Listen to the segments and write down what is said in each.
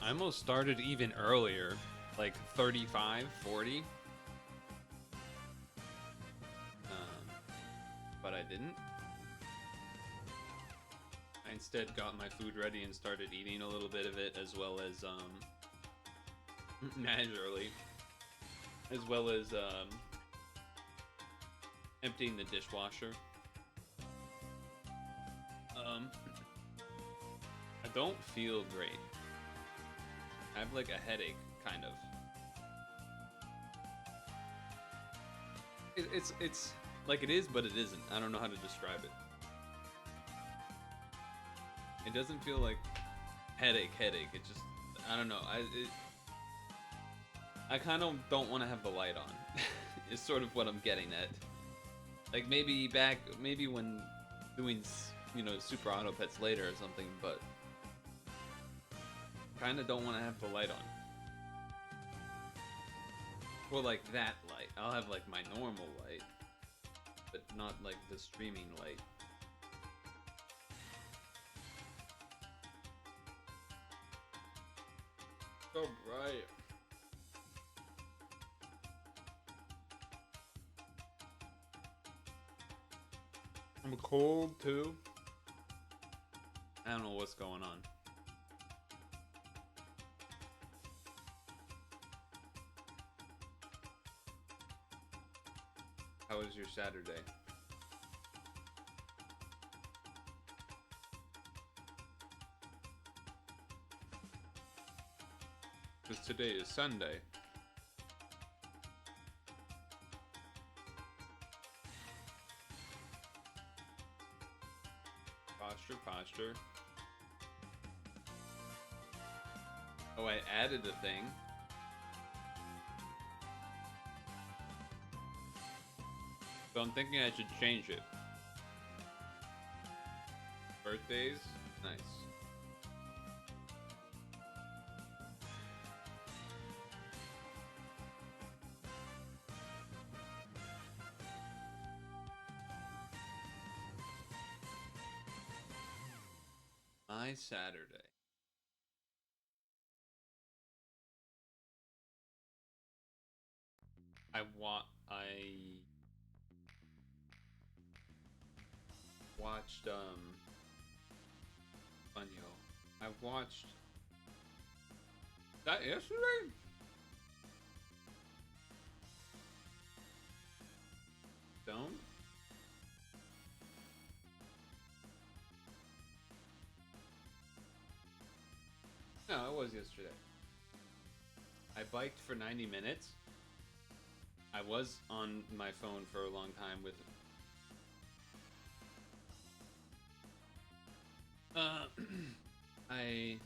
I almost started even earlier, like 35, 40. But I didn't. I instead got my food ready and started eating a little bit of it, as well as naturally, as well as emptying the dishwasher. I don't feel great. I have like a headache, kind of. It's like it is, but it isn't. I don't know how to describe it. It doesn't feel like headache. It just, I don't know. I kind of don't want to have the light on. Is sort of what I'm getting at. Like maybe when doing, Super Auto Pets later or something, but kind of don't want to have the light on. Well, like that light. I'll have like my normal light, but not like the streaming light. So bright. I'm cold too. I don't know what's going on. How was your Saturday? Because today is Sunday. Posture. Oh, I added a thing. So I'm thinking I should change it. Birthdays? Nice. My Saturday. I watched Funny. I watched that yesterday? Don't? No, it was yesterday. I biked for 90 minutes. I was on my phone for a long time with I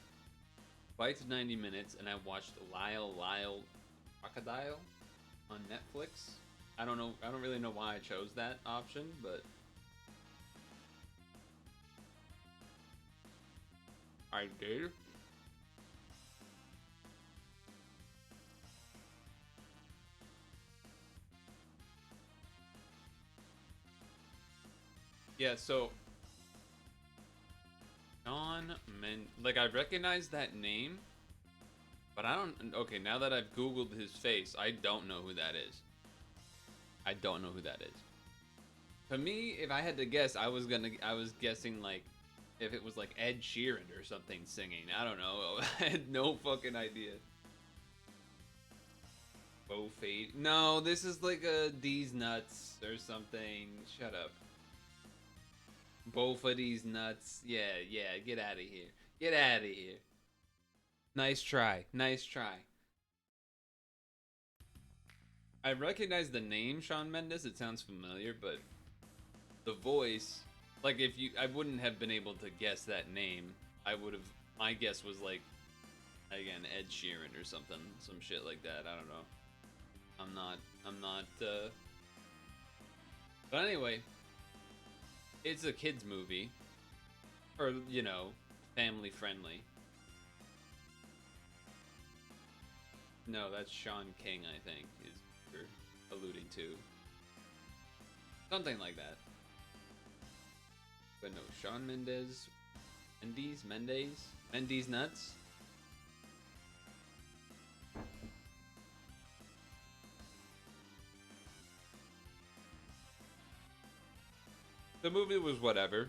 biked 90 minutes and I watched Lyle Crocodile on Netflix. I don't know, I don't really know why I chose that option, but I did. Yeah, so like I recognize that name, but I don't. Okay, now that I've Googled his face, I don't know who that is. I don't know who that is. To me, if I had to guess, I was guessing like if it was like Ed Sheeran or something singing. I don't know. I had no fucking idea. Bo Fade. No, this is like a D's Nuts or something. Shut up. Both of these nuts. Yeah, get out of here. Get out of here. Nice try. Nice try. I recognize the name Shawn Mendes. It sounds familiar, but the voice, like if you, I wouldn't have been able to guess that name. I would have. My guess was like, again, Ed Sheeran or something, some shit like that. I don't know. I'm not. But anyway, it's a kids movie, or family friendly. No, that's Sean King, I think, is what you're alluding to. Something like that. But no, Shawn Mendes. Mendes? Mendy's nuts. The movie was whatever.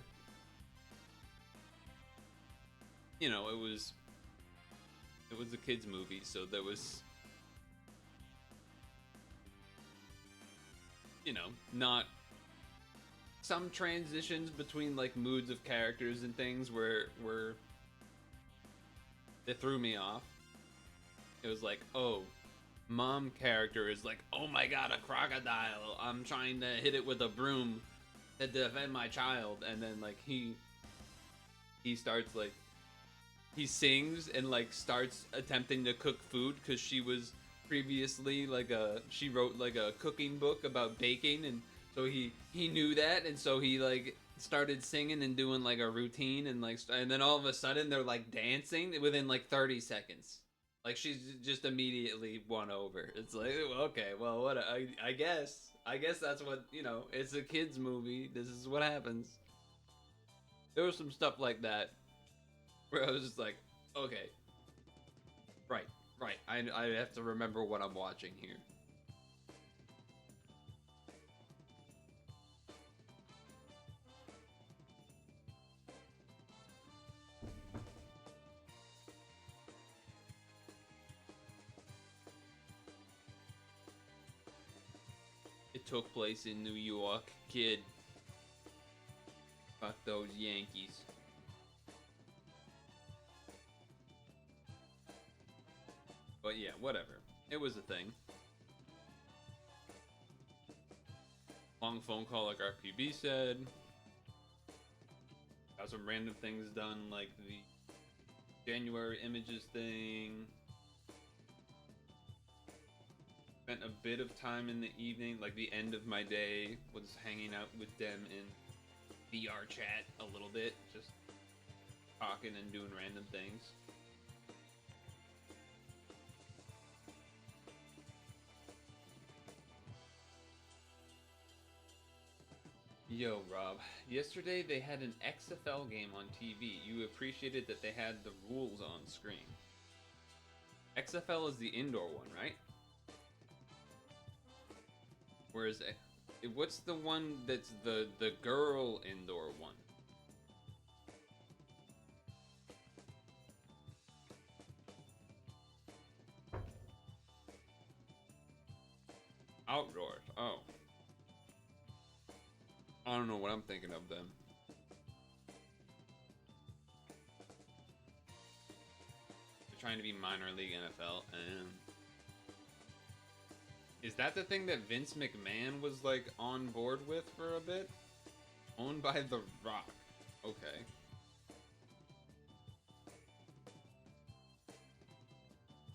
You know, it was a kids movie, so there was, you know, not some transitions between like moods of characters and things where they threw me off. It was like, oh, mom character is like, oh my god, a crocodile. I'm trying to hit it with a broom to defend my child, and then like he starts like he sings and like starts attempting to cook food because she was previously like she wrote like a cooking book about baking, and so he knew that, and so he like started singing and doing like a routine, and like and then all of a sudden they're like dancing within like 30 seconds. Like she's just immediately won over. It's like, okay, well, what I guess that's what, you know, it's a kids movie. This is what happens. There was some stuff like that where I was just like, okay, right, right. I have to remember what I'm watching here. It took place in New York, kid. Fuck those Yankees. But yeah, whatever. It was a thing. Long phone call, like RPB said. Got some random things done, like the January images thing. Spent a bit of time in the evening, like the end of my day, was hanging out with them in VR chat a little bit, just talking and doing random things. Yo, Rob. Yesterday they had an XFL game on TV. You appreciated that they had the rules on screen. XFL is the indoor one, right? Whereas, what's the one that's the girl indoor one? Outdoors. Oh. I don't know what I'm thinking of then. They're trying to be minor league NFL, and is that the thing that Vince McMahon was like on board with for a bit? Owned by The Rock. Okay.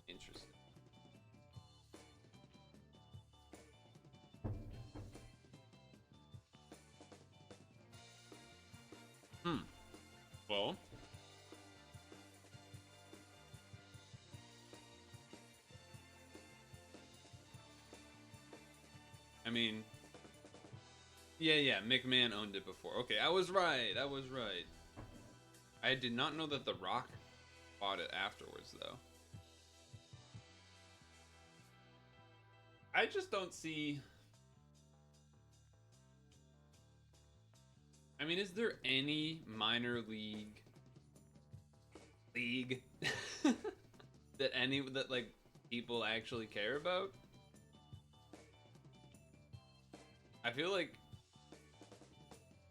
Interesting. Well, I mean, yeah, McMahon owned it before. Okay, I was right. I was right. I did not know that The Rock bought it afterwards, though. I just don't see. I mean, is there any minor league that like people actually care about? I feel like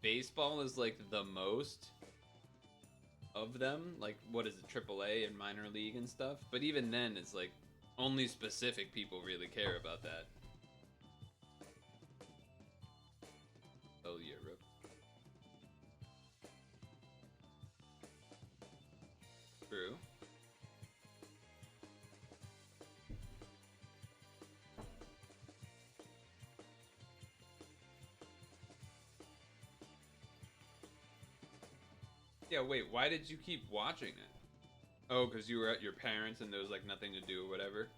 baseball is like the most of them. Like, what is it, AAA and minor league and stuff? But even then, it's like only specific people really care about that. Oh, Europe. True. Yeah, wait, why did you keep watching it? Oh, because you were at your parents and there was like nothing to do or whatever?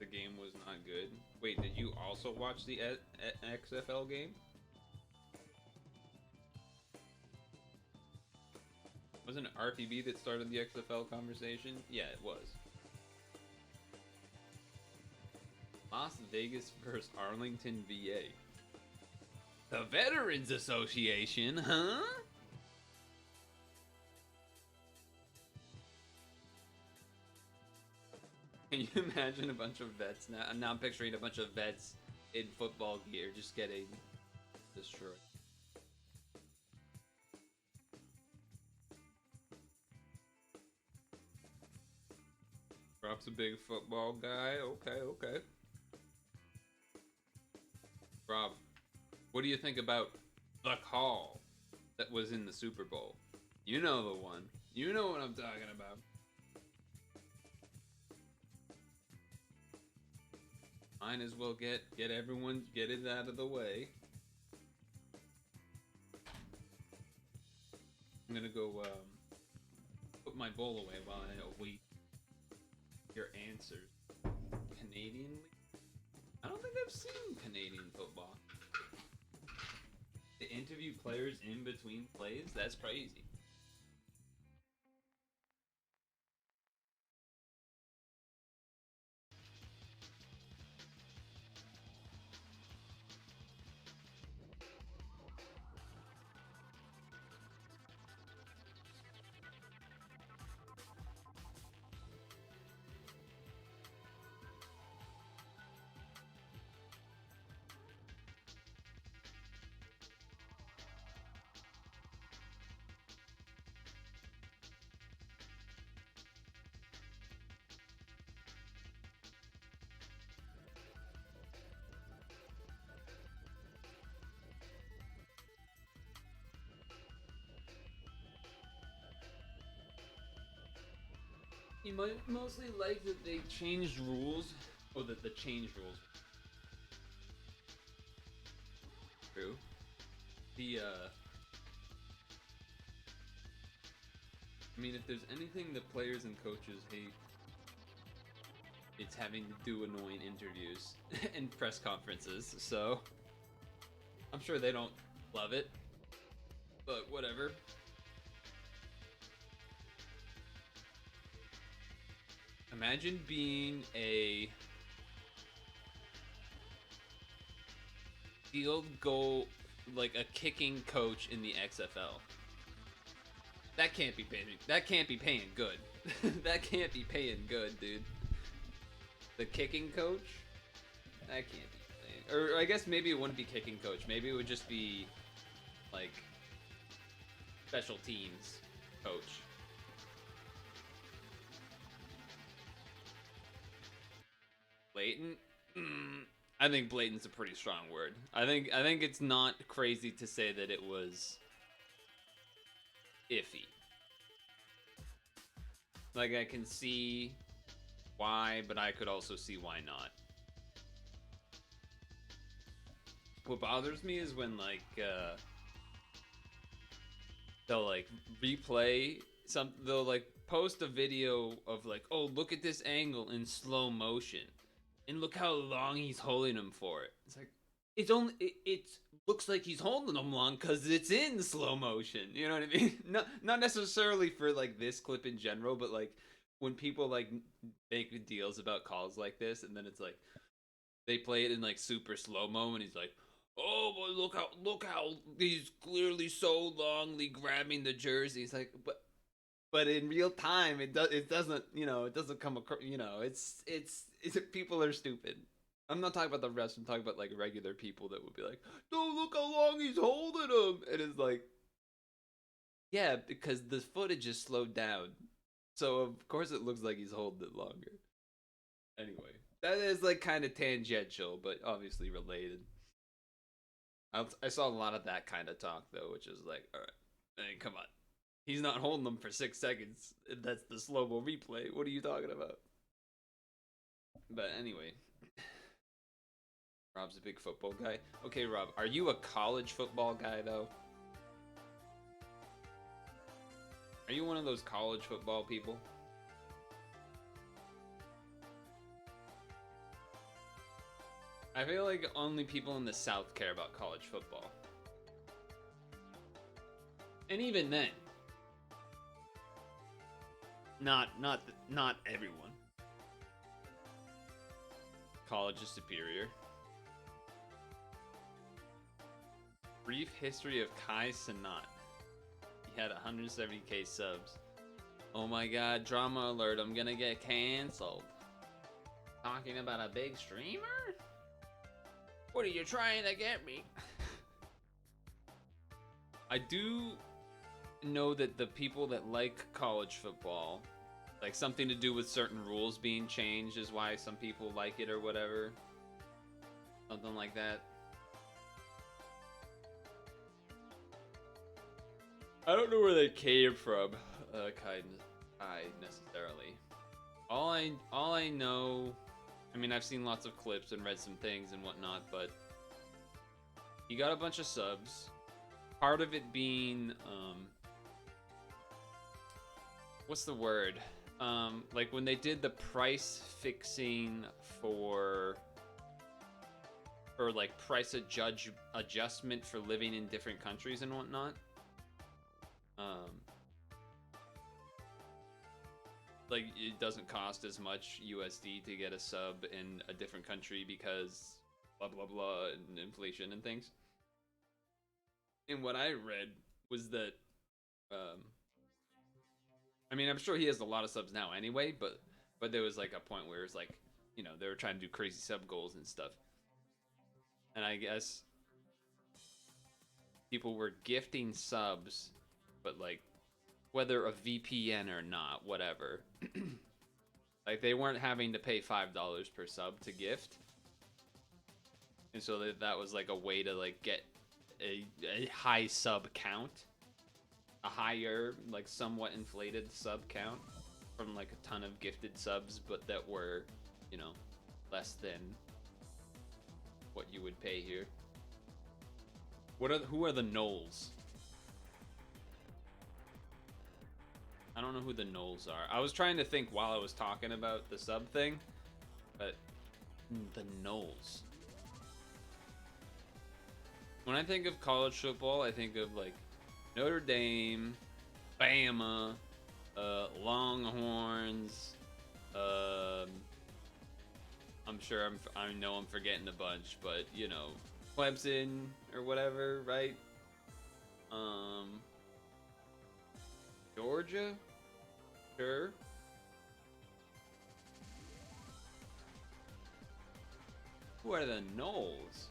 The game was not good. Wait, did you also watch the XFL game? Wasn't it RPB that started the XFL conversation? Yeah, it was. Las Vegas versus Arlington, VA. The Veterans Association, huh? Can you imagine a bunch of vets now? Now I'm picturing a bunch of vets in football gear just getting destroyed. Rob's a big football guy. Okay, okay. Rob, what do you think about the call that was in the Super Bowl? You know the one. You know what I'm talking about. Might as well get it out of the way. I'm gonna go put my bowl away while I await your answers. Canadian League? I don't think I've seen Canadian football. To interview players in between plays? That's crazy. You might mostly like that they changed rules. Oh, that the changed rules. True. The I mean, if there's anything that players and coaches hate, it's having to do annoying interviews and press conferences. So I'm sure they don't love it, but whatever. Imagine being a field goal, like a kicking coach in the XFL. That can't be paying. That can't be paying good. That can't be paying good, dude. The kicking coach? That can't be paying. Or I guess maybe it wouldn't be kicking coach. Maybe it would just be like special teams coach. Blatant? I think blatant's a pretty strong word. I think it's not crazy to say that it was iffy. Like, I can see why, but I could also see why not. What bothers me is when, like, they'll, like, replay they'll, like, post a video of, like, oh, look at this angle in slow motion. And look how long he's holding him for it. It's like, it looks like he's holding him long because it's in slow motion. You know what I mean? Not necessarily for like this clip in general, but like when people like make deals about calls like this, and then it's like they play it in like super slow mo, and he's like, oh boy, look how he's clearly so longly grabbing the jersey. It's like, but in real time, it doesn't, it doesn't come across, it's people are stupid. I'm not talking about the refs. I'm talking about like regular people that would be like, "Oh, look how long he's holding him," and it's like, yeah, because the footage is slowed down, so of course it looks like he's holding it longer. Anyway, that is like kind of tangential, but obviously related. I saw a lot of that kind of talk though, which is like, all right, I mean, come on. He's not holding them for 6 seconds. That's the slow-mo replay. What are you talking about? But anyway. Rob's a big football guy. Okay, Rob, are you a college football guy, though? Are you one of those college football people? I feel like only people in the South care about college football. And even then, not everyone. College is superior. Brief history of Kai Cenat. He had 170k subs. Oh my god, drama alert, I'm gonna get cancelled. Talking about a big streamer? What are you trying to get me? I do know that the people that like college football, like something to do with certain rules being changed is why some people like it or whatever. Something like that. I don't know where they came from, Kai necessarily. All I know, I mean, I've seen lots of clips and read some things and whatnot, but he got a bunch of subs. Part of it being, what's the word? Like when they did the price fixing for like price adjustment for living in different countries and whatnot. Like it doesn't cost as much USD to get a sub in a different country because blah blah blah and inflation and things. And what I read was that, I mean, I'm sure he has a lot of subs now anyway, but there was like a point where it's like, you know, they were trying to do crazy sub goals and stuff. And I guess people were gifting subs, but like whether a VPN or not, whatever. Like they weren't having to pay $5 per sub to gift. And so that was like a way to like get a high sub count. A higher, like somewhat inflated sub count from like a ton of gifted subs, but that were, you know, less than what you would pay here. Who are the Knolls? I don't know who the Knolls are. I was trying to think while I was talking about the sub thing, but the Knolls. When I think of college football, I think of like Notre Dame, Bama, Longhorns. I'm sure I know I'm forgetting a bunch, but you know, Clemson or whatever, right? Georgia, sure. Who are the Knolls?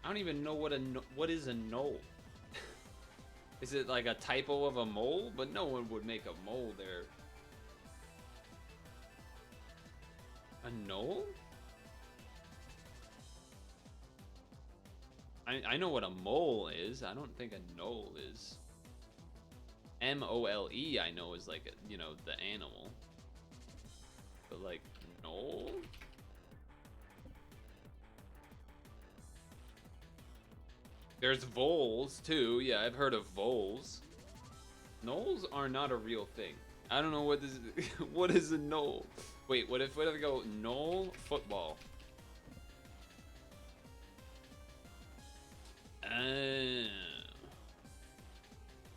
I don't even know what is a knoll. Is it like a typo of a mole? But no one would make a mole there. A knoll? I know what a mole is. I don't think a knoll is. M-O-L-E I know is like, you know, the animal. But like, knoll? There's voles too. Yeah, I've heard of voles. Knolls are not a real thing. I don't know what this is. What is a knoll? Wait, what if I go knoll football?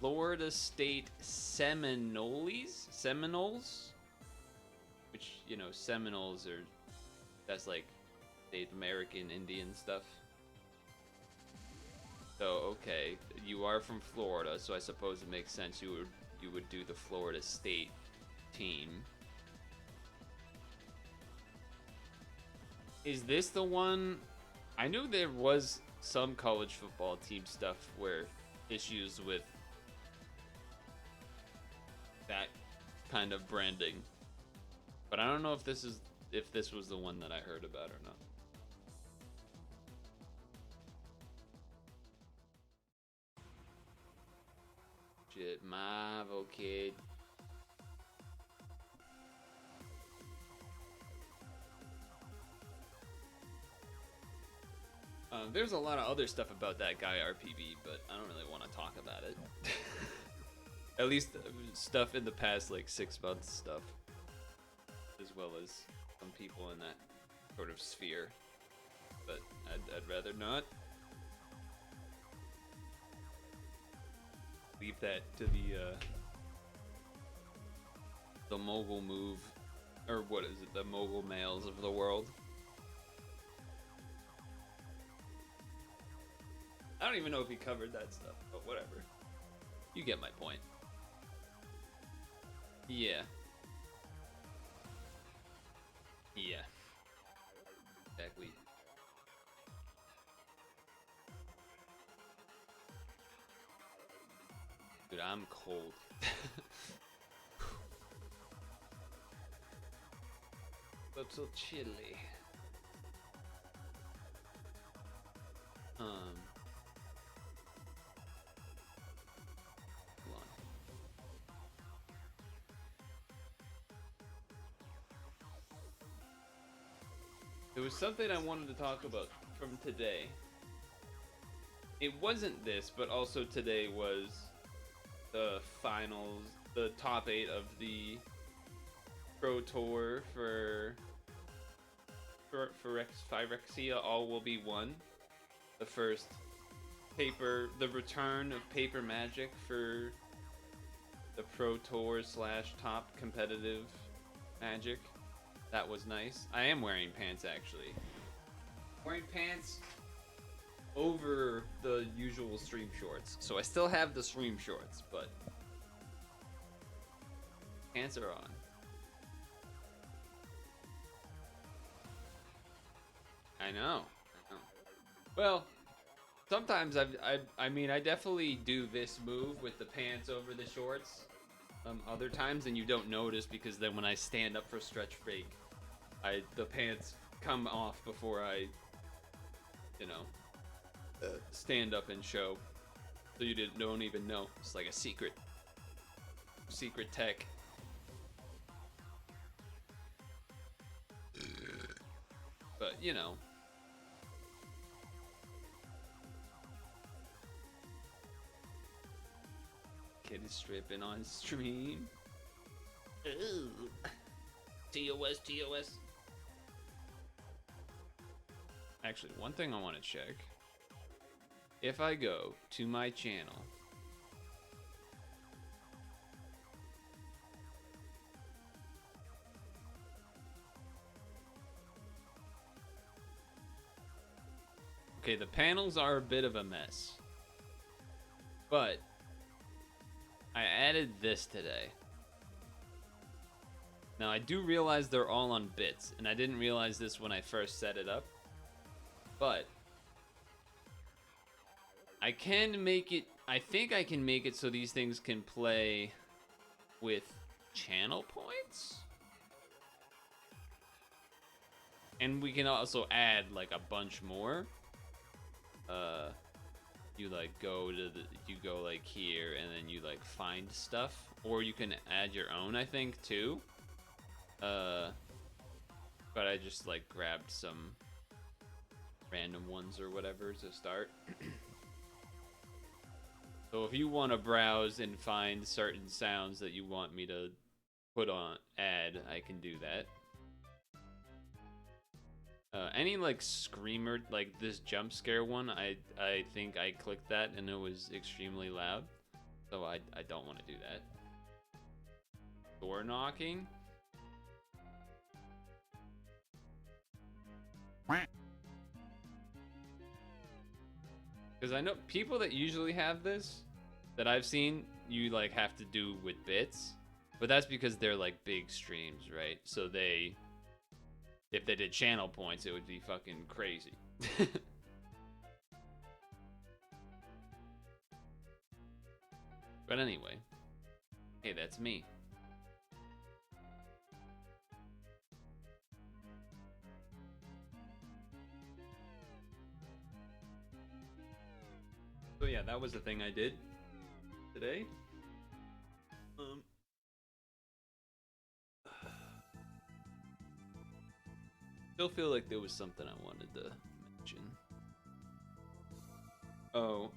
Florida State Seminoles? Which, you know, Seminoles are, that's like Native American Indian stuff. So, okay, you are from Florida, so I suppose it makes sense you would do the Florida State team. Is this the one? I knew there was some college football team stuff where issues with that kind of branding, but I don't know if this was the one that I heard about or not. Shit, Marvel kid. There's a lot of other stuff about that guy RPB, but I don't really want to talk about it. At least stuff in the past like 6 months stuff is well as some people in that sort of sphere. But I'd rather not. Leave that to the mogul move, or what is it, the mogul males of the world. I don't even know if he covered that stuff, but whatever. You get my point. Yeah. Yeah. Exactly. Dude, I'm cold. But so chilly. Hold on. There was something I wanted to talk about from today. It wasn't this, but also today was the finals, the top 8 of the Pro Tour for Phyrexia. All will be one. The first the return of paper magic for the Pro Tour / top competitive magic. That was nice. I am wearing pants actually. Wearing pants over the usual stream shorts. So I still have the stream shorts, but pants are on. I know. Well, sometimes I mean I definitely do this move with the pants over the shorts. Other times, and you don't notice because then when I stand up for stretch break, the pants come off before I, stand up and show. So you don't even know. It's like a secret tech. But kid is stripping on stream. Ooh. TOS. Actually, one thing I want to check. If I go to my channel, okay, the panels are a bit of a mess, but I added this today. Now I do realize they're all on bits, and I didn't realize this when I first set it up, but I can make it, I think I can make it so these things can play with channel points? And we can also add like a bunch more. You like go to you go like here and then you like find stuff, or you can add your own, I think, too. But I just like grabbed some random ones or whatever to start. So if you want to browse and find certain sounds that you want me to add, I can do that. Any like screamer, like this jump scare one, I think I clicked that and it was extremely loud, so I don't want to do that. Door knocking. Because I know people that usually have this, that I've seen, you like have to do with bits, but that's because they're like big streams, right? So if they did channel points, it would be fucking crazy. But anyway, hey, that's me. So yeah, that was the thing I did today. Still feel like there was something I wanted to mention. Oh,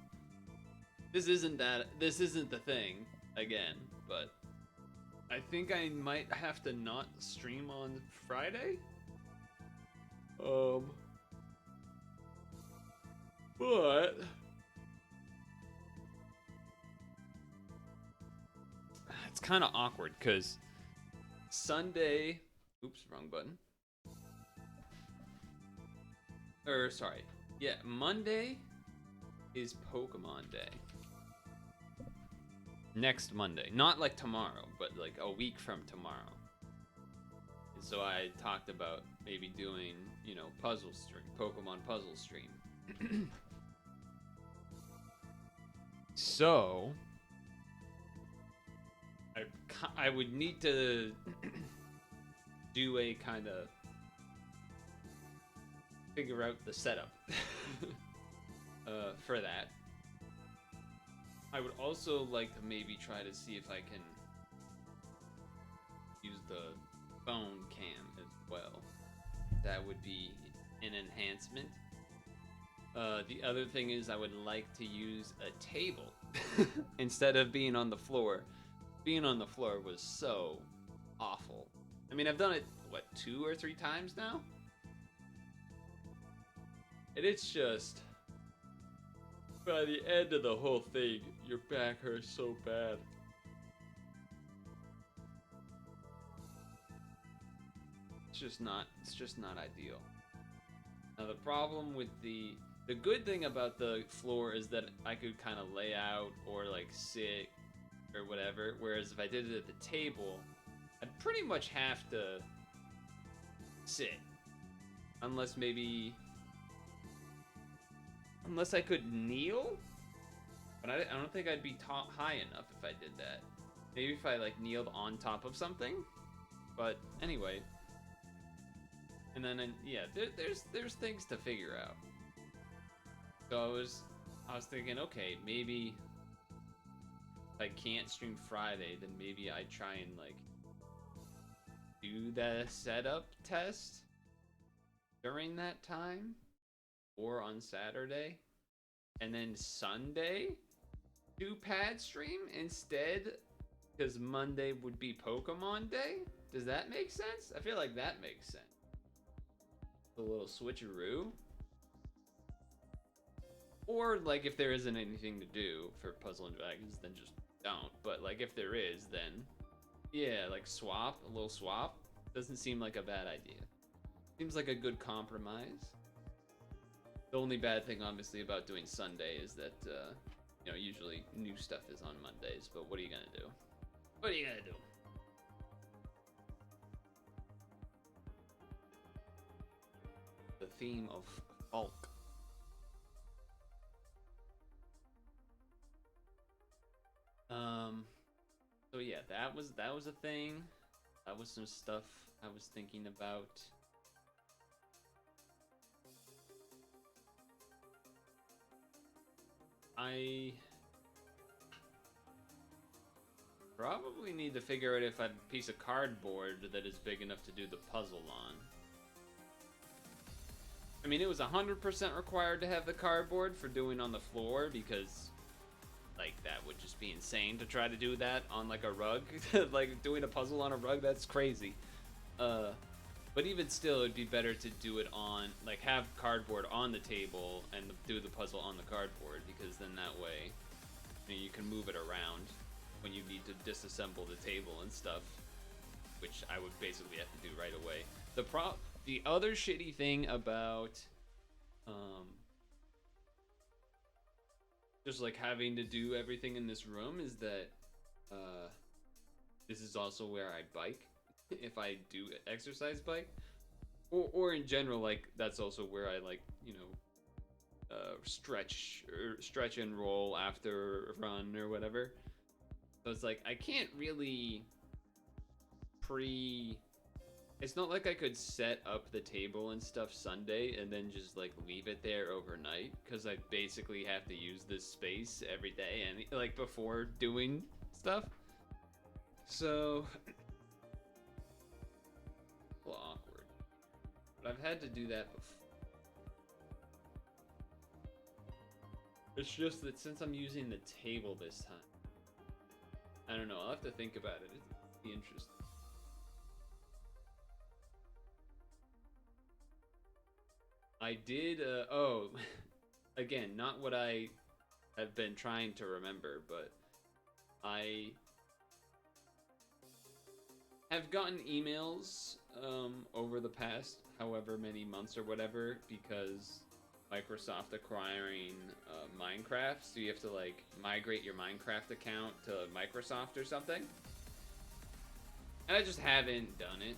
this isn't the thing again, but I think I might have to not stream on Friday. But it's kind of awkward because Sunday, oops, wrong button. Sorry. Yeah, Monday is Pokemon Day. Next Monday. Not like tomorrow, but like a week from tomorrow. And so I talked about maybe doing, you know, puzzle stream, Pokemon puzzle stream. So I would need to do a kind of figure out the setup for that. I would also like to maybe try to see if I can use the phone cam as well. That would be an enhancement. The other thing is I would like to use a table instead of being on the floor. Being on the floor was so awful. I mean, I've done it, what, 2 or 3 times now? And it's just, by the end of the whole thing, your back hurts so bad. It's just not ideal. Now the problem with the good thing about the floor is that I could kind of lay out or like sit or whatever, whereas if I did it at the table, I'd pretty much have to sit. Unless I could kneel, but I don't think I'd be high enough if I did that. Maybe if I like kneeled on top of something, but anyway. And then yeah, there's things to figure out. So I was thinking, okay, maybe if I can't stream Friday, then maybe I try and like do the setup test during that time. Or on Saturday, and then Sunday do pad stream instead, because Monday would be Pokemon Day. Does that make sense? I feel like that makes sense. A little switcheroo. Or like if there isn't anything to do for Puzzle and Dragons, then just don't. But like if there is, then yeah, like a little swap. Doesn't seem like a bad idea. Seems like a good compromise. The only bad thing, obviously, about doing Sunday is that, you know, usually new stuff is on Mondays, but what are you gonna do? What are you gonna do? The theme of Hulk. So yeah, that was a thing. That was some stuff I was thinking about. I probably need to figure out if I have a piece of cardboard that is big enough to do the puzzle on. I mean, it was 100% required to have the cardboard for doing on the floor because, like, that would just be insane to try to do that on, like, a rug. Like, doing a puzzle on a rug, that's crazy. But even still, it'd be better to do it on, like, have cardboard on the table and do the puzzle on the cardboard, because then that way, you know, you can move it around when you need to disassemble the table and stuff, which I would basically have to do right away. The other shitty thing about, just like having to do everything in this room is that, this is also where I bike. If I do exercise bike, or in general, like that's also where I like, you know, stretch and roll after a run or whatever. So it's like I can't really it's not like I could set up the table and stuff Sunday and then just like leave it there overnight, because I basically have to use this space every day and like before doing stuff. So awkward, but I've had to do that before. It's just that since I'm using the table this time, I don't know, I'll have to think about it. Be interesting. I did. Oh, again, not what I have been trying to remember, but I have gotten emails over the past however many months or whatever because Microsoft acquiring Minecraft, so you have to like migrate your Minecraft account to Microsoft or something. And I just haven't done it.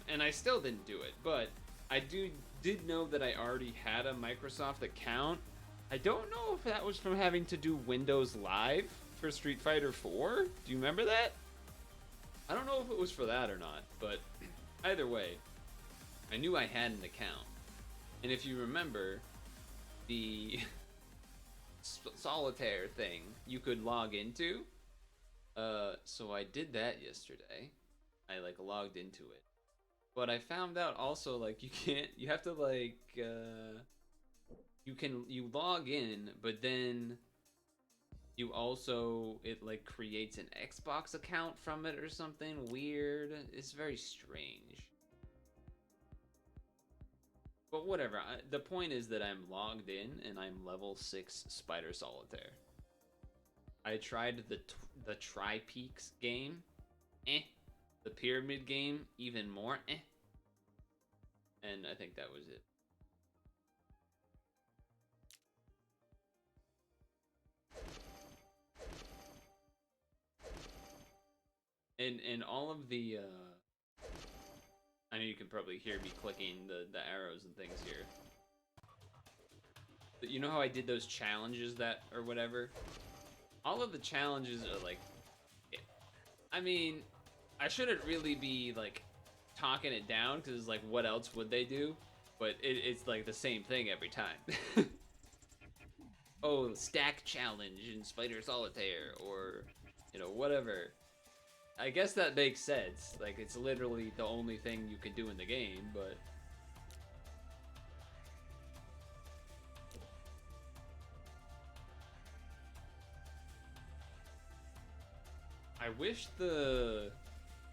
And I still didn't do it, but I did know that I already had a Microsoft account. I don't know if that was from having to do Windows Live for Street Fighter 4. Do you remember that? I don't know if it was for that or not, but either way, I knew I had an account. And if you remember, the solitaire thing you could log into. So I did that yesterday. I like logged into it. But I found out also like you have to like you log in, but then you also it like creates an Xbox account from it or something weird. It's very strange. But whatever. The point is that I'm logged in and I'm level 6 Spider Solitaire. I tried the Tri-Peaks game. The Pyramid game, even more. And I think that was it. And all of the I know you can probably hear me clicking the arrows and things here. But you know how I did those challenges that or whatever? All of the challenges are like, I mean, I shouldn't really be like talking it down because like what else would they do? But it's like the same thing every time. Oh, stack challenge in Spider Solitaire or whatever. I guess that makes sense. Like it's literally the only thing you can do in the game, but I wish the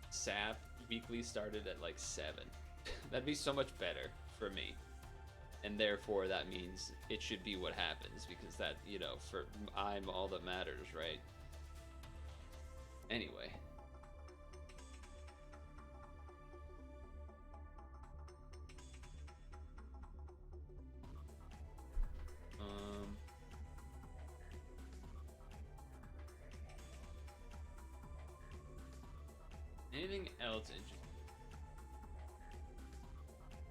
SAP weekly started at like 7. That'd be so much better for me. And therefore that means it should be what happens because that, for I'm all that matters, right? Anyway. Anything else interesting?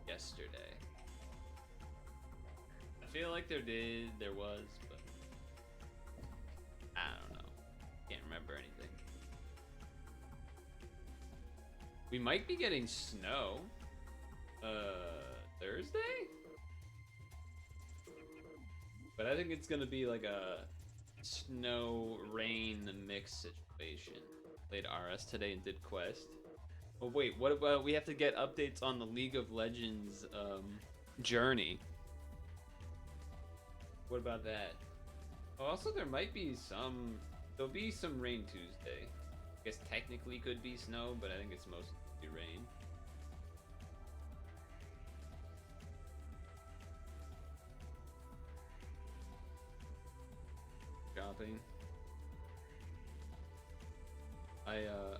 Yesterday. I feel like there was, but I don't know. Can't remember anything. We might be getting snow. Thursday? But I think it's gonna be like a snow rain mix situation. Played RS today and did Quest. Oh wait, what about we have to get updates on the League of Legends journey? What about that? Oh, also there might be there'll be some rain Tuesday. I guess technically could be snow, but I think it's mostly rain. Shopping.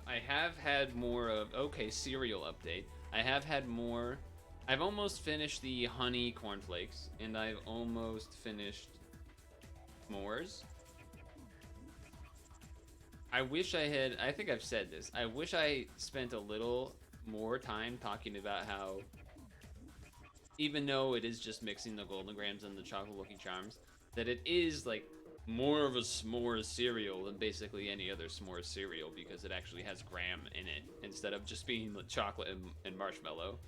I have had more of cereal update. I have had more. I've almost finished the honey cornflakes, and I've almost finished s'mores. I wish I had. I think I've said this. I wish I spent a little more time talking about how, even though it is just mixing the Golden Grams and the Chocolate Lucky Charms, that it is like more of a s'mores cereal than basically any other s'mores cereal because it actually has graham in it instead of just being chocolate and marshmallow.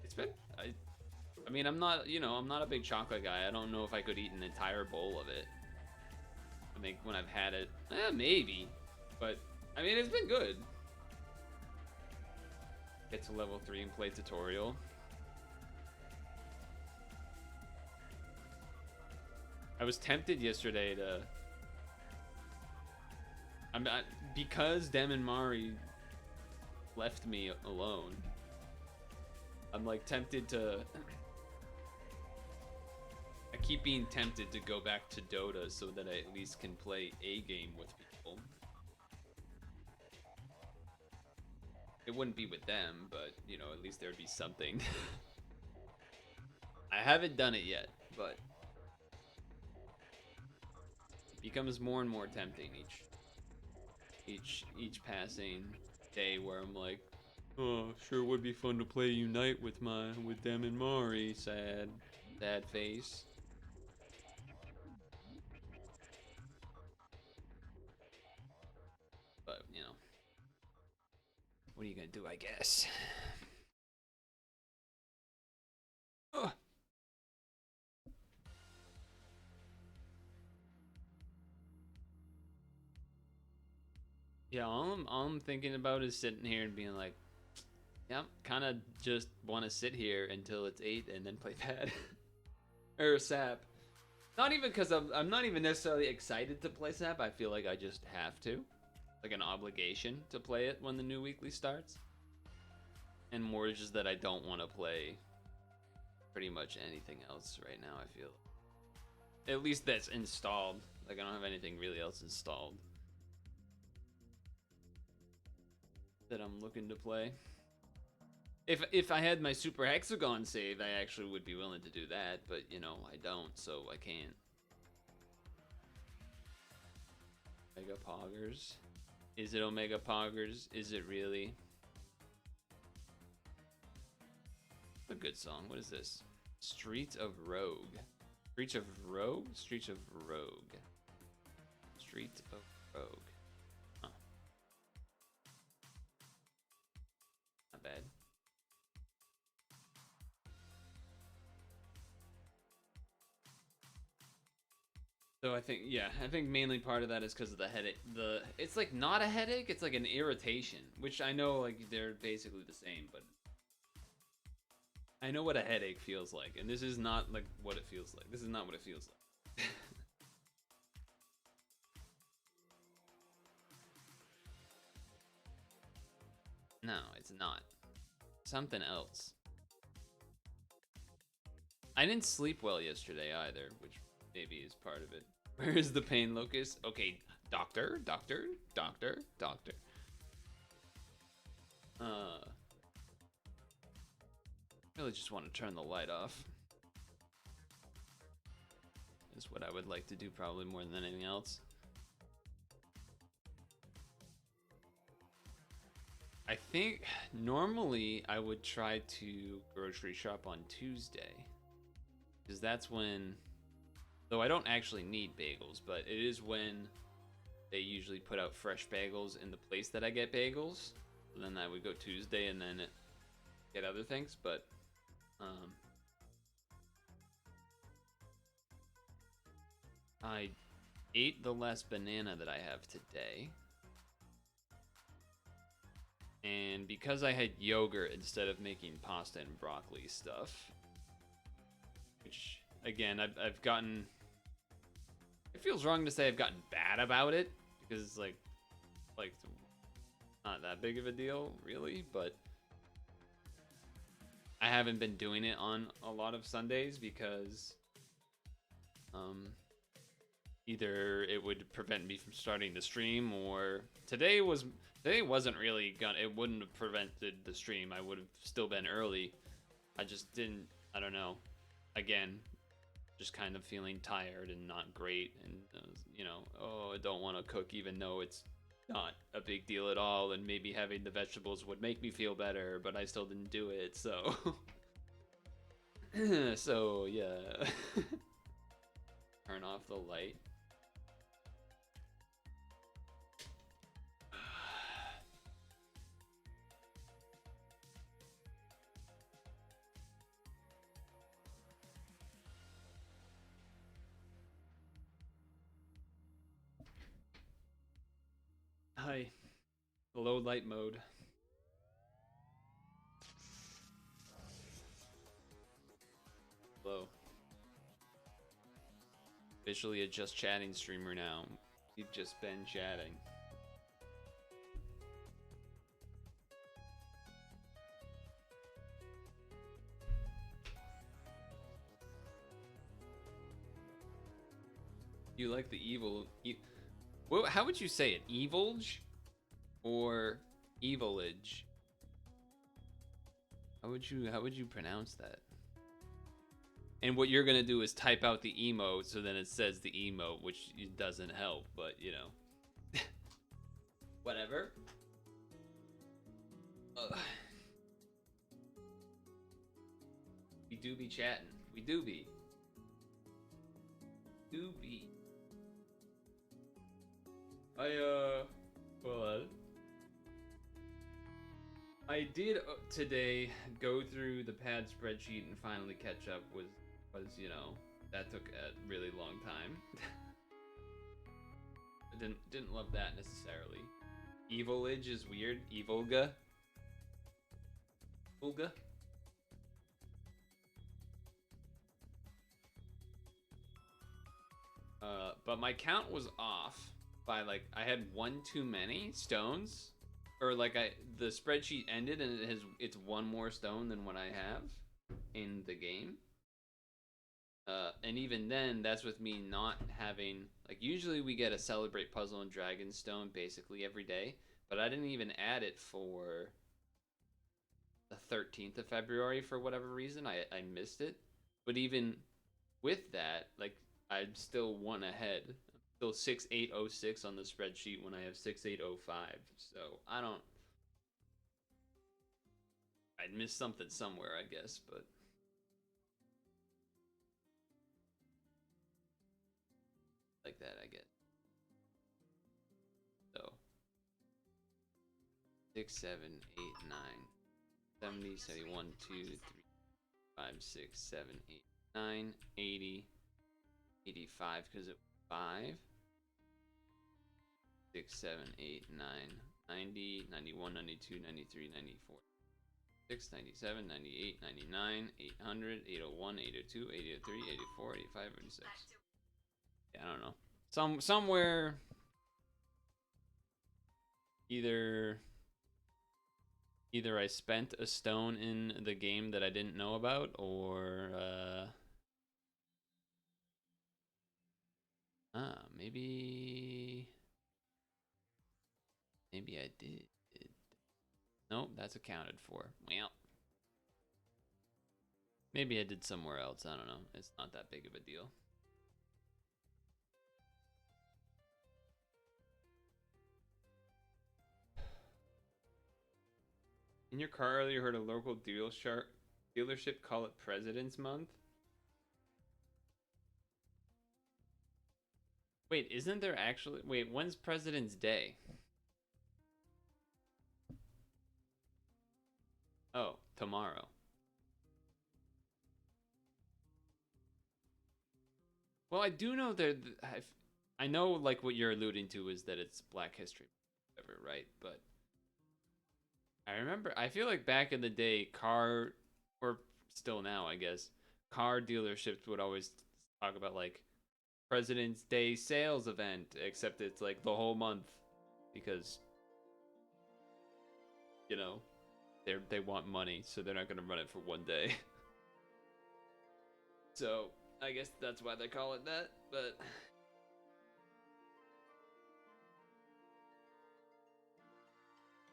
It's been I mean I'm not a big chocolate guy. I don't know if I could eat an entire bowl of it. I think when I've had it, maybe, but I mean it's been good. Get to level 3 and play tutorial. I was tempted yesterday to I'm not, because Dem and Mari left me alone. I'm like tempted to. I keep being tempted to go back to Dota so that I at least can play a game with people. It wouldn't be with them, but you know, at least there'd be something. I haven't done it yet, but it becomes more and more tempting each passing day where I'm like, oh, sure would be fun to play Unite with them and Mari. Sad face. But you know, what are you gonna do? I guess. Ugh. Yeah, all I'm thinking about is sitting here and being like, yeah, kind of just want to sit here until it's 8 and then play pad or sap. Not even because I'm not even necessarily excited to play sap. I feel like I just have to, like an obligation to play it when the new weekly starts. And more just that I don't want to play pretty much anything else right now. I feel, at least that's installed. Like I don't have anything really else installed that I'm looking to play. If I had my Super Hexagon save, I actually would be willing to do that, but you know, I don't, so I can't. Omega Poggers? Is it Omega Poggers? Is it really? A good song. What is this? Streets of Rogue. Streets of Rogue? Streets of Rogue. Streets of Rogue. Huh. Not bad. So I think mainly part of that is because of the headache. It's like not a headache, it's like an irritation, which I know like they're basically the same, but I know what a headache feels like, and this is not like what it feels like. This is not what it feels like. No, it's not. Something else. I didn't sleep well yesterday either, which maybe is part of it. Where is the pain locus? Okay, doctor. Really just want to turn the light off. Is what I would like to do probably more than anything else. I think normally I would try to grocery shop on Tuesday, because that's when, though I don't actually need bagels, but it is when they usually put out fresh bagels in the place that I get bagels. So then I would go Tuesday and then get other things, but I ate the last banana that I have today. And because I had yogurt instead of making pasta and broccoli stuff, which again, I've gotten, it feels wrong to say I've gotten bad about it, because it's like not that big of a deal really, but I haven't been doing it on a lot of Sundays because either it would prevent me from starting the stream, or today wasn't really gonna, it wouldn't have prevented the stream. I would have still been early. I just didn't, I don't know. Again, just kind of feeling tired and not great, and you know, oh, I don't want to cook even though it's not a big deal at all, and maybe having the vegetables would make me feel better, but I still didn't do it, so so yeah. Turn off the light. Hi. Low light mode. Hello. Officially a just chatting streamer now. We've just been chatting. You like the evil? Well, how would you say it? Evilge or evilage? How would you pronounce that? And what you're gonna do is type out the emote, so then it says the emote, which doesn't help, but you know, whatever. Ugh. We do be chatting. We do be. Do be. Hold on. I did today go through the pad spreadsheet and finally catch up. Was you know, that took a really long time. I didn't love that necessarily. Evilage is weird. Evilga. Evilga. But my count was off by like I had one too many stones, or like the spreadsheet ended and it's one more stone than what I have in the game. And even then, that's with me not having, like, usually we get a Celebrate Puzzle and Dragon Stone basically every day, but I didn't even add it for the 13th of February for whatever reason. I missed it. But even with that, like, I'm still one ahead. I'm still 6806 on the spreadsheet when I have 6805. So I'd missed something somewhere, I guess, but. Like that, I guess. So 6, 7, 8, 9, 70, 71, 2, 3, 5, 6, 7, 8, 9, 80, 85 because it was 5. 6, 7, 8, 9, 90, 91, 92, 93, 94. 6, 97, 98, 99, 800, 801, 802, 803, 84, 85, 86. Yeah, I don't know. Somewhere either I spent a stone in the game that I didn't know about, or maybe I did. Nope, that's accounted for. Well, maybe I did somewhere else. I don't know. It's not that big of a deal. In your car earlier, you heard a local dealership call it President's Month. Wait, isn't there actually... Wait, when's President's Day? Oh, tomorrow. Well, I do know that... I know, like, what you're alluding to is that it's Black History, whatever, right? But I remember... I feel like back in the day, or still now, I guess, car dealerships would always talk about, like, President's Day sales event, except it's like the whole month because, you know, they want money, so they're not gonna run it for one day. So I guess that's why they call it that. But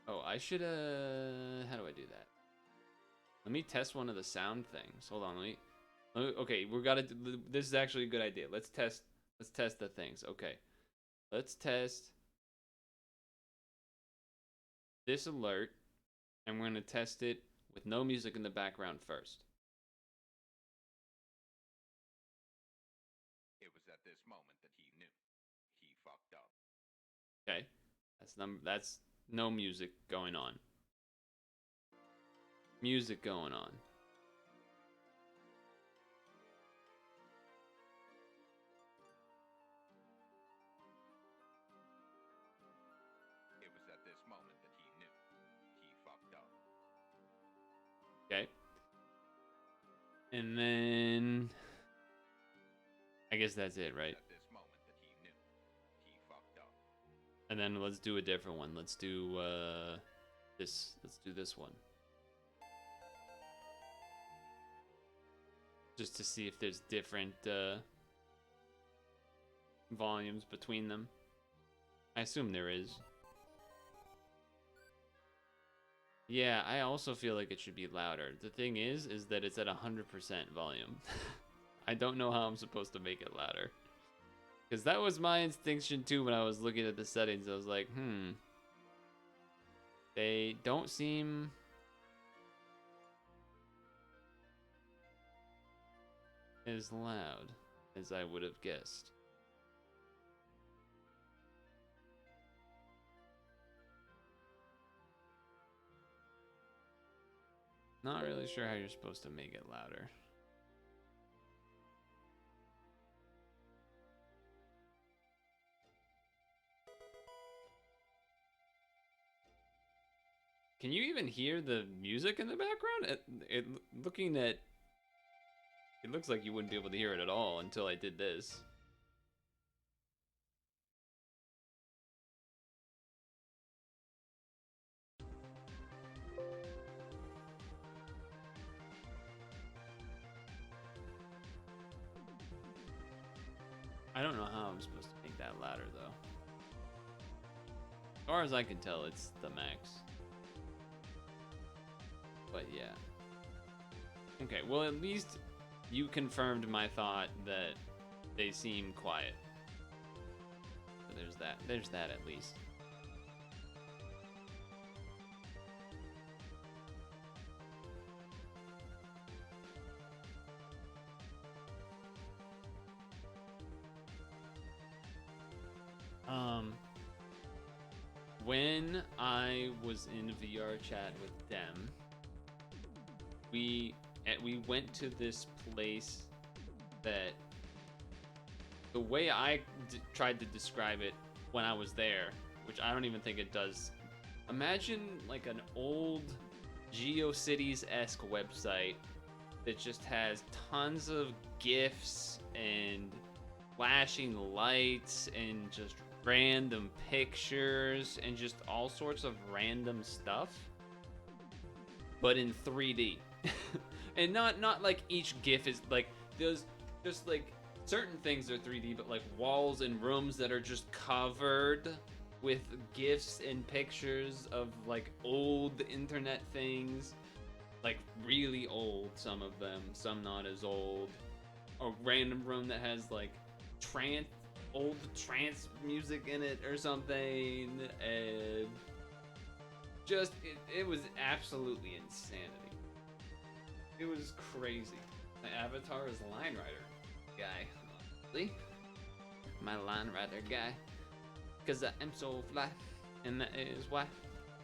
oh, I should how do I do that? Let me test one of the sound things. Hold on, let me okay, we gotta do, this is actually a good idea. Let's test the things. Okay, let's test this alert, and we're gonna test it with no music in the background first. It was at this moment that he knew he fucked up. Okay, that's no music going on. Music going on. It was at this moment that he knew he fucked up. Okay. And then I guess that's it, right? At this moment that he knew he fucked up. And then let's do a different one. Let's do this. Let's do this one. Just to see if there's different volumes between them. I assume there is. Yeah, I also feel like it should be louder. The thing is that it's at 100% volume. I don't know how I'm supposed to make it louder. Because that was my instinction too when I was looking at the settings. I was like, they don't seem... as loud as I would have guessed. Not really sure how you're supposed to make it louder. Can you even hear the music in the background? Looking at... It looks like you wouldn't be able to hear it at all until I did this. I don't know how I'm supposed to make that louder, though. As far as I can tell, it's the max. But yeah. Okay, well at least you confirmed my thought that they seem quiet. So there's that. There's that at least. When I was in VR chat with them, we went to this place that the way I tried to describe it when I was there, which I don't even think it does. Imagine like an old GeoCities-esque website that just has tons of GIFs and flashing lights and just random pictures and just all sorts of random stuff, but in 3D. And not like each GIF is like, there's just like certain things are 3D, but like walls and rooms that are just covered with GIFs and pictures of like old internet things, like really old, some of them, some not as old. A random room that has like old trance music in it or something, and just it was absolutely insanity. It was crazy. My avatar is Line Rider guy. See? My Line Rider guy. Because I am so fly. And that is why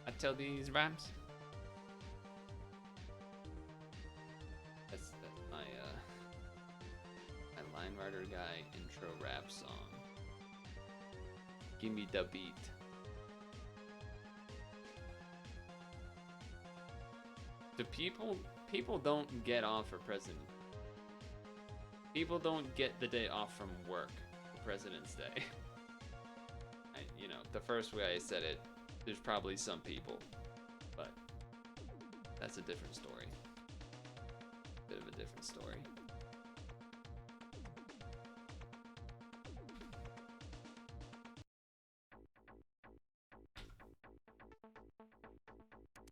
I tell these rhymes. That's my Line Rider guy intro rap song. Give me the beat. The people don't get off for president. People don't get the day off from work for President's Day. You know, the first way I said it, there's probably some people, but that's a different story. Bit of a different story.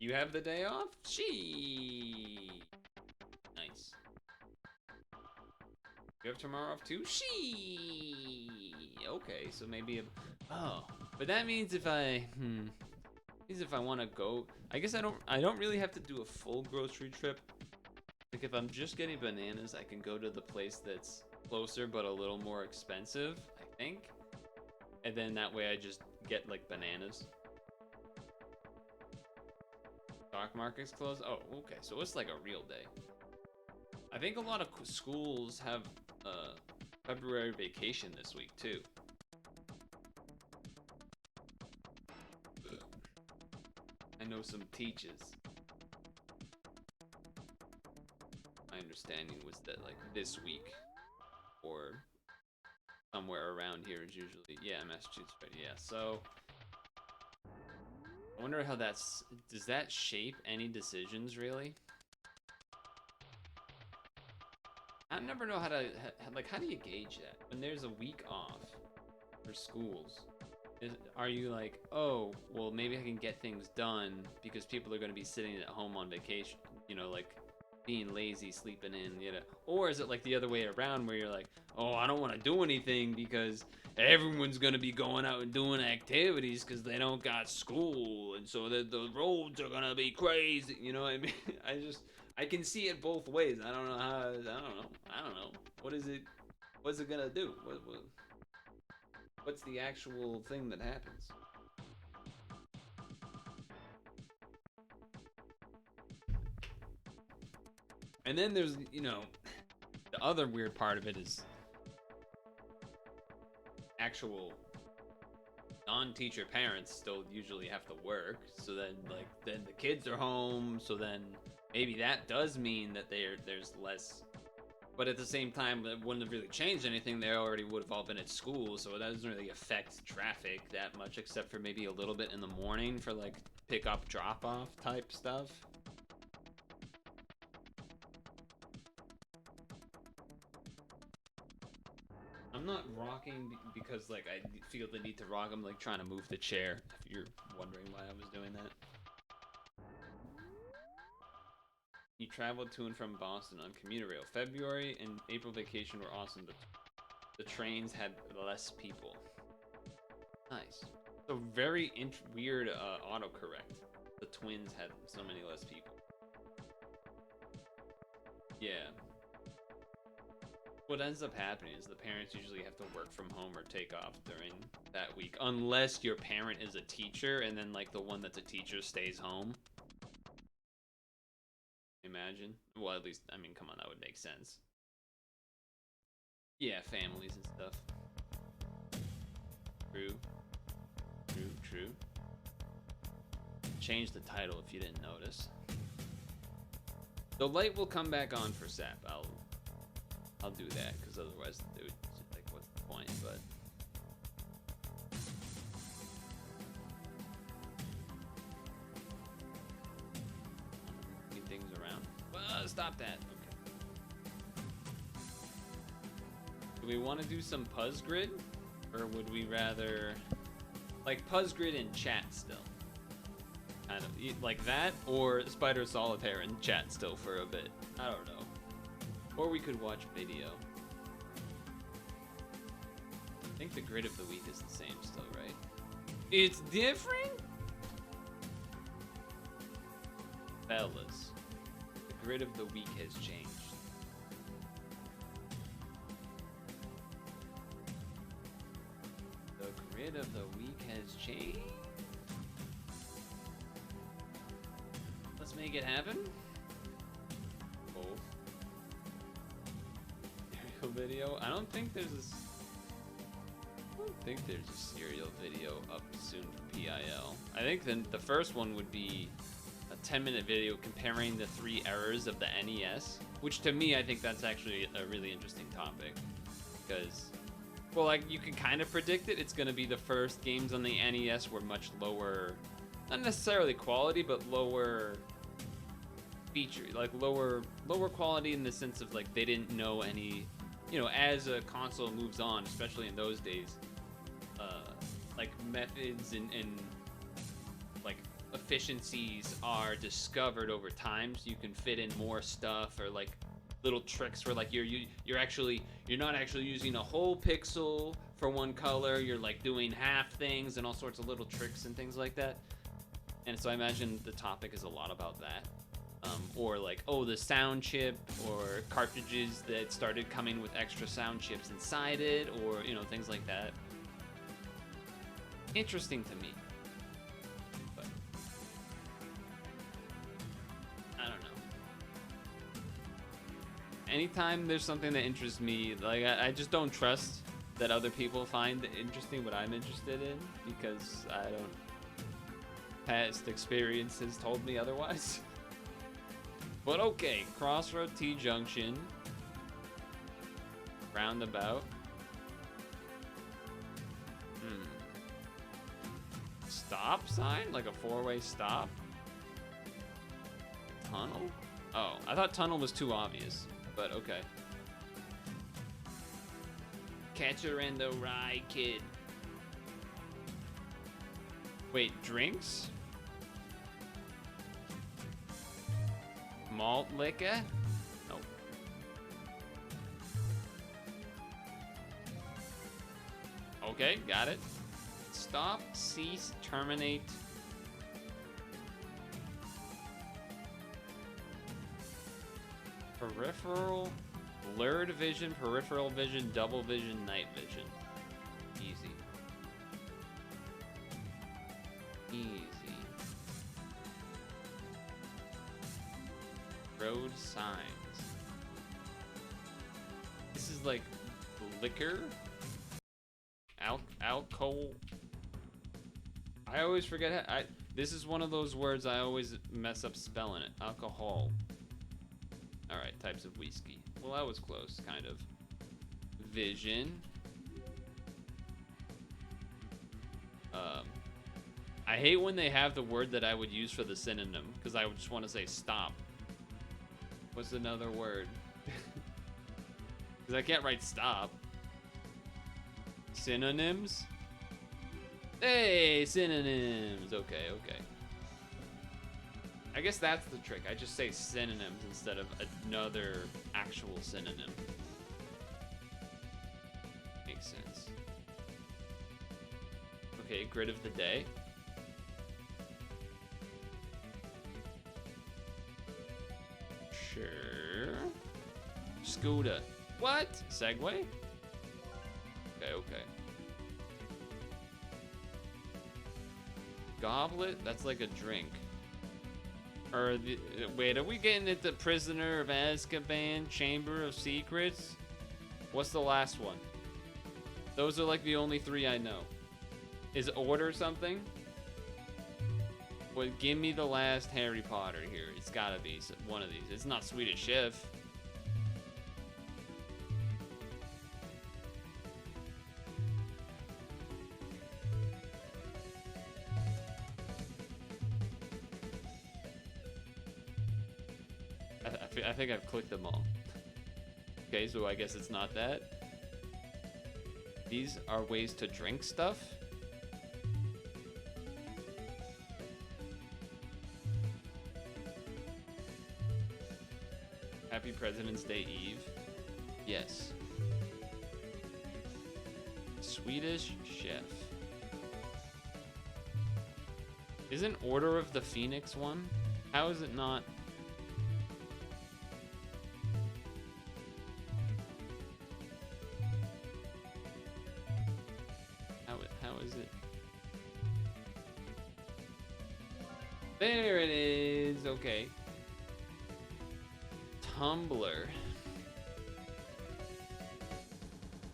You have the day off? She. Nice. You have tomorrow off too? She. Okay, so maybe oh, but that means if I means if I want to go, I guess I don't really have to do a full grocery trip. Like if I'm just getting bananas, I can go to the place that's closer but a little more expensive, I think. And then that way I just get like bananas. Stock market's closed? Oh, okay, so it's like a real day. I think a lot of schools have February vacation this week too. I know some teachers. My understanding was that like this week or somewhere around here is usually, yeah, Massachusetts, right? Yeah, so I wonder how does that shape any decisions really? I never know how to, like, how do you gauge that? When there's a week off, for schools? Are you like, oh, well, maybe I can get things done because people are going to be sitting at home on vacation, you know, like being lazy, sleeping in, you know? Or is it like the other way around where you're like, oh, I don't want to do anything because everyone's going to be going out and doing activities because they don't got school, and so the roads are going to be crazy, you know what I mean? I can see it both ways. I don't know how, I don't know. What's it going to do? What's the actual thing that happens? And then there's, you know, the other weird part of it is actual non-teacher parents still usually have to work. So then, like, then the kids are home. So then maybe that does mean that there's less. But at the same time, it wouldn't have really changed anything. They already would have all been at school, so it doesn't really affect traffic that much, except for maybe a little bit in the morning for like pick up, drop off type stuff. I'm not rocking because like I feel the need to rock. I'm like trying to move the chair. If you're wondering why I was doing that. You traveled to and from Boston on commuter rail. February and April vacation were awesome, but the trains had less people. Nice. So very weird autocorrect. The twins had so many less people. Yeah. What ends up happening is the parents usually have to work from home or take off during that week. Unless your parent is a teacher and then like the one that's a teacher stays home. Imagine. Well, at least, I mean, come on, that would make sense. Yeah, families and stuff. True. True, true. Change the title if you didn't notice. The light will come back on for SAP. I'll do that, because otherwise, dude, like, what's the point, but... things around. Stop that. Okay. Do we want to do some Puzzgrid? Or would we rather... like, Puzzgrid in chat still? Kind of. Like that? Or Spider Solitaire in chat still for a bit? I don't know. Or we could watch video. I think the grid of the week is the same still, right? It's different? Fellas. The grid of the week has changed. The grid of the week has changed? Let's make it happen. Both. Serial video? I don't think there's a serial video up soon for PIL. I think the first one would be a 10-minute video comparing the 3 errors of the NES, which to me, I think that's actually a really interesting topic, because, well, like, you can kind of predict it. It's going to be the first games on the NES were much lower, not necessarily quality, but lower feature, like lower quality in the sense of, like, they didn't know any, you know, as a console moves on, especially in those days, like, methods and like efficiencies are discovered over time, so you can fit in more stuff, or like little tricks where like you're not actually using a whole pixel for one color, you're like doing half things and all sorts of little tricks and things like that. And so I imagine the topic is a lot about that. Or like, oh, the sound chip, or cartridges that started coming with extra sound chips inside it, or, you know, things like that. Interesting to me. But I don't know. Anytime there's something that interests me, like, I just don't trust that other people find interesting what I'm interested in, because I don't... past experience has told me otherwise. But okay, Crossroad T-Junction. Roundabout. Stop sign? Like a 4-way stop? Tunnel? Oh, I thought tunnel was too obvious, but okay. Catcher in the Rye Kid. Wait, drinks? Malt liquor? Nope. Okay, got it. Stop, cease, terminate. Peripheral, blurred vision, peripheral vision, double vision, night vision. Easy. Easy. Road signs. This is like liquor? Alcohol. I always forget how, this is one of those words I always mess up spelling it. Alcohol. Alright, types of whiskey. Well, that was close, kind of. Vision. I hate when they have the word that I would use for the synonym, because I would just want to say stop. What's another word? Because I can't write stop. Synonyms? Hey, synonyms. Okay, okay. I guess that's the trick. I just say synonyms instead of another actual synonym. Makes sense. Okay, grid of the day. Sure. Scooter. What? Segway? Okay, okay. Goblet? That's like a drink. Or, wait, are we getting into Prisoner of Azkaban, Chamber of Secrets? What's the last one? Those are like the only three I know. Is Order something? Well, give me the last Harry Potter here. It's gotta be one of these. It's not Swedish Chef. I think I've clicked them all. Okay, so I guess it's not that. These are ways to drink stuff. Happy President's Day Eve. Yes. Swedish Chef. Isn't Order of the Phoenix one? How is it not? How is it? There it is. Okay. Tumblr.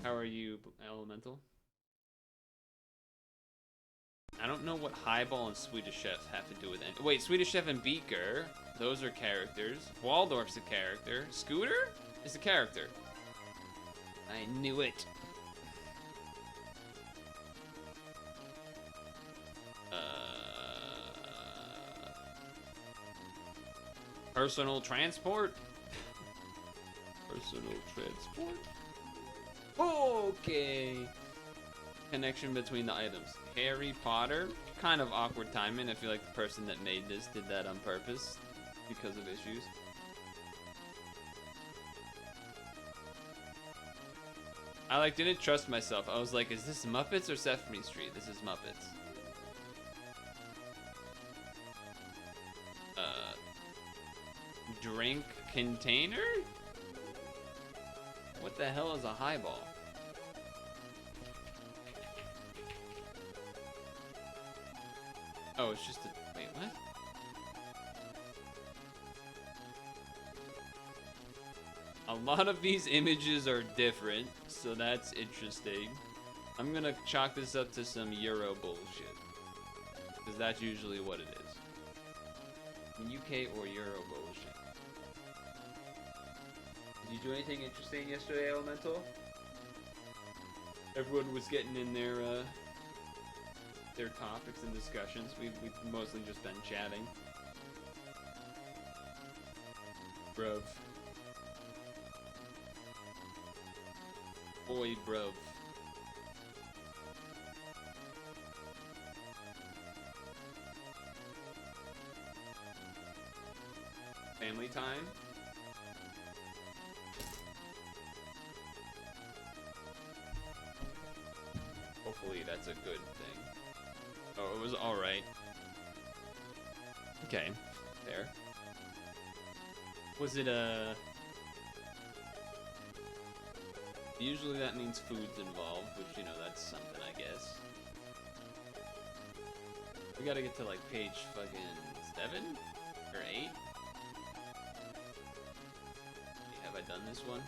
How are you, Elemental? I don't know what Highball and Swedish Chef have to do with it. Wait, Swedish Chef and Beaker, those are characters. Waldorf's a character. Scooter is a character. I knew it. Personal transport? Personal transport? Okay. Connection between the items. Harry Potter? Kind of awkward timing. I feel like the person that made this did that on purpose because of issues. I didn't trust myself. I was like, is this Muppets or Sesame Street? This is Muppets. Drink container? What the hell is a highball? Oh, it's just a... Wait, what? A lot of these images are different, so that's interesting. I'm gonna chalk this up to some Euro bullshit. Because that's usually what it is. UK or Euro bullshit. Did you do anything interesting yesterday, Elemental? Everyone was getting in their topics and discussions. We've mostly just been chatting. Bruv. Boy, bruv. Family time. Hopefully that's a good thing. Oh, it was alright. Okay, fair. Was it usually that means food's involved, which, you know, that's something, I guess. We gotta get to, like, page fucking 7? Or 8? Have I done this one?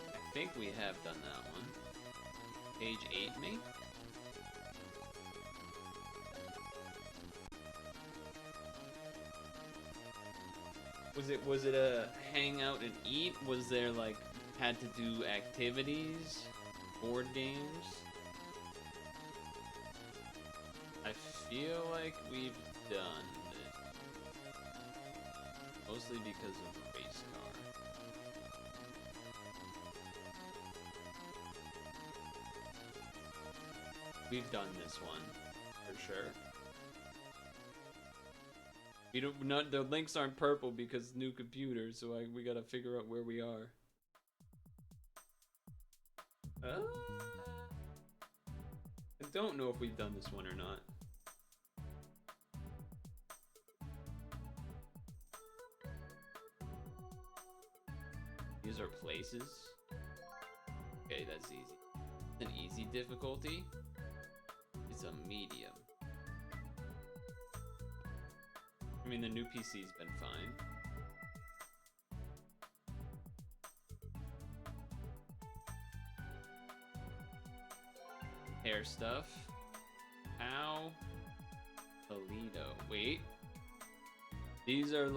I think we have done that one. Page 8, maybe? Was it a hang out and eat? Was there, like, had to do activities? Board games? I feel like we've done it. Mostly because of race car. We've done this one, for sure. We don't. Not the links aren't purple because new computer, so we gotta figure out where we are. I don't know if we've done this one or not. These are places. Okay, that's easy. It's an easy difficulty. It's a medium. I mean, the new PC's been fine. Hair stuff. Ow. Toledo. Wait. These are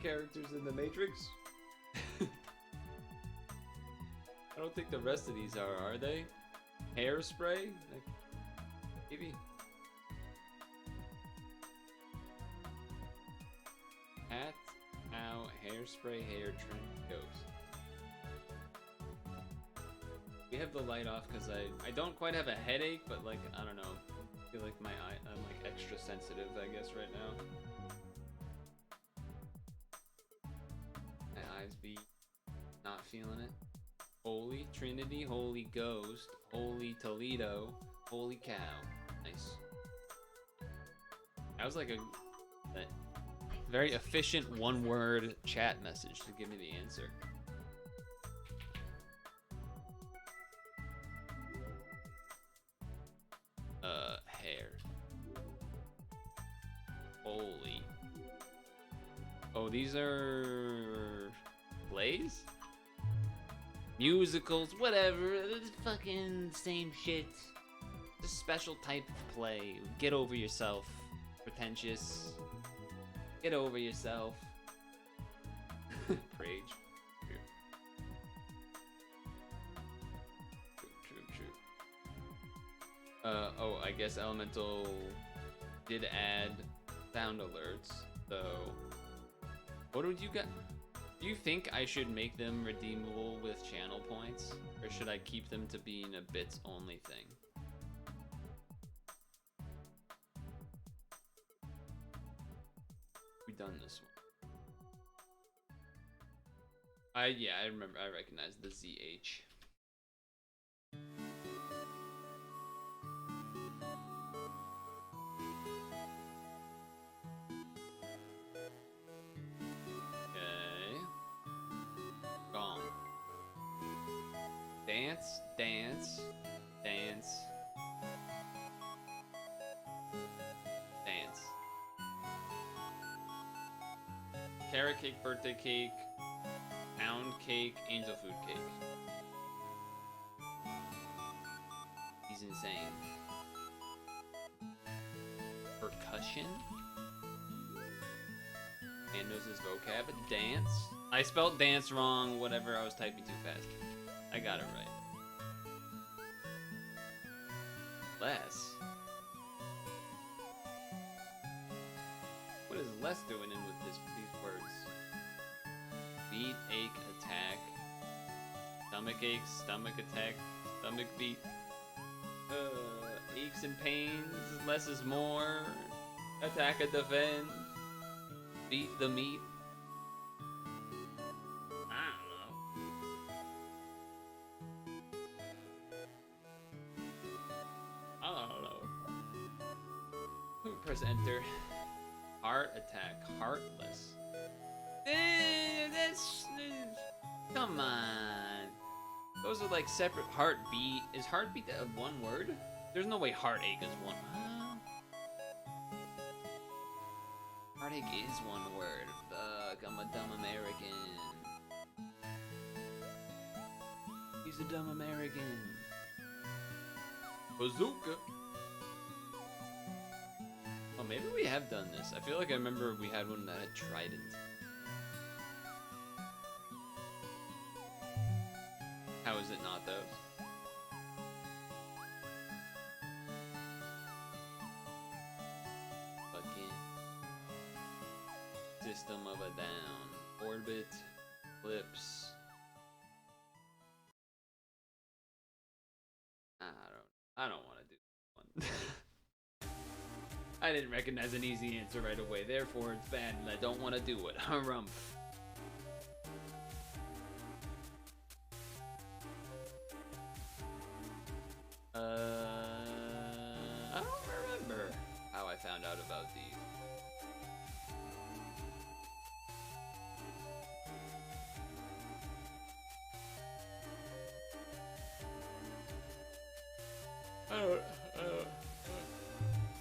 characters in the Matrix? I don't think the rest of these are they? Hairspray? Like, maybe. Hat, ow, hairspray, hair trim, ghost. We have the light off because I don't quite have a headache, but like, I don't know. I feel like I'm like extra sensitive, I guess, right now. My eyes be not feeling it. Holy Trinity, Holy Ghost, Holy Toledo, Holy Cow. Nice. That was like a very efficient one-word chat message to give me the answer. Hair. Holy. Oh, these are plays? Musicals, whatever. It's fucking same shit. It's a special type of play. Get over yourself. Pretentious. Get over yourself. Prage. True. Oh, I guess Elemental did add sound alerts, so what would you get? Do you think I should make them redeemable with channel points, or should I keep them to being a bits only thing? We done this one. Yeah, I remember. I recognize the ZH. Dance, dance, dance, dance. Carrot cake, birthday cake, pound cake, angel food cake. He's insane. Percussion? Man knows his vocab. Dance? I spelled dance wrong, whatever, I was typing too fast. I got it right. Less? What is Les doing in with these words? Beat, ache, attack. Stomach ache, stomach attack, stomach beat. Aches and pains, less is more. Attack and defend. Beat the meat. I don't know. Press enter. Heart attack. Heartless. That's... Come on. Those are like separate. Heartbeat. Is heartbeat one word? There's no way heartache is one. Heartache is one word. Fuck, I'm a dumb American. He's a dumb American. Bazooka. Oh, maybe we have done this. I feel like I remember we had one that had trident. How is it not those? Fucking system of a down. Orbit. Eclipse. I don't want to do this one. I didn't recognize an easy answer right away, therefore it's bad and I don't want to do it. Harumph. I don't remember how I found out about these.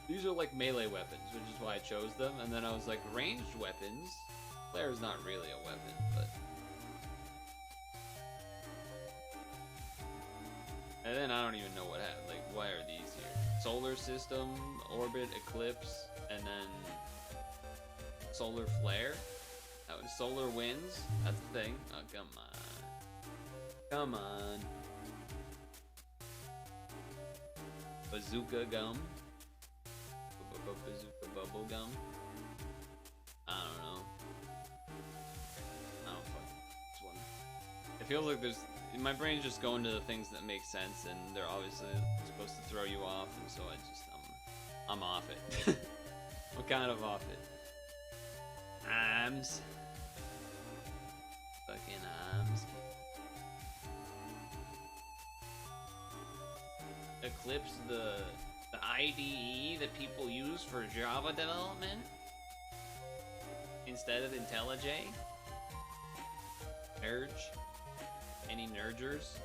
These are like melee weapons, which is why I chose them. And then I was like, ranged weapons? Flare's not really a weapon, but... And then I don't even know what happened. Like, why are these here? Solar system, orbit, eclipse, and then... solar flare? Oh, solar winds? That's the thing. Oh, come on. Come on. Bazooka gum. Bazooka bubble gum. I don't know. I don't fucking this one. It feels like there's my brain's just going to the things that make sense, and they're obviously supposed to throw you off, and so I'm off it. I'm kind of off it. Arms. Fucking arms. Eclipse the IDE that people use for Java development instead of IntelliJ. Nerge. Any nergers?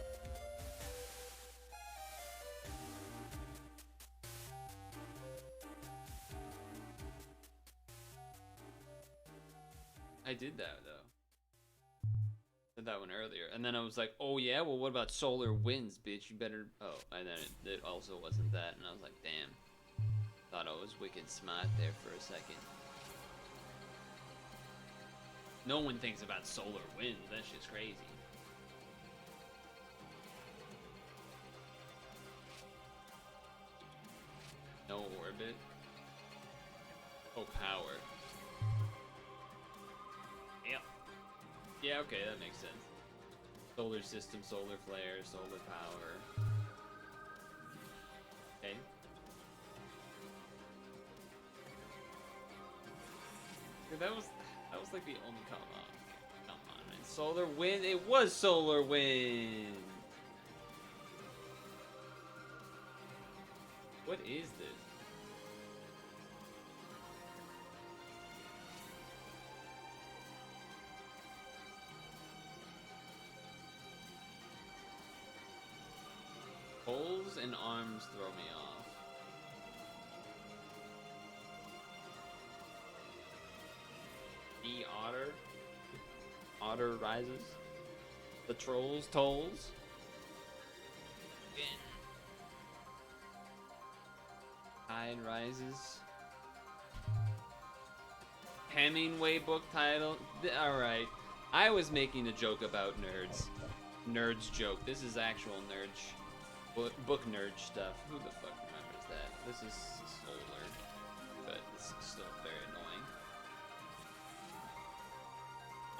I did that though. Did that one earlier, and then I was like, "Oh yeah, well what about solar winds, bitch? You better." Oh, and then it also wasn't that, and I was like, "Damn." Thought I was wicked smart there for a second. No one thinks about solar winds. That shit's crazy. No orbit. Oh, power. Yep. Yeah, okay, that makes sense. Solar system, solar flare, solar power. Okay. Dude, that was like the only come on, man. Solar wind. It was solar wind. What is this? Poles and arms throw me off. Otter. Otter rises. The trolls tolls. Tide rises. Hemingway book title. Alright. I was making a joke about nerds. Nerds joke. This is actual nerd book nerd stuff. Who the fuck remembers that? This is solar. But it's still very annoying.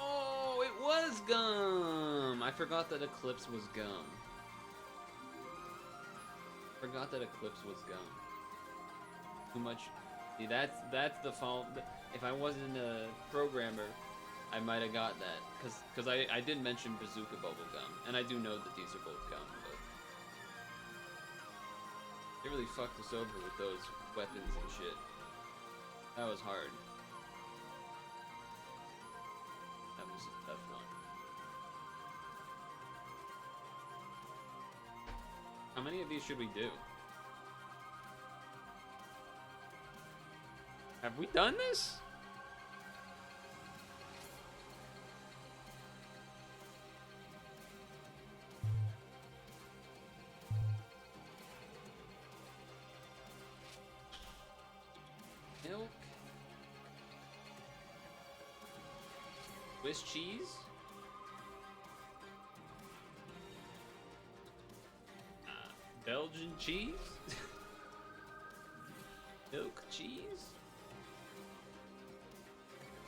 Oh, it was gum! I forgot that Eclipse was gum. Forgot that Eclipse was gum. See, that's the fault. If I wasn't a programmer, I might have got that. Cause I did mention bazooka bubblegum, and I do know that these are both gum, but they really fucked us over with those weapons and shit. That was hard. That was a tough one. How many of these should we do? Have we done this? Milk. Swiss cheese? Belgian cheese? Milk cheese?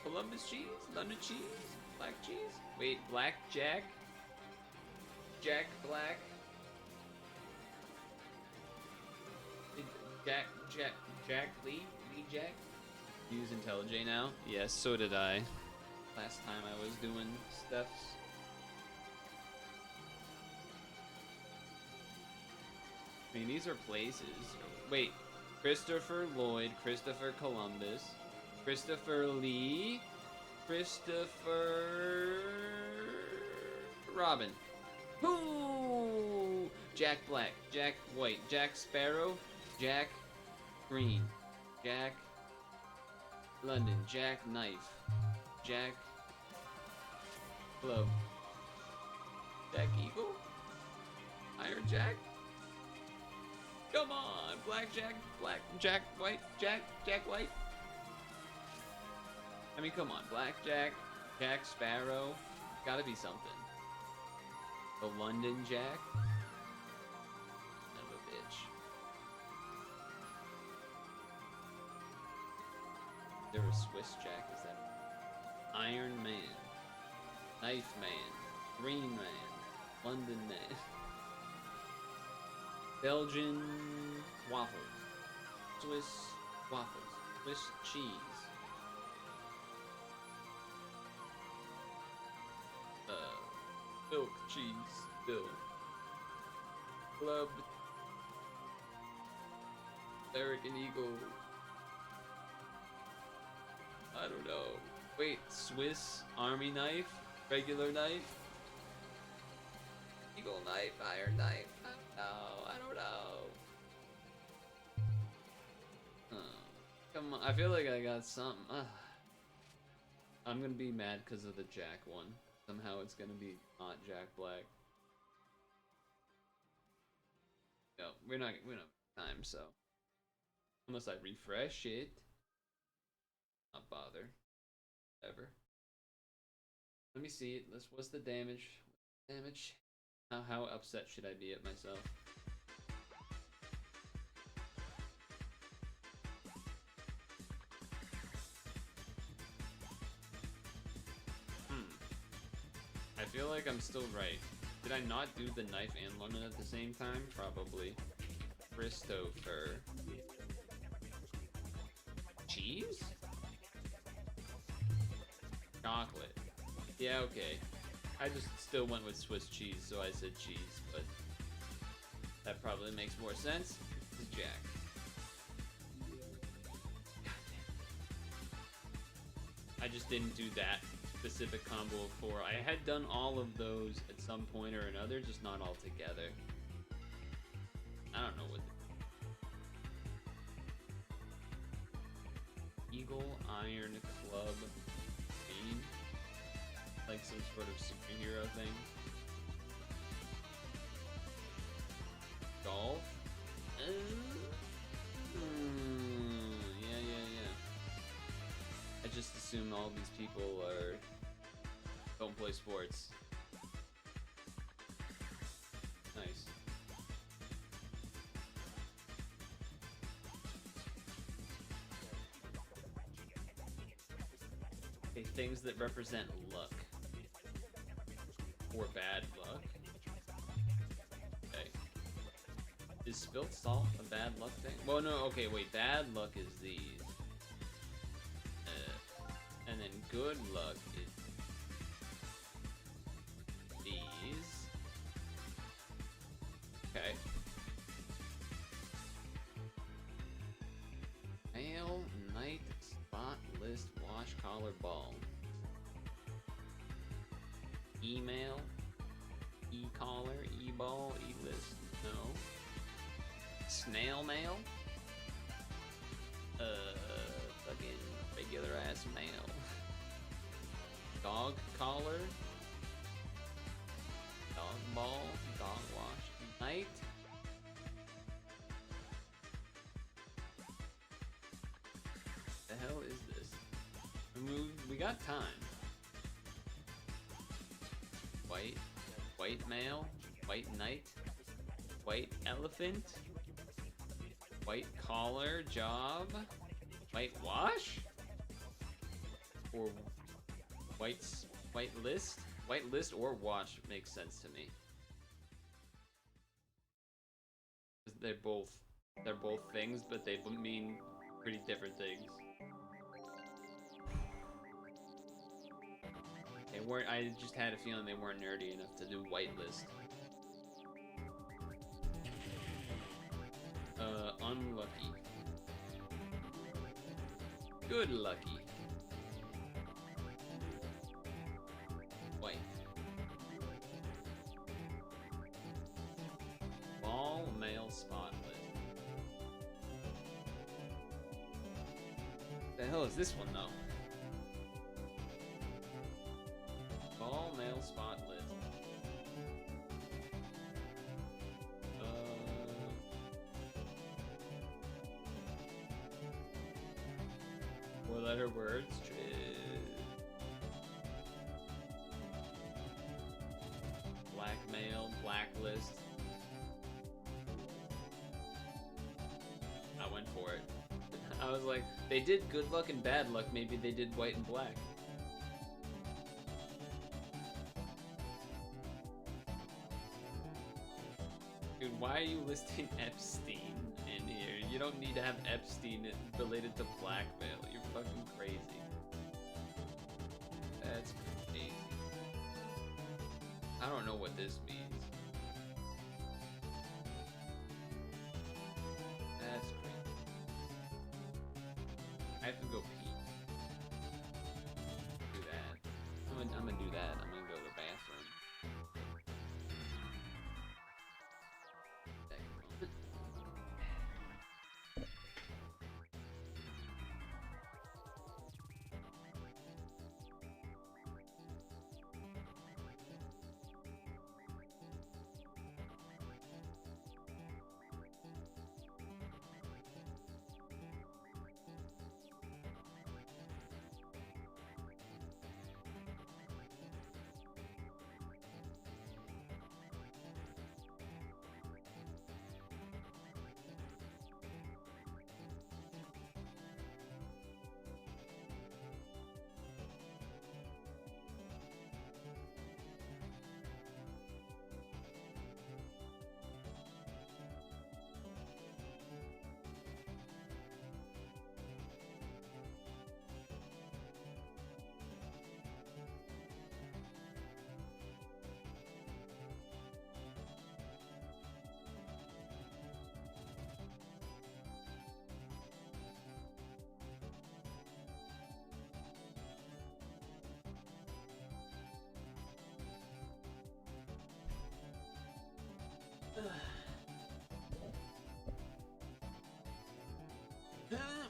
Columbus cheese? London cheese? Black cheese? Wait, black Jack? Jack Black? Jack Lee? Lee Jack? Use IntelliJ now? Yes, so did I. Last time I was doing stuffs. I mean, these are places. Wait, Christopher Lloyd, Christopher Columbus, Christopher Lee, Christopher Robin. Ooh! Jack Black, Jack White, Jack Sparrow, Jack Green, Jack London, Jack Knife, Jack Club, Jack Eagle, Iron Jack. Come on, Blackjack, Jack White, Jack White. I mean, come on, Blackjack, Jack Sparrow, gotta be something. The London Jack, son of a bitch. There was Swiss Jack, is that Iron Man, Knife Man, Green Man, London Man. Belgian waffles, Swiss waffles, Swiss cheese, milk cheese, bill, club, American Eagle. I don't know. Wait, Swiss Army knife, regular knife, Eagle knife, iron knife. I don't know. Come on, I feel like I got something. I'm gonna be mad because of the Jack one. Somehow it's gonna be not Jack Black. No, we're not have time, so unless I refresh it, not bother. Ever. Let me see it. What's the damage? Damage. How upset should I be at myself? I feel like I'm still right. Did I not do the knife and lemon at the same time? Probably. Christopher. Cheese? Chocolate. Yeah, okay. I just still went with Swiss cheese, so I said cheese, but that probably makes more sense. This is Jack. I just didn't do that specific combo of 4. I had done all of those at some point or another, just not all together. I don't know what. Eagle, Iron, Club, Green. Like some sort of superhero thing. Golf? Yeah. I just assume all these people don't play sports. Nice. Okay, things that represent luck. Or bad luck. Okay. Is spilt salt a bad luck thing? Well, no, okay, wait. Bad luck is these. then good luck is these. Okay. Male Night Spot List Wash Collar Ball. Email, e-collar, e-ball, e-list, no. Snail mail? Fucking regular ass mail. Dog collar? Dog ball, dog wash, night? The hell is this? We got time. White male, white knight, white elephant, white collar job, white wash, or white list? White list or wash makes sense to me. They're both things, but they mean pretty different things. I just had a feeling they weren't nerdy enough to do whitelist. Unlucky. Good lucky. White. Ball male spot list. The hell is this one though? Ball male spot list. Four-letter words. Blackmail, blacklist. I went for it. I was like, they did good luck and bad luck. Maybe they did white and black. Dude, why are you listing Epstein in here? You don't need to have Epstein related to blackmail. You're fucking crazy. That's crazy. I don't know what this means. That's crazy. I have to go pee. Do that. I'm gonna do that. I'm gonna go to the bathroom.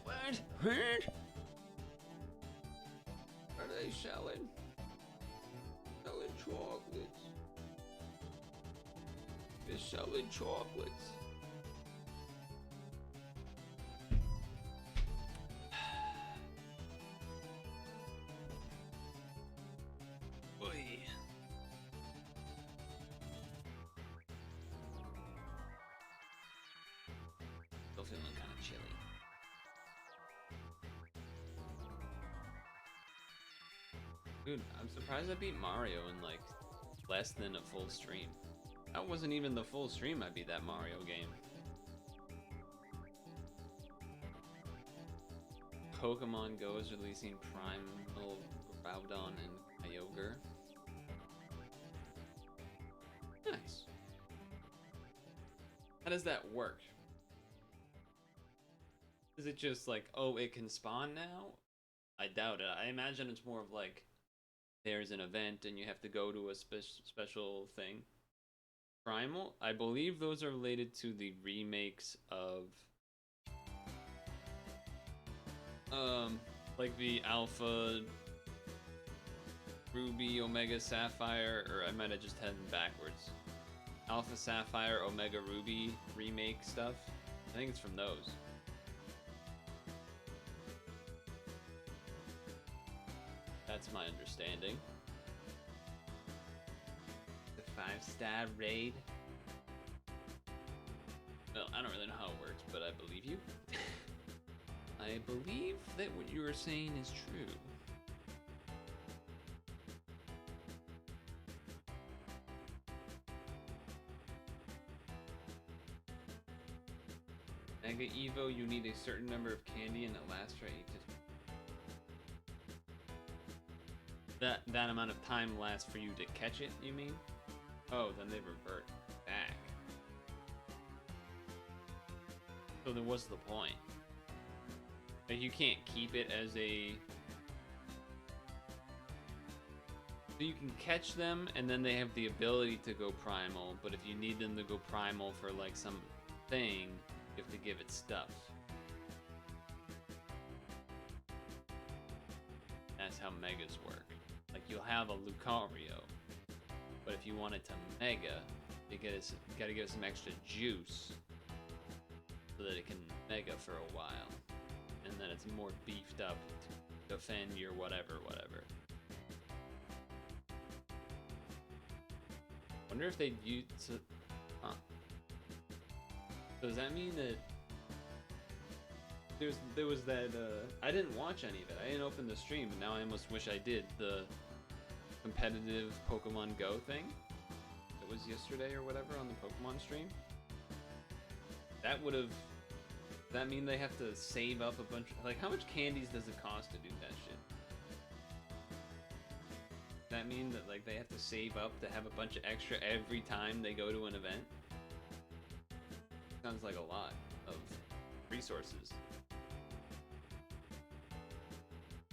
What? Are they selling? Selling chocolates. They're selling chocolates. Oy. Still feeling kind of chilly. Dude, I'm surprised I beat Mario in like less than a full stream. That wasn't even the full stream I beat that Mario game. Pokemon Go is releasing Primal Groudon and Kyogre. Nice. How does that work? Is it just like, oh, it can spawn now? I doubt it. I imagine it's more of like, there's an event and you have to go to a special thing. Primal, I believe those are related to the remakes of like the Alpha Ruby, Omega Sapphire, or I might have just had them backwards. Alpha Sapphire, Omega Ruby remake stuff. I think it's from those. That's my understanding. The 5-star raid. Well, I don't really know how it works, but I believe you. I believe that what you are saying is true. Mega Evo, you need a certain number of candy and it lasts for 8 to... That amount of time lasts for you to catch it, you mean? Oh, then they revert back. So then what's the point? Like, you can't keep it as a... So you can catch them, and then they have the ability to go primal, but if you need them to go primal for, like, some thing, you have to give it stuff. That's how megas work. Like, you'll have a Lucario, but if you want it to mega, you gotta give it some extra juice so that it can mega for a while. And then it's more beefed up to defend your whatever. Wonder if they'd use... Huh. So does that mean that... There was that... I didn't watch any of it. I didn't open the stream, but now I almost wish I did. The competitive Pokemon Go thing. It was yesterday or whatever on the Pokemon stream. That would have... Does that mean they have to save up a bunch of... Like, how much candies does it cost to do that shit? Does that mean that, like, they have to save up to have a bunch of extra every time they go to an event? Sounds like a lot of resources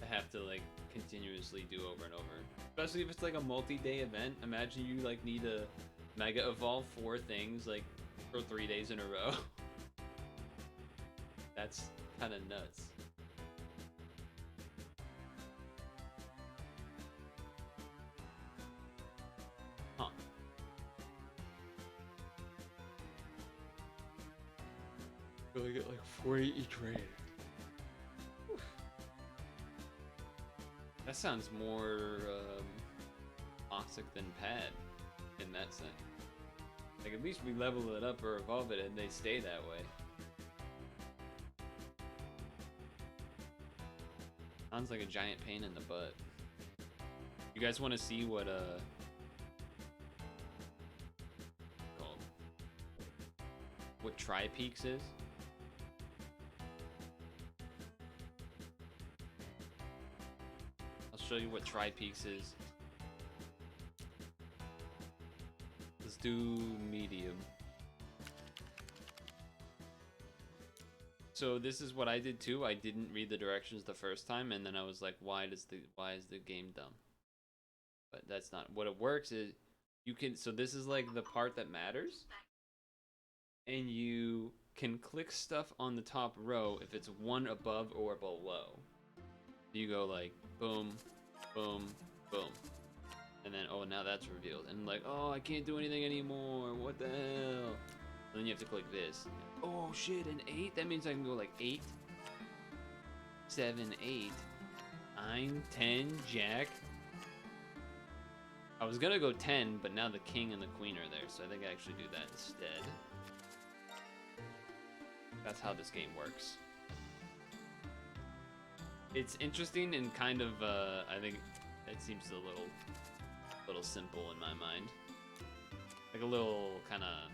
to have to, like, continuously do over and over. Especially if it's, like, a multi-day event. Imagine you, like, need to Mega Evolve 4 things, like, for 3 days in a row. That's kind of nuts. Huh. Really get like 40 each raid. Whew. That sounds more toxic than Pad in that sense. Like, at least we level it up or evolve it and they stay that way. Sounds like a giant pain in the butt. You guys want to see what called what Tri-Peaks is? I'll show you what Tri-Peaks is. Let's do medium. So this is what I did too. I didn't read the directions the first time, and then I was like, why is the game dumb? But that's not what it works is you can, so this is like the part that matters, and you can click stuff on the top row if it's one above or below. You go like boom, boom, boom, and then oh, now that's revealed, and like, oh, I can't do anything anymore, what the hell? Then you have to click this. Oh shit, an 8? That means I can go like 8, 7, 8, 9, 10, Jack. I was gonna go 10, but now the king and the queen are there, so I think I actually do that instead. That's how this game works. It's interesting and kind of, I think it seems a little simple in my mind. Like a little kind of...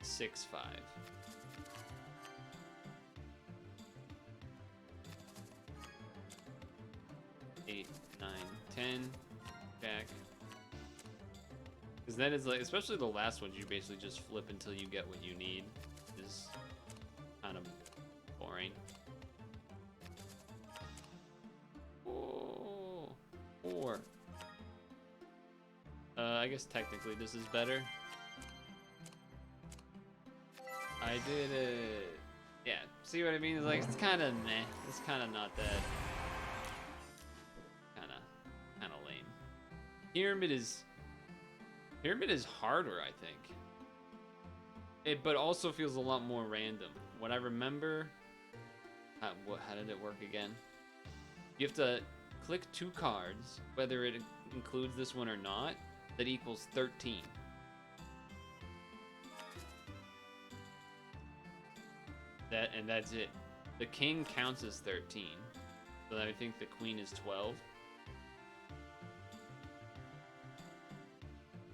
6, 5. Eight, 9, 10. Jack. Because then it's like, especially the last ones, you basically just flip until you get what you need. Is kind of boring. Oh, 4. I guess technically this is better. I did it. Yeah, see what I mean? It's like, it's kind of meh. It's kind of not that. Kind of lame. Pyramid is harder, I think. But also feels a lot more random. What I remember, how did it work again? You have to click 2 cards, whether it includes this one or not, that equals 13. And that's it. The king counts as 13. So I think the queen is 12.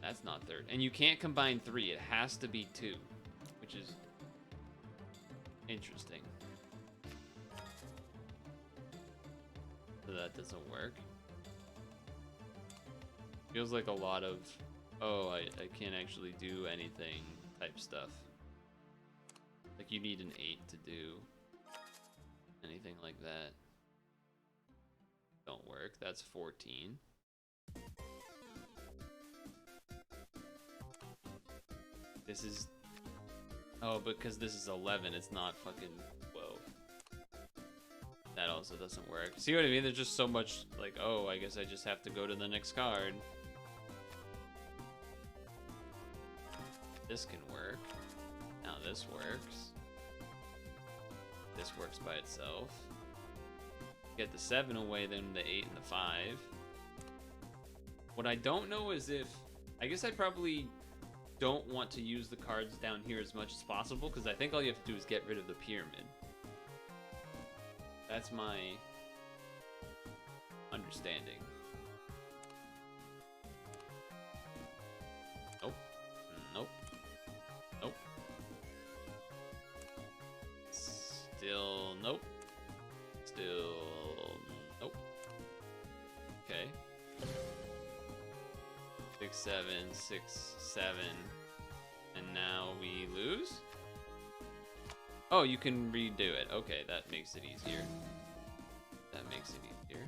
That's not 13. And you can't combine 3. It has to be 2, which is interesting. So that doesn't work. Feels like a lot of, oh, I can't actually do anything type stuff. Like you need an 8 to do anything like that. Don't work. That's 14. This is, oh, because this is 11, it's not fucking 12. That also doesn't work. See what I mean? There's just so much, like, oh, I guess I just have to go to the next card. This can work. Now this works. This works by itself. Get the 7 away, then the 8 and the 5. What I don't know is if, I guess I probably don't want to use the cards down here as much as possible, because I think all you have to do is get rid of the pyramid. That's my understanding. Nope. Nope. Nope. Still nope. Still nope. Okay. 6, 7, 6, 7. And now we lose? Oh, you can redo it. Okay, that makes it easier. That makes it easier.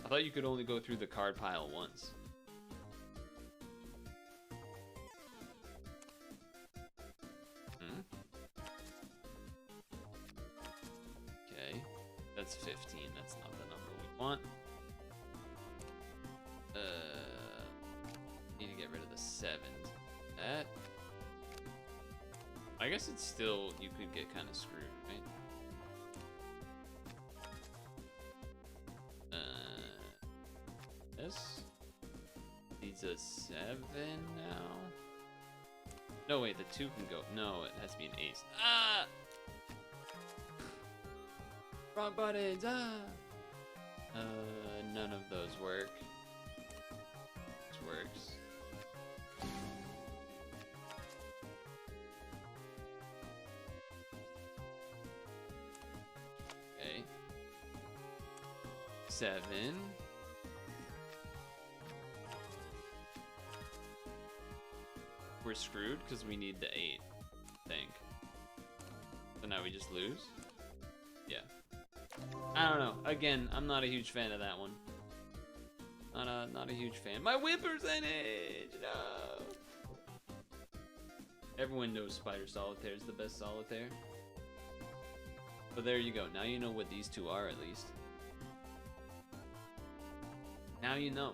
I thought you could only go through the card pile once. Okay, that's 15. That's not the number we want. Need to get rid of the 7. That. I guess it's still, you could get kind of screwed, right? This needs a 7 now. No, wait, the 2 can go. No, it has to be an ace. Ah! Wrong buttons. Ah! None of those work. This works. Okay. 7. We're screwed because we need the 8, I think. So now we just lose? Yeah. I don't know. Again, I'm not a huge fan of that one. Not a huge fan. My whip percentage! No! Everyone knows Spider Solitaire is the best solitaire. But there you go. Now you know what these two are, at least. Now you know.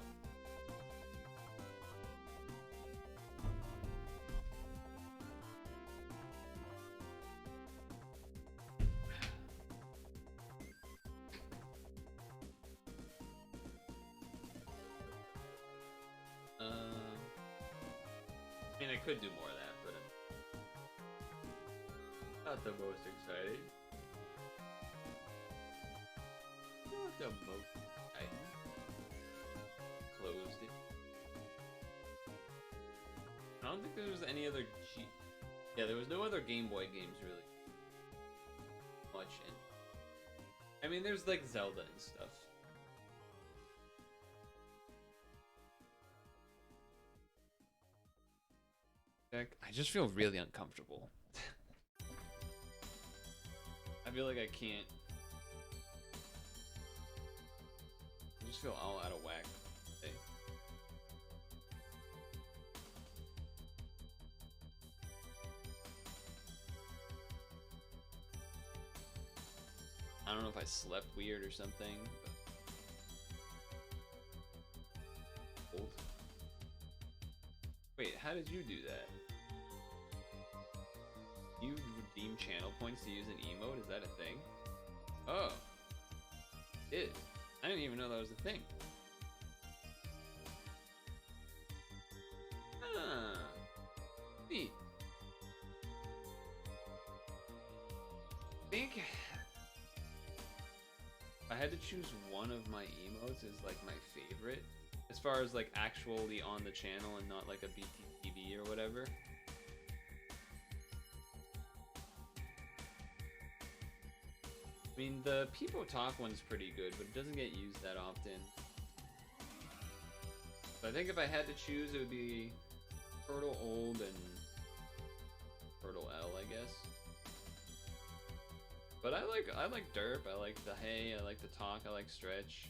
I mean, I could do more of that, but not the most exciting. Not the most exciting. Closed it. I don't think there was any other Yeah, there was no other Game Boy games really much in. I mean, there's like Zelda and stuff. I just feel really uncomfortable. I feel like I can't. I just feel all out of whack. Hey. I don't know if I slept weird or something, but... Old. Wait, how did you do that? You redeem channel points to use an emote? Is that a thing? Oh. It. I didn't even know that was a thing. Ah. Neat. I think if I had to choose one of my emotes as like my favorite, as far as like actually on the channel and not like a BTTV or whatever. I mean, the People Talk one's pretty good, but it doesn't get used that often. But I think if I had to choose, it would be Purtle Old and Purtle L, I guess. But I like Derp, I like the Hey, I like the Talk, I like Stretch.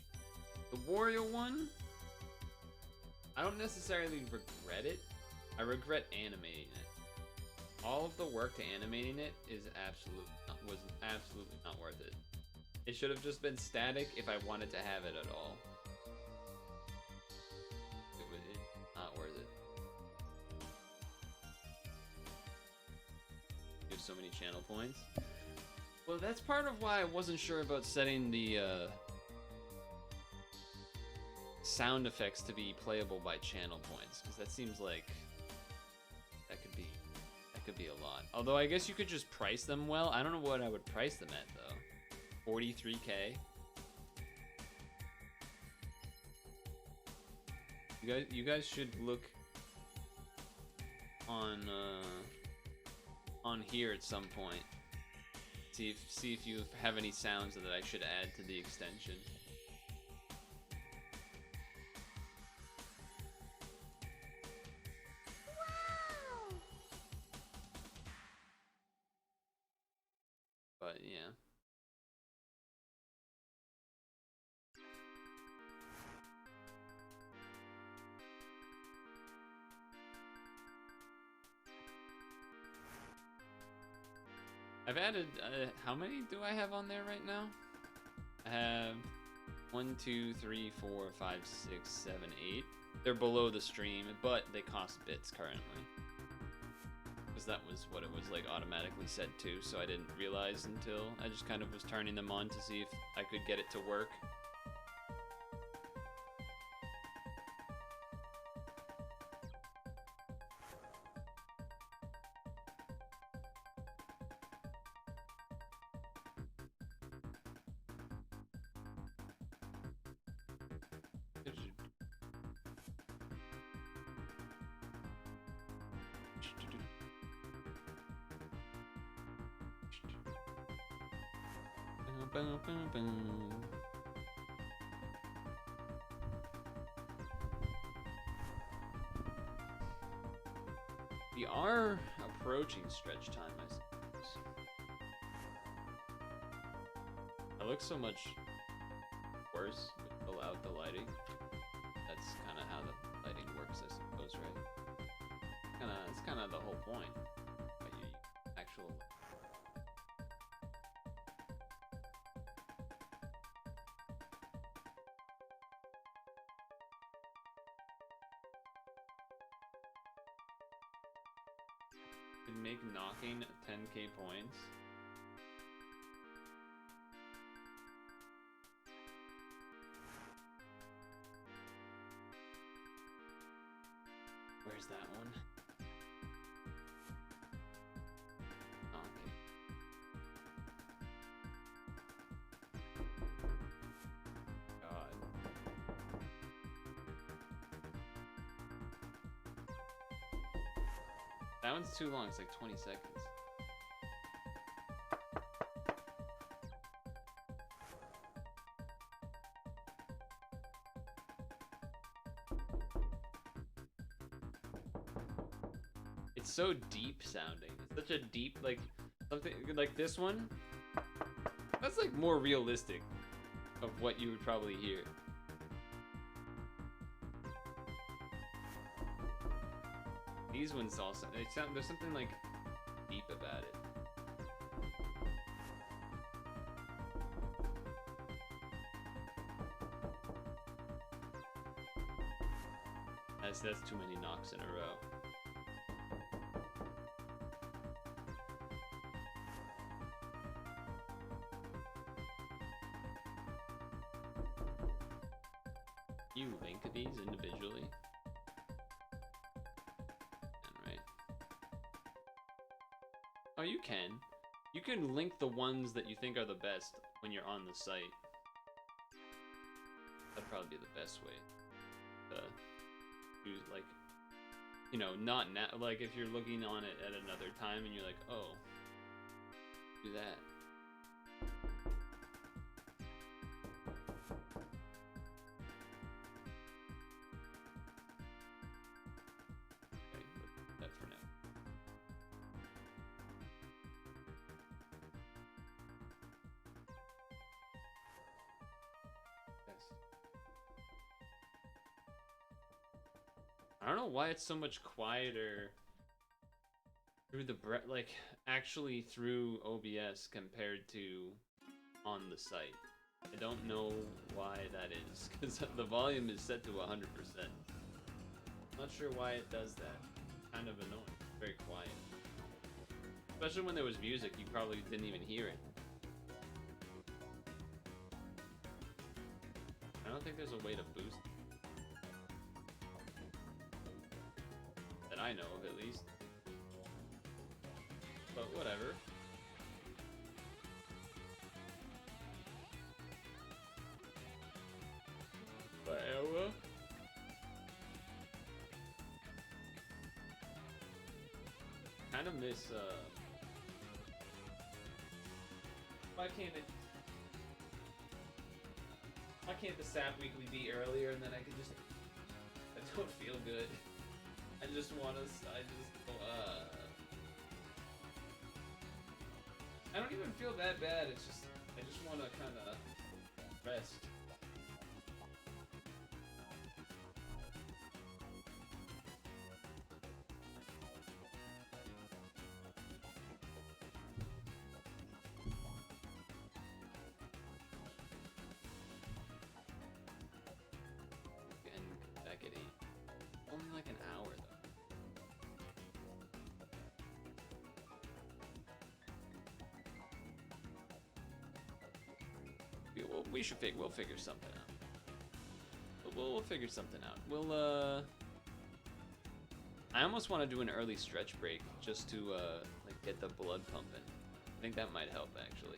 The Wario one, I don't necessarily regret it. I regret animating it. All of the work to animating it was absolutely not worth it. It should have just been static if I wanted to have it at all. It's not worth it. You have so many channel points. Well, that's part of why I wasn't sure about setting the sound effects to be playable by channel points, because that seems like that could be a lot. Although I guess you could just price them well. I don't know what I would price them at though. 43K. You guys should look on here at some point. See if you have any sounds that I should add to the extension. But yeah. I've added, how many do I have on there right now? I have 1, 2, 3, 4, 5, 6, 7, 8. They're below the stream, but they cost bits currently. Because that was what it was like automatically set to, so I didn't realize until I just kind of was turning them on to see if I could get it to work. We are approaching stretch time, I suppose. I look so much worse without the lighting. That's kind of how the lighting works, I suppose, right? It's kind of the whole point. But you actual. Could make knocking 10k points. Where's that one? Okay. God. That one's too long. It's like 20 seconds. It's so deep sounding. It's such a deep, like, something like this one. That's like more realistic of what you would probably hear. These ones also, they sound, there's something like deep about it. That's too many knocks in a row. You link these individually? Right. Oh, you can. You can link the ones that you think are the best when you're on the site. That'd probably be the best way to use, like, you know, not now. Like if you're looking on it at another time and you're like, oh, do that. That for now. Yes. I don't know why it's so much quieter through the like actually through OBS compared to on the site. I don't know why that is, because the volume is set to 100%. Not sure why it does that. Kind of annoying. Very quiet. Especially when there was music, you probably didn't even hear it. I don't think there's a way to boost that I know of, at least. But whatever. Whatever. Kind of miss, why can't the SAP Weekly be earlier and then I can just, I don't feel good. I just I don't even feel that bad, it's just, I just want to kind of rest. Back at 8. Only like an hour though. We'll figure something out. We'll figure something out. I almost want to do an early stretch break just to like get the blood pumping. I think that might help actually.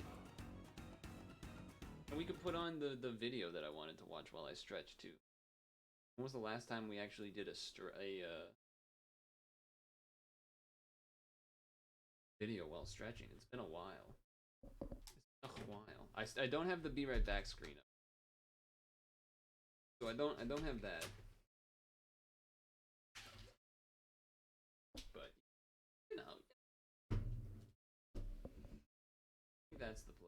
And we could put on the video that I wanted to watch while I stretch too. When was the last time we actually did a video while stretching? It's been a while. It's been a while. I don't have the Be Right Back screen up. So I don't have that. But you know, I think that's the play.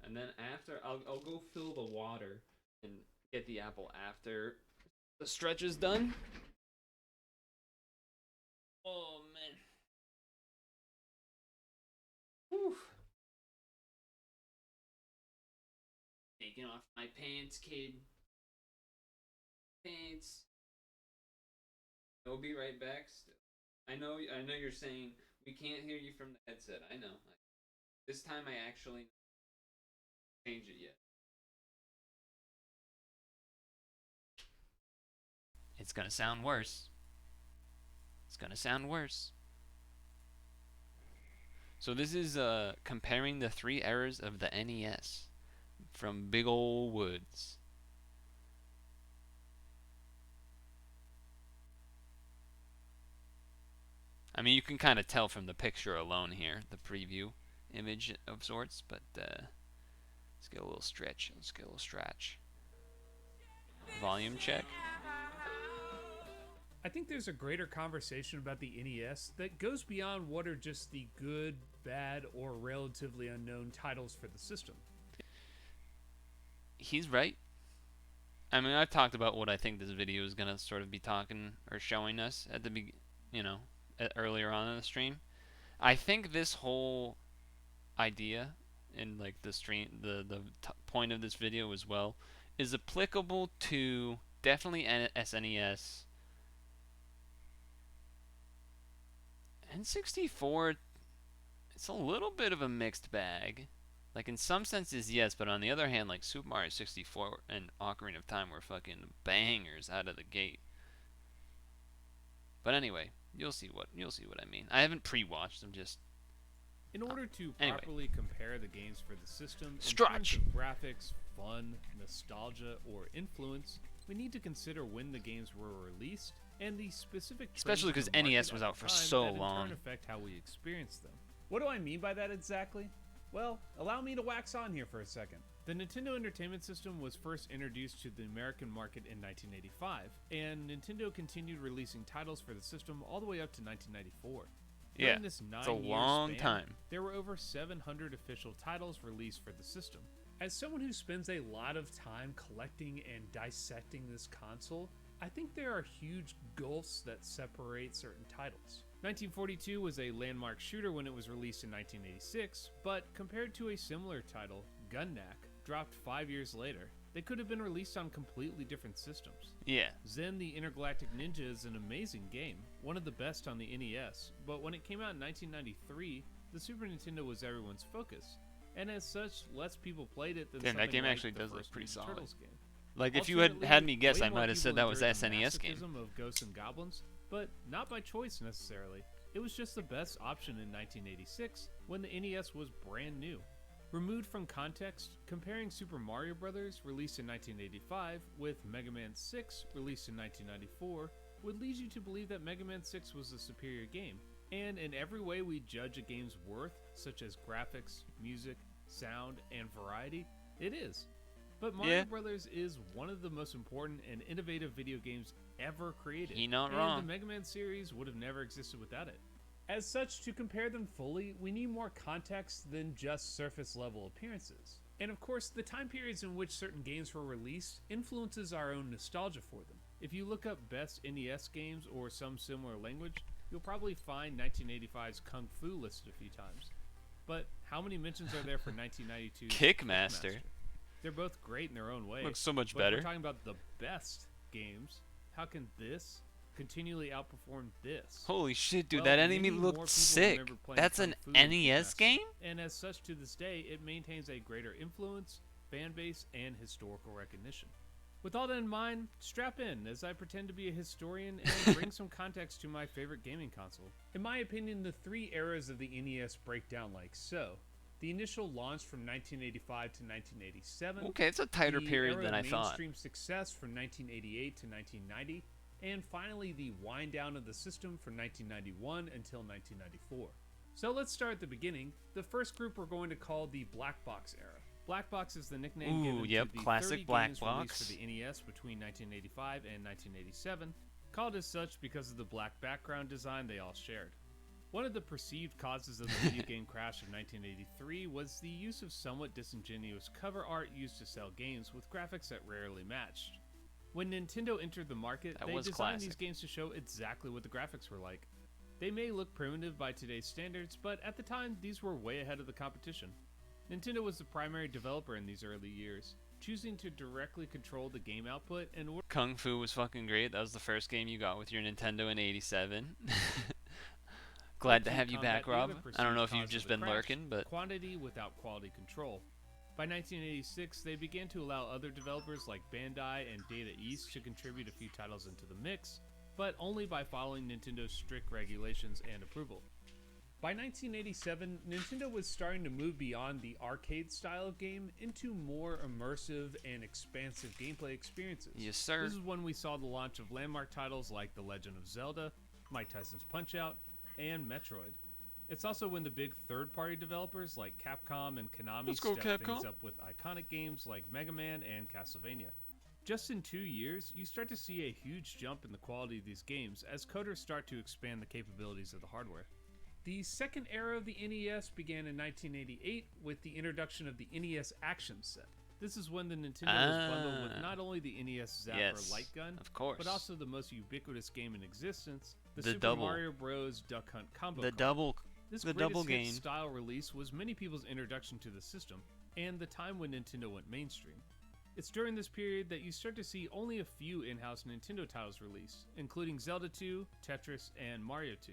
And then after, I'll go fill the water and get the apple after the stretch is done. Oh man. Whew. Taking off my pants, kid. Pants. I'll be right back. Still, I know you're saying we can't hear you from the headset. I know. This time I actually change it yet. It's gonna sound worse. It's gonna sound worse. So this is comparing the 3 errors of the NES. from big ol' woods. I mean, you can kind of tell from the picture alone here, the preview image of sorts, but let's get a little stretch. Let's get a little stretch. Volume check. I think there's a greater conversation about the NES that goes beyond what are just the good, bad, or relatively unknown titles for the system. He's right. I mean, I've talked about what I think this video is gonna sort of be talking or showing us at the earlier on in the stream. I think this whole idea and like the stream, the point of this video as well, is applicable to definitely SNES, N64. It's a little bit of a mixed bag. Like, in some senses, yes, but on the other hand, like, Super Mario 64 and Ocarina of Time were fucking bangers out of the gate. But anyway, you'll see what I mean. I haven't pre-watched them, just... In order to Anyway. properly compare the games for the system in Stretch. terms of graphics, fun, nostalgia, or influence, we need to consider when the games were released and the specific trends Especially in the 'cause market NES at was the out for time so that in long. turn affect how we experience them. What do I mean by that exactly? Well, allow me to wax on here for a second. The Nintendo Entertainment System was first introduced to the American market in 1985, and Nintendo continued releasing titles for the system all the way up to 1994. Yeah, During this it's a 9-year long span, time. There were over 700 official titles released for the system. As someone who spends a lot of time collecting and dissecting this console, I think there are huge gulfs that separate certain titles. 1942 was a landmark shooter when it was released in 1986, but compared to a similar title, Gunnak, dropped 5 years later. They could have been released on completely different systems. Yeah. Zen the Intergalactic Ninja is an amazing game, one of the best on the NES, but when it came out in 1993, the Super Nintendo was everyone's focus, and as such, less people played it than Damn, that something game like actually the does look first pretty Ninja solid. Turtles game. Like, if you Ultimately, had me guess, way I more might have said people that was enjoyed the SNES game. masochism of Ghosts and Goblins, but not by choice necessarily. It was just the best option in 1986 when the NES was brand new. Removed from context, comparing Super Mario Bros. Released in 1985 with Mega Man 6 released in 1994 would lead you to believe that Mega Man 6 was a superior game. And in every way we judge a game's worth, such as graphics, music, sound, and variety, it is. But Mario Brothers is one of the most important and innovative video games ever created. He not and wrong. the Mega Man series would have never existed without it. As such, to compare them fully, we need more context than just surface level appearances. And of course, the time periods in which certain games were released influences our own nostalgia for them. If you look up best NES games or some similar language, you'll probably find 1985's Kung Fu listed a few times. But how many mentions are there for 1992's Kickmaster? They're both great in their own way. Looks so much but better. If we're talking about the best games, how can this continually outperform this? Holy shit, dude, Well, that maybe enemy more looked people sick. remember playing That's Kung an Fu than NES Kickmaster. game? And as such, to this day, it maintains a greater influence, fan base, and historical recognition. With all that in mind, strap in as I pretend to be a historian and bring some context to my favorite gaming console. In my opinion, the three eras of the NES break down like so. The initial launch from 1985 to 1987. Okay, it's a tighter the period era than of I thought. mainstream success from 1988 to 1990. And finally, the wind down of the system from 1991 until 1994. So let's start at the beginning. The first group we're going to call the Black Box era. Black Box is the nickname given yep, to the classic 30 Black games Box. released for the NES between 1985 and 1987, called as such because of the black background design they all shared. One of the perceived causes of the video game crash of 1983 was the use of somewhat disingenuous cover art used to sell games with graphics that rarely matched. When Nintendo entered the market, That they was designed classic. these games to show exactly what the graphics were like. They may look primitive by today's standards, but at the time, these were way ahead of the competition. Nintendo was the primary developer in these early years, choosing to directly control the game output and order. Kung Fu was fucking great. That was the first game you got with your Nintendo in '87. Glad to have you back, Rob. I don't know if you've just been lurking, but Quantity without quality control. By 1986, they began to allow other developers like Bandai and Data East to contribute a few titles into the mix, but only by following Nintendo's strict regulations and approval. By 1987, Nintendo was starting to move beyond the arcade style of game into more immersive and expansive gameplay experiences. Yes, sir. This is when we saw the launch of landmark titles like The Legend of Zelda, Mike Tyson's Punch-Out!, and Metroid. It's also when the big third-party developers like Capcom and Konami step things up with iconic games like Mega Man and Castlevania. Just in 2 years, you start to see a huge jump in the quality of these games as coders start to expand the capabilities of the hardware. The second era of the NES began in 1988 with the introduction of the NES Action Set. This is when the Nintendo was bundled with not only the NES Zapper Light Gun, of course, but also the most ubiquitous game in existence, the Super Mario Bros. Duck Hunt Combo Card. This greatest hits style release was many people's introduction to the system, and the time when Nintendo went mainstream. It's during this period that you start to see only a few in-house Nintendo titles released, including Zelda 2, Tetris, and Mario 2.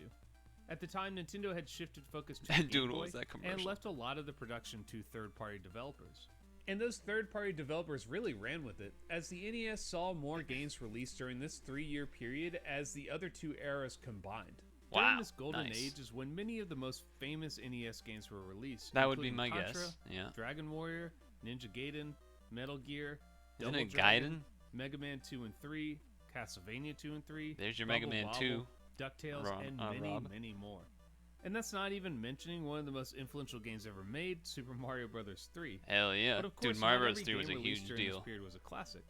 At the time, Nintendo had shifted focus to Game Boy and left a lot of the production to third-party developers. And those third-party developers really ran with it, as the NES saw more games released during this 3-year period as the other two eras combined. During this golden age is when many of the most famous NES games were released. That would be my Contra, guess. Yeah. Dragon Warrior, Ninja Gaiden, Metal Gear, Isn't Double it Dragon, Gaiden? Mega Man 2 and 3, Castlevania 2 and 3. There's your Bubble Mega Man Bobble, 2. DuckTales, and many more. And that's not even mentioning one of the most influential games ever made, Super Mario Bros. 3. Hell yeah. But of course, Dude, Mario not Bros. every 3 was a game huge released during deal. This period was a classic.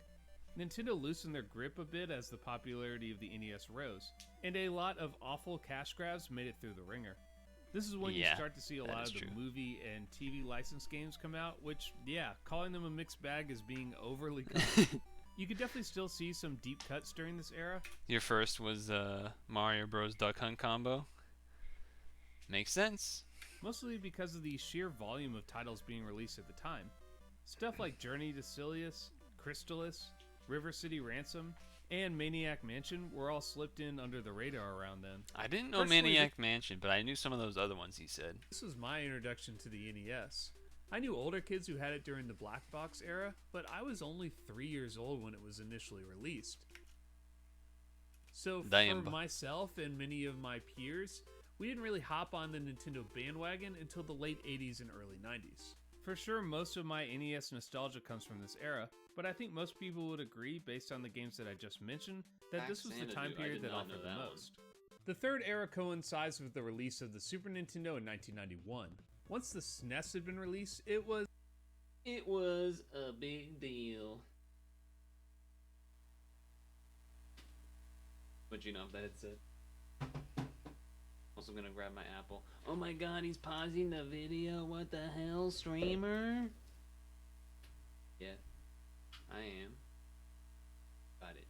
Nintendo loosened their grip a bit as the popularity of the NES rose, and a lot of awful cash grabs made it through the ringer. This is when you start to see a lot of the movie and TV licensed games come out, which, calling them a mixed bag is being overly kind. You could definitely still see some deep cuts during this era. Your first was Mario Bros. Duck Hunt Combo. Makes sense. Mostly because of the sheer volume of titles being released at the time. Stuff like Journey to Silius, Crystalis, River City Ransom, and Maniac Mansion were all slipped in under the radar around then. I didn't know Maniac Mansion, but I knew some of those other ones he said. This was my introduction to the NES. I knew older kids who had it during the black box era, but I was only 3 years old when it was initially released. So for myself and many of my peers, we didn't really hop on the Nintendo bandwagon until the late 80s and early 90s. For sure, most of my NES nostalgia comes from this era, but I think most people would agree, based on the games that I just mentioned, that this was the time period that offered the most. The third era coincides with the release of the Super Nintendo in 1991. Once the SNES had been released, it was a big deal. But you know if that had said. Also gonna grab my Apple. Oh my god, he's pausing the video. What the hell, streamer? Yeah, I am. Got it.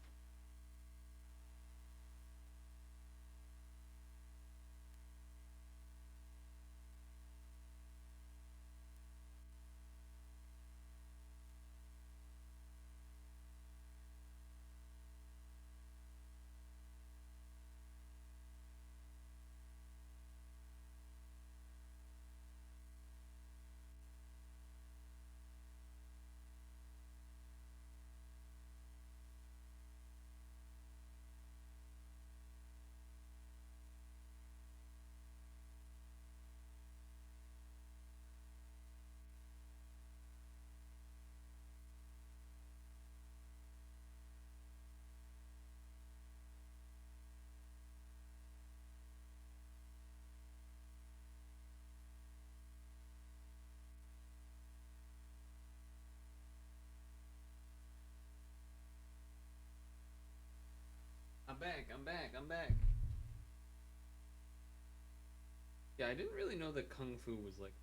I'm back. Yeah, I didn't really know that Kung Fu was like,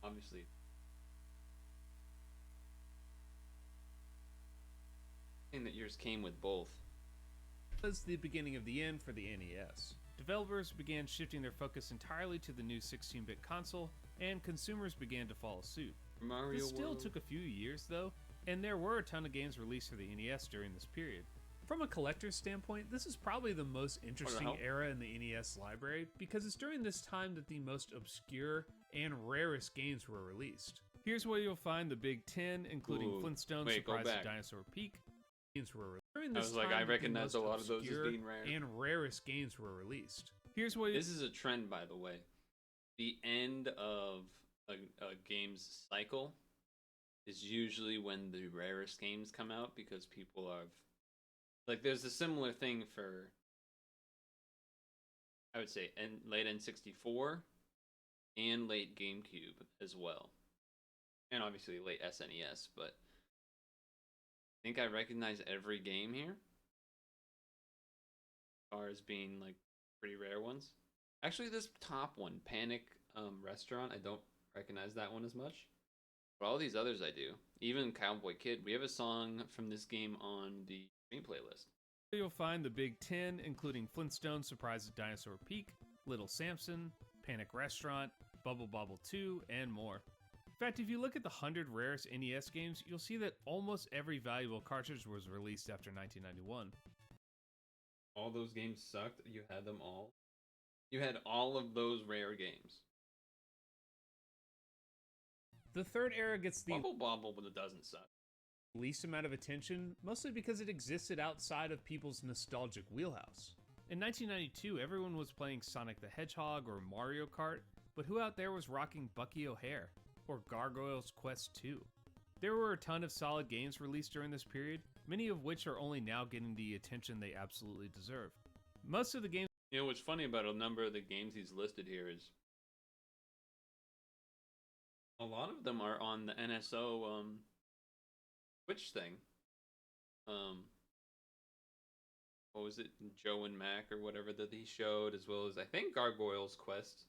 obviously. And that yours came with both. It was the beginning of the end for the NES. Developers began shifting their focus entirely to the new 16-bit console, and consumers began to follow suit. This still took a few years, though, and there were a ton of games released for the NES during this period. From a collector's standpoint, this is probably the most interesting era in the NES library, because it's during this time that the most obscure and rarest games were released. Here's where you'll find the Big 10, including Flintstones, Surprise at Dinosaur Peak. Games were during this time I recognize a lot of those as being rare. And rarest games were released. Here's what This is a trend, by the way. The end of a game's cycle is usually when the rarest games come out because people are like. There's a similar thing for, I would say, late N64 and late GameCube as well, and obviously late SNES. But I think I recognize every game here, as far as being like pretty rare ones. Actually, this top one, Panic Restaurant, I don't recognize that one as much. But all these others I do. Even Cowboy Kid. We have a song from this game on the stream playlist. you'll find the Big 10, including Flintstone Surprise at Dinosaur Peak, Little Samson, Panic Restaurant, Bubble Bobble 2, and more. In fact, if you look at the 100 rarest NES games, you'll see that almost every valuable cartridge was released after 1991. All those games sucked. You had them all. You had all of those rare games. The third era gets the Bubble Bobble doesn't suck. least amount of attention, mostly because it existed outside of people's nostalgic wheelhouse. In 1992, everyone was playing Sonic the Hedgehog or Mario Kart, but who out there was rocking Bucky O'Hare or Gargoyle's Quest 2? There were a ton of solid games released during this period, many of which are only now getting the attention they absolutely deserve. Most of the games You know what's funny about a number of the games he's listed here is a lot of them are on the NSO Twitch thing. What was it, Joe and Mac or whatever that he showed, as well as I think Gargoyle's Quest.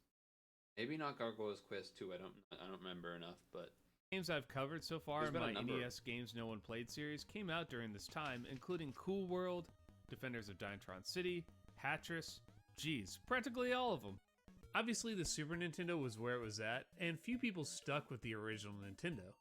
Maybe not Gargoyle's Quest 2. I don't remember enough, but games I've covered so far There's in been a my number. NES Games No One Played series came out during this time, including Cool World, Defenders of Dynatron City, Hatris, geez, practically all of them. Obviously, the Super Nintendo was where it was at, and few people stuck with the original Nintendo.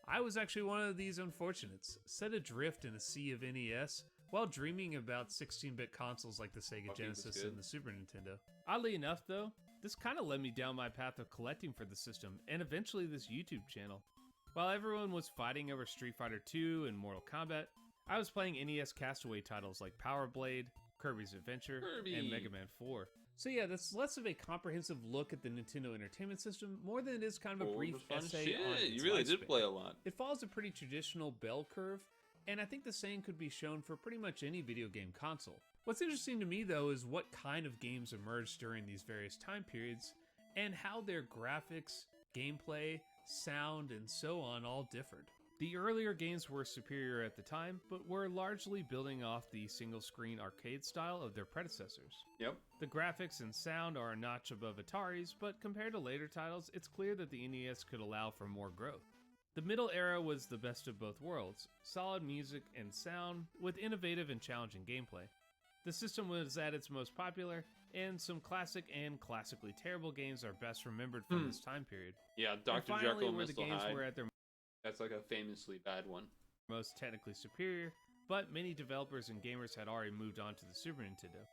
I was actually one of these unfortunates, set adrift in a sea of NES while dreaming about 16-bit consoles like the Sega Bucky was Genesis good. and the Super Nintendo. Oddly enough, though, this kind of led me down my path of collecting for the system, and eventually this YouTube channel. While everyone was fighting over Street Fighter II and Mortal Kombat, I was playing NES Castaway titles like Power Blade, Kirby's Adventure, Kirby. and Mega Man 4. So yeah, that's less of a comprehensive look at the Nintendo Entertainment System, more than it is kind of a Oh, brief fun essay shit. on its You really did lifespan. play a lot. It follows a pretty traditional bell curve, and I think the same could be shown for pretty much any video game console. What's interesting to me, though, is what kind of games emerged during these various time periods, and how their graphics, gameplay, sound, and so on all differed. The earlier games were superior at the time, but were largely building off the single-screen arcade style of their predecessors. Yep. The graphics and sound are a notch above Atari's, but compared to later titles, it's clear that the NES could allow for more growth. The middle era was the best of both worlds, solid music and sound, with innovative and challenging gameplay. The system was at its most popular, and some classic and classically terrible games are best remembered from this time period. Yeah, And Dr. finally, Jekyll and where the Mr. games Hyde. were at their That's like a famously bad one. most technically superior, but many developers and gamers had already moved on to the Super Nintendo.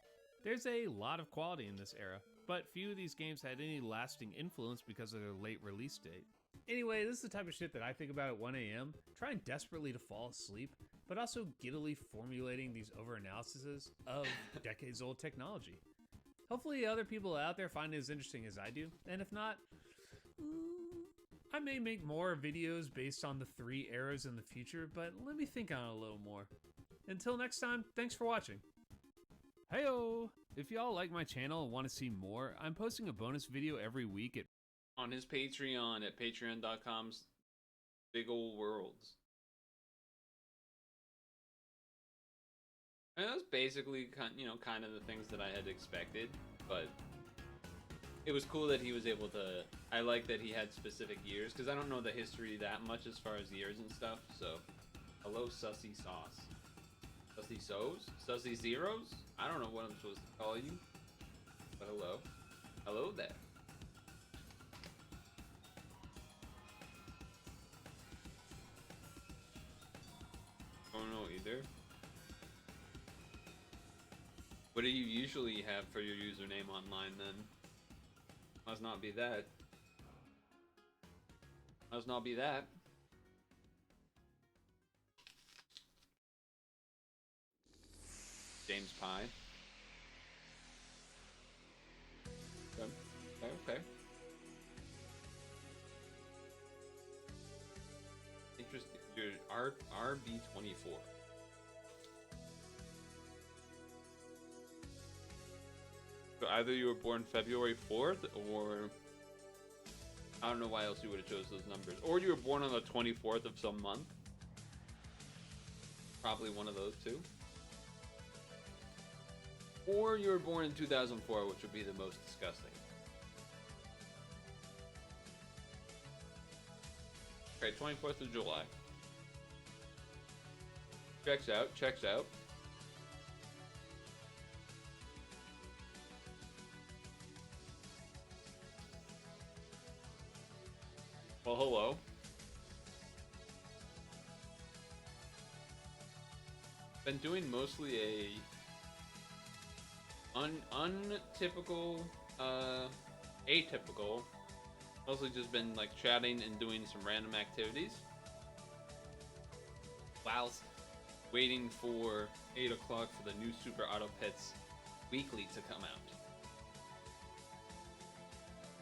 There's a lot of quality in this era, but few of these games had any lasting influence because of their late release date. Anyway, this is the type of shit that I think about at 1 a.m., trying desperately to fall asleep, but also giddily formulating these over-analyses of decades-old technology. Hopefully other people out there find it as interesting as I do, and if not, I may make more videos based on the 3 eras in the future, but let me think on it a little more. Until next time, thanks for watching. Heyo! If y'all like my channel and want to see more, I'm posting a bonus video every week at On his Patreon at patreon.com's Big Ol' Worlds. And that was basically kind of the things that I had expected, but it was cool that he was able to. I like that he had specific years, because I don't know the history that much as far as years and stuff. So, hello, Sussy Sauce. Sussy So's? Sussy Zeros? I don't know what I'm supposed to call you. But hello. Hello there. Don't know either. What do you usually have for your username online then? Must not be that. Must not be that. James Pye. RB24. So either you were born February 4th, or I don't know why else you would have chose those numbers. Or you were born on the 24th of some month. Probably one of those two. Or you were born in 2004, which would be the most disgusting. Okay, 24th of July. Checks out, checks out. Well, hello. Been doing mostly a untypical, atypical. Mostly just been like chatting and doing some random activities whilst waiting for 8 o'clock for the new Super Auto Pets Weekly to come out.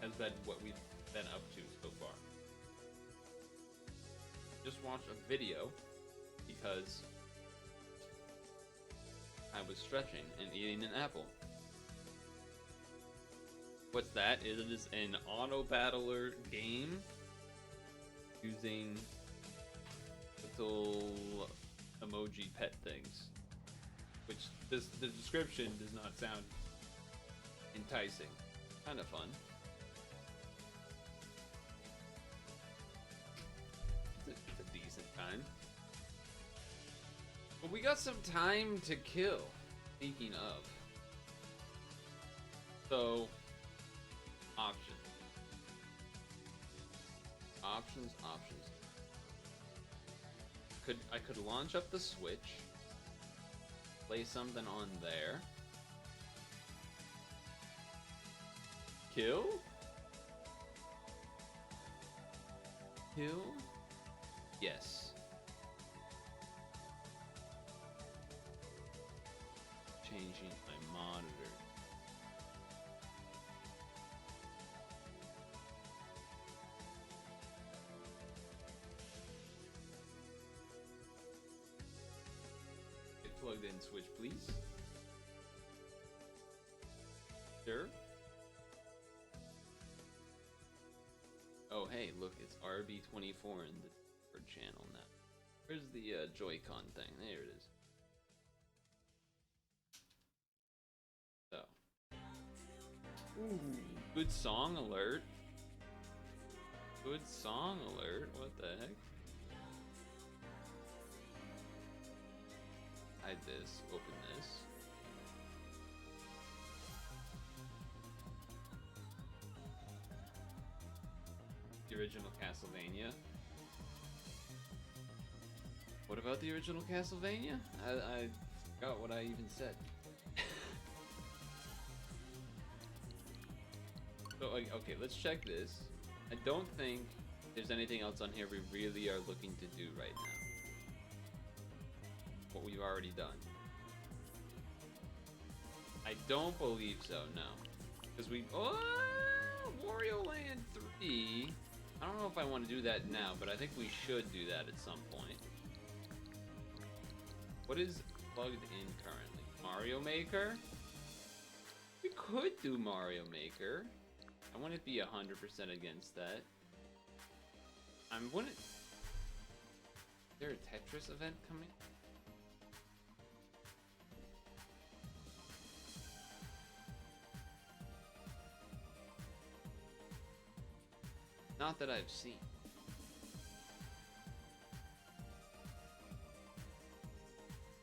Has been what we've been up to so far. Just watched a video because I was stretching and eating an apple. What's that? It is an auto battler game using little emoji pet things, which the description does not sound enticing. Kind of fun. It's a decent time. But we got some time to kill, speaking of. So, options. Options. I could launch up the Switch, play something on there. Kill? Yes. Changing my monitor. Get plugged in Switch, please. Sure. Oh, hey, look, it's RB24 in the Discord channel now. Where's the Joy-Con thing? There it is. So. Ooh, good song alert. Good song alert. What the heck? Hide this. Open this. The original Castlevania. What about the original Castlevania? I forgot what I even said. So, okay, let's check this. I don't think there's anything else on here we really are looking to do right now. What we've already done. I don't believe so, no. Because we... Oh! Wario Land 3... I don't know if I want to do that now, but I think we should do that at some point. What is plugged in currently? Mario Maker? We could do Mario Maker. I wouldn't be 100% against that. I wouldn't... Is there a Tetris event coming? Not that I've seen.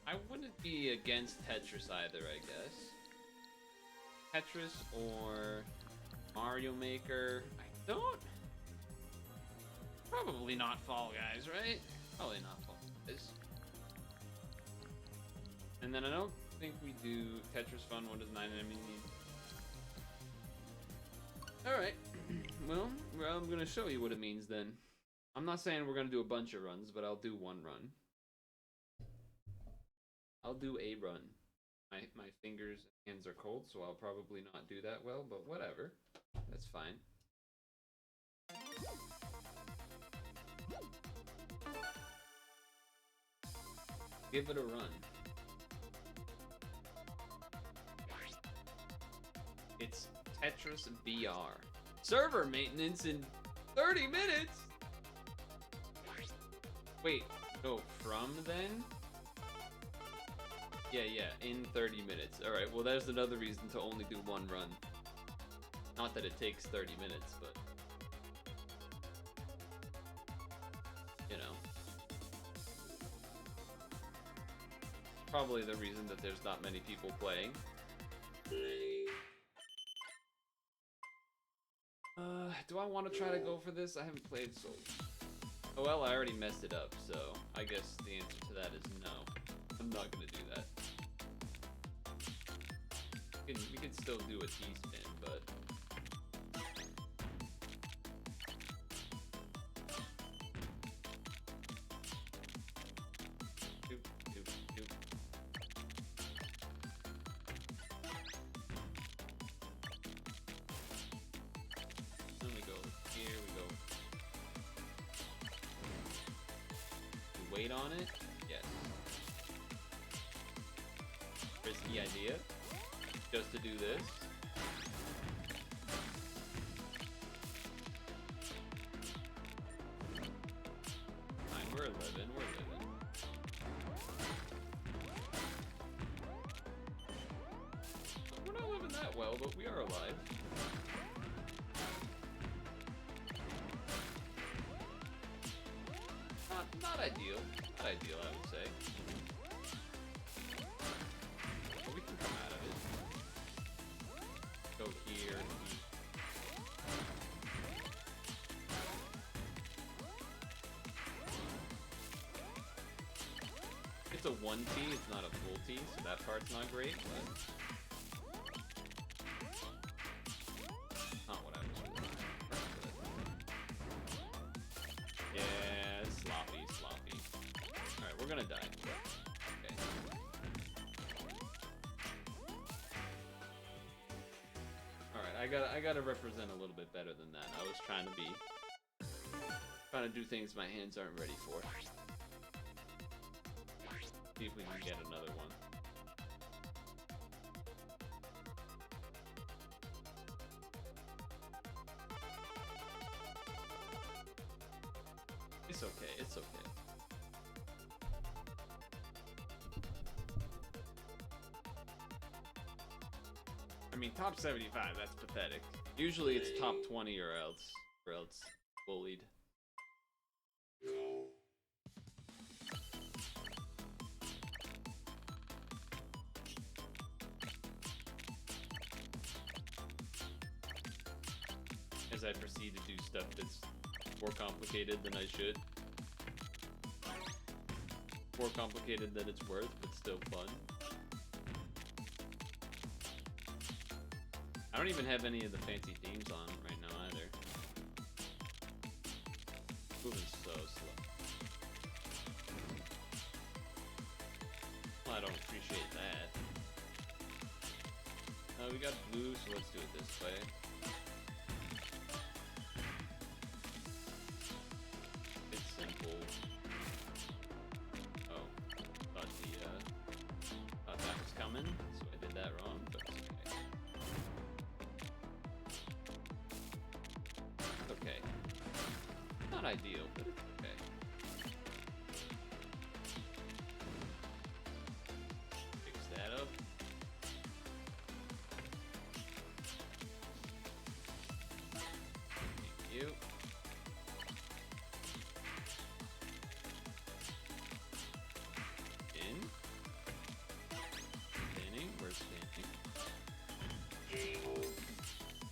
I wouldn't be against Tetris either, I guess. Tetris or Mario Maker. I don't... Probably not Fall Guys, right? Probably not Fall Guys. And then I don't think we do Tetris Fun. What does 9 enemies need? Alright. Well, I'm gonna show you what it means then. I'm not saying we're gonna do a bunch of runs, but I'll do one run. I'll do a run. My fingers and hands are cold, so I'll probably not do that well, but whatever. That's fine. Give it a run. It's Tetris VR. Server maintenance in 30 minutes? Wait, no, from then? Yeah, in 30 minutes. Alright, well there's another reason to only do one run. Not that it takes 30 minutes, but... you know. Probably the reason that there's not many people playing. Do I want to try to go for this? I haven't played so... Oh well, I already messed it up, so I guess the answer to that is no. I'm not gonna do that. We can still do a T-spin, but... Doop, doop, doop. Then we go, here we go. We wait on it? Yes. Risky idea. Just to do this. Fine, we're living. We're not living that well, but we are alive. Not ideal. Not ideal, I would say. But we can come out of it. Go here and eat. It's a 1T, it's not a full T, so that part's not great, but... not what I was really yeah, sloppy. Alright, we're gonna die. Okay. Alright, I gotta represent a little bit better than that. I was trying to do things my hands aren't ready for. See if we can get another one. It's okay, it's okay. I mean, top 75, that's pathetic. Usually it's top 20 or else bullied. As I proceed to do stuff that's more complicated than I should. More complicated than it's worth, but still fun. I don't even have any of the fancy themes on right now either. Moving so slow. Well, I don't appreciate that. We got blue, so let's do it this way. It's simple. Oh, thought that was coming, so I did that wrong, but it's okay. Okay. Not ideal, but it's okay. Fix that up. Thank you. Spinning, we're spinning.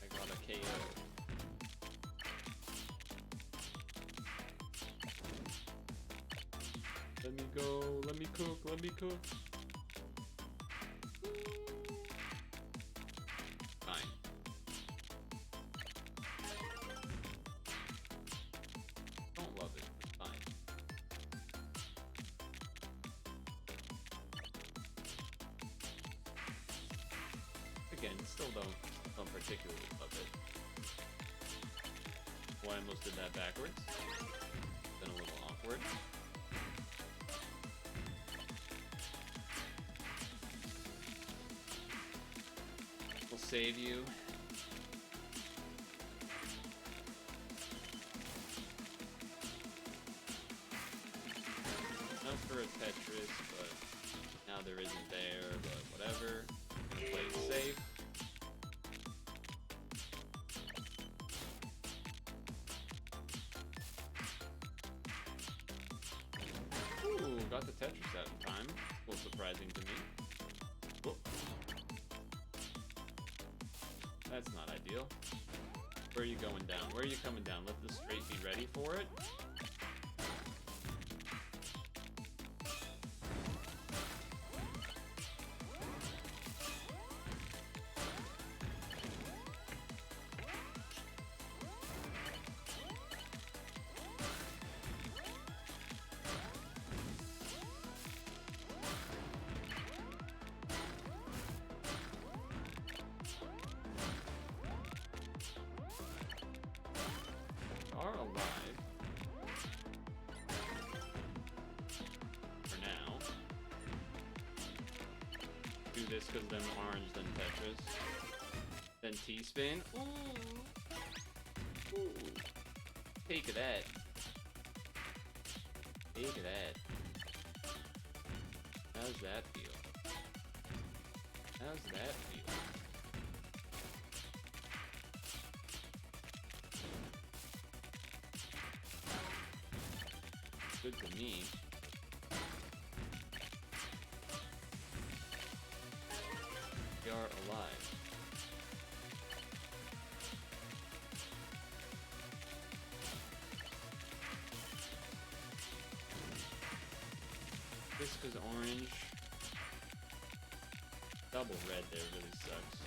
I got a KO. Let me go, let me cook. Fine. Don't love it, but fine. Again, still don't particularly love it. Well, I almost did that backwards. Been a little awkward. save you. Enough for a Tetris, but now there isn't there, but whatever. Gonna play it safe. Ooh, got the Tetris out in time. A little surprising to me. Whoop. That's not ideal. Where are you going down? Where are you coming down? Let the straight be ready for it. Are alive for now. Do this because then orange, then Tetris, then T-spin. Ooh, ooh. Take that. Take that. How's that feel? How's that feel? Good to me. We are alive. This because orange. Double red there really sucks.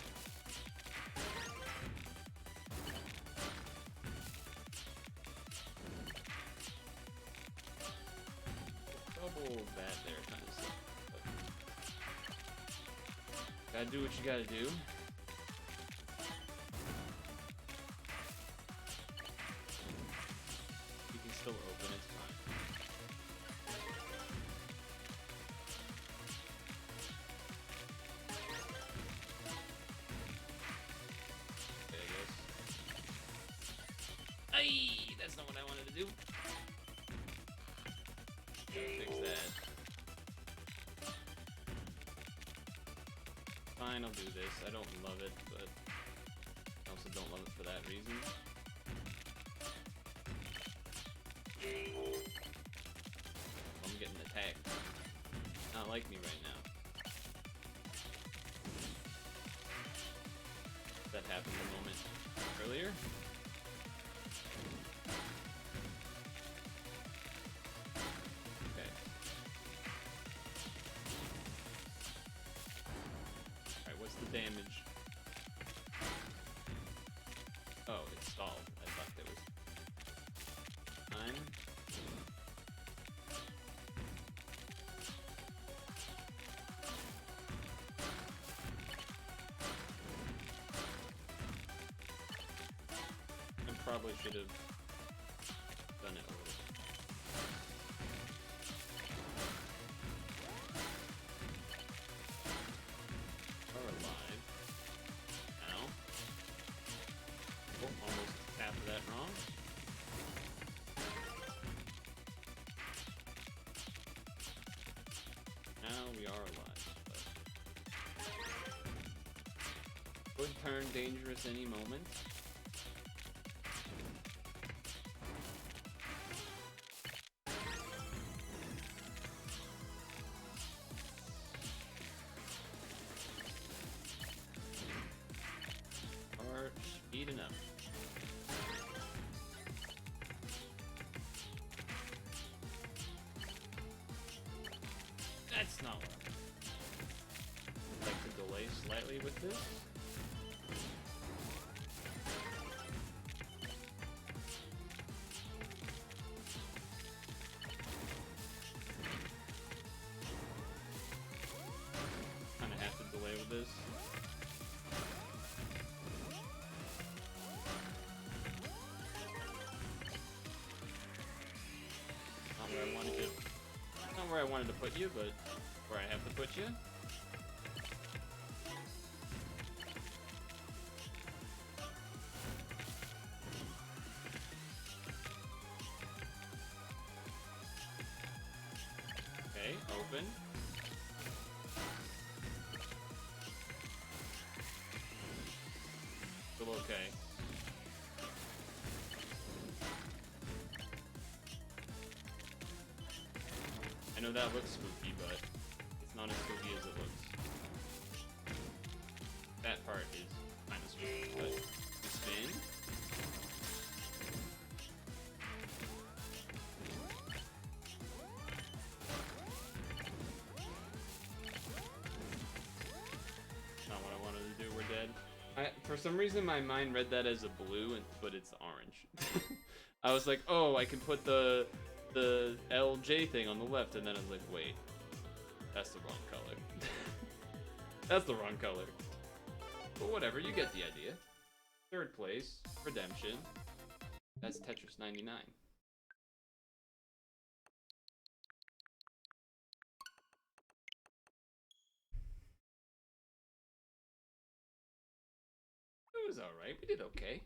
Double that there kind of sucks. Gotta do what you gotta do. You can still open, it's fine. Okay, I guess. Aye, that's not what I wanted to do. Gotta fix that. Fine, I'll do this. I don't love it, but I also don't love it for that reason. I'm getting attacked. Not like me right now. That happened a moment earlier. Okay. Alright, what's the damage? Oh, it stalled. I thought there was time. I probably should have done it a little. Are alive. Now. Oh, almost half of that wrong. Now we are alive. But could turn dangerous any moment. Are speed enough. That's not what I'd like to delay slightly with this. Kind of have to delay with this. Not where I wanted you. Not where I wanted to put you, but where I have to put you. Okay, open. Still okay. I know that looks spooky, but it's not as spooky as it looks. That part is kind of spooky, but the spin. Not what I wanted to do. We're dead. For some reason, my mind read that as a blue, but it's orange. I was like, oh, I can put the LJ thing on the left, and then I was like, wait, that's the wrong color. That's the wrong color. But whatever, you get the idea. Third place, Redemption. That's Tetris 99. It was alright, we did okay.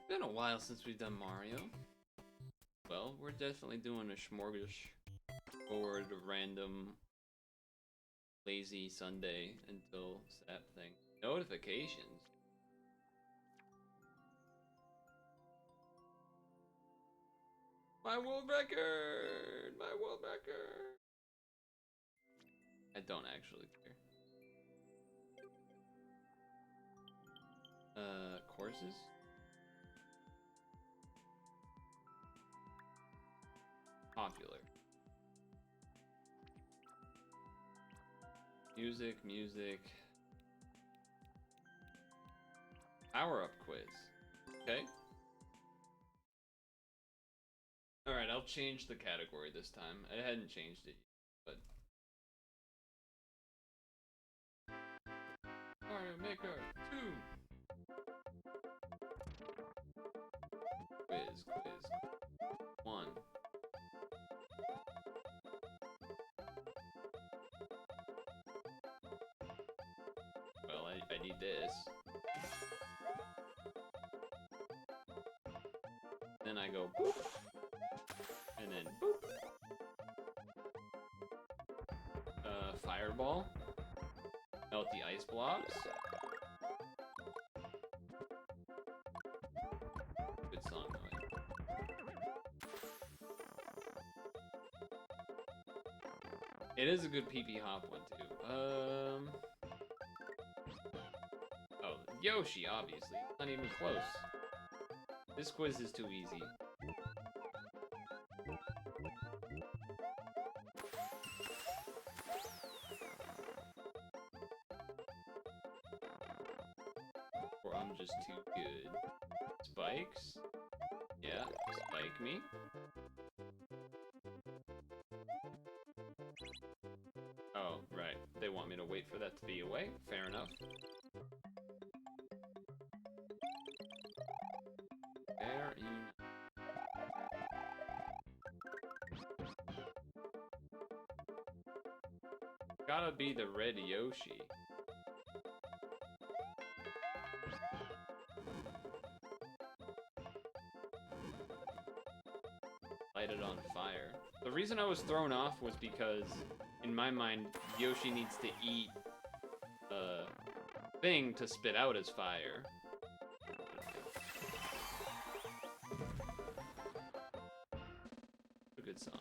Been a while since we've done Mario. Well, we're definitely doing a smorgasbord random lazy Sunday until Sat thing. Notifications. My world record! My world record! I don't actually care. Courses? Popular. Music. Power-up quiz. Okay. Alright, I'll change the category this time. I hadn't changed it yet, but... Mario Maker 2! Quiz. 1. Well, I need this. Then I go boop. And then boop. Fireball. Melt the ice blocks. Good song, though. It is a good PP hop one, too. Oh, Yoshi, obviously. Not even close. This quiz is too easy. Or I'm just too good. Spikes? Yeah, spike me. Oh, right. They want me to wait for that to be away. Fair enough. Fair enough. Gotta be the red Yoshi. Light it on fire. The reason I was thrown off was because, in my mind, Yoshi needs to eat a thing to spit out as fire. A good song.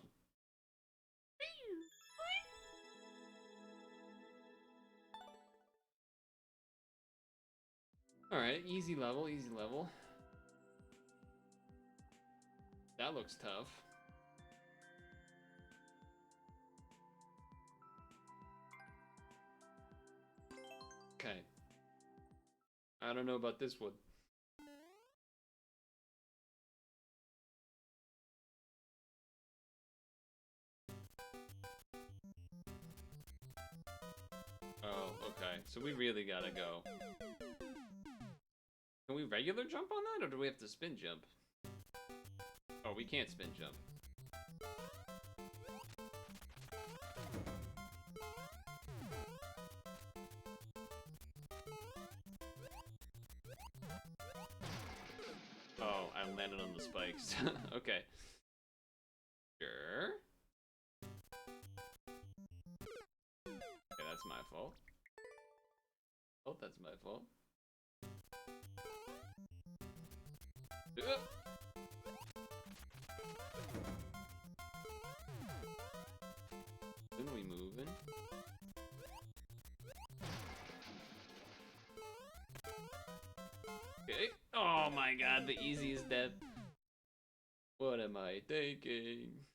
Alright, easy level, easy level. That looks tough. Okay. I don't know about this one. Oh, okay. So we really gotta go. Can we regular jump on that, or do we have to spin jump? Oh, we can't spin jump. landed on the spikes. Okay. Sure. Okay, that's my fault. Oh, that's my fault. Then we moving. Okay. Oh my god, the easiest death. What am I thinking?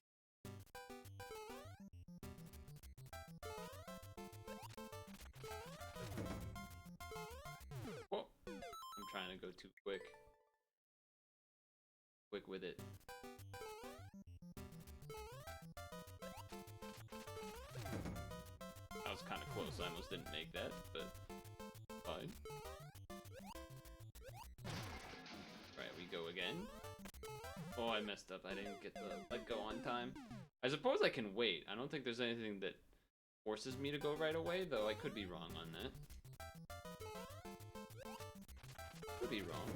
Oh, I'm trying to go too quick. Quick with it. I was kind of close. I almost didn't make that, but fine. Right, we go again. Oh, I messed up. I didn't get the let go on time. I suppose I can wait. I don't think there's anything that forces me to go right away, though I could be wrong on that. Could be wrong.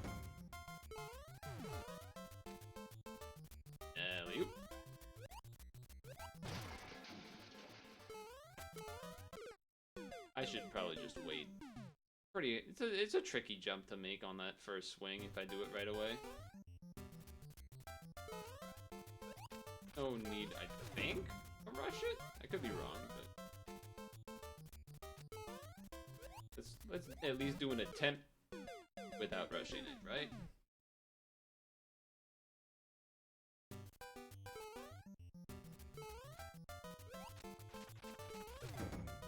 Alley-oop. I should probably just wait. It's a tricky jump to make on that first swing if I do it right away. No need, I think, to rush it? I could be wrong, but let's at least do an attempt without rushing it, right?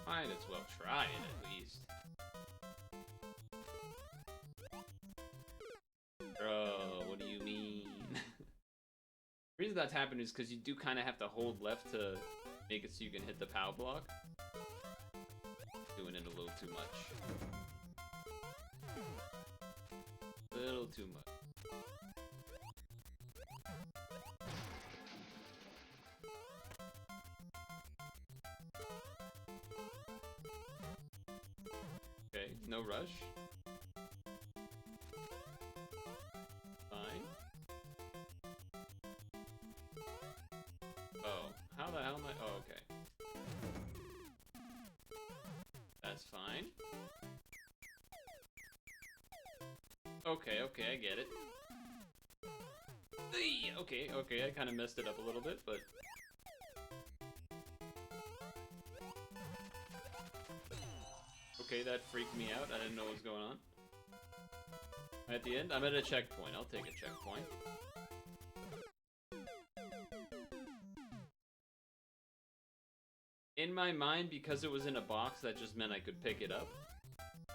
Might as well try it at least. Bro, what do you mean? The reason that's happened is because you do kind of have to hold left to make it so you can hit the POW block. Doing it a little too much. A little too much. Okay, no rush. Fine. Oh, how the hell am I? Oh, okay. That's fine. Okay, okay, I get it. Okay, okay, I kind of messed it up a little bit, but... Okay, that freaked me out. I didn't know what was going on. At the end, I'm at a checkpoint. I'll take a checkpoint. In my mind, because it was in a box, that just meant I could pick it up.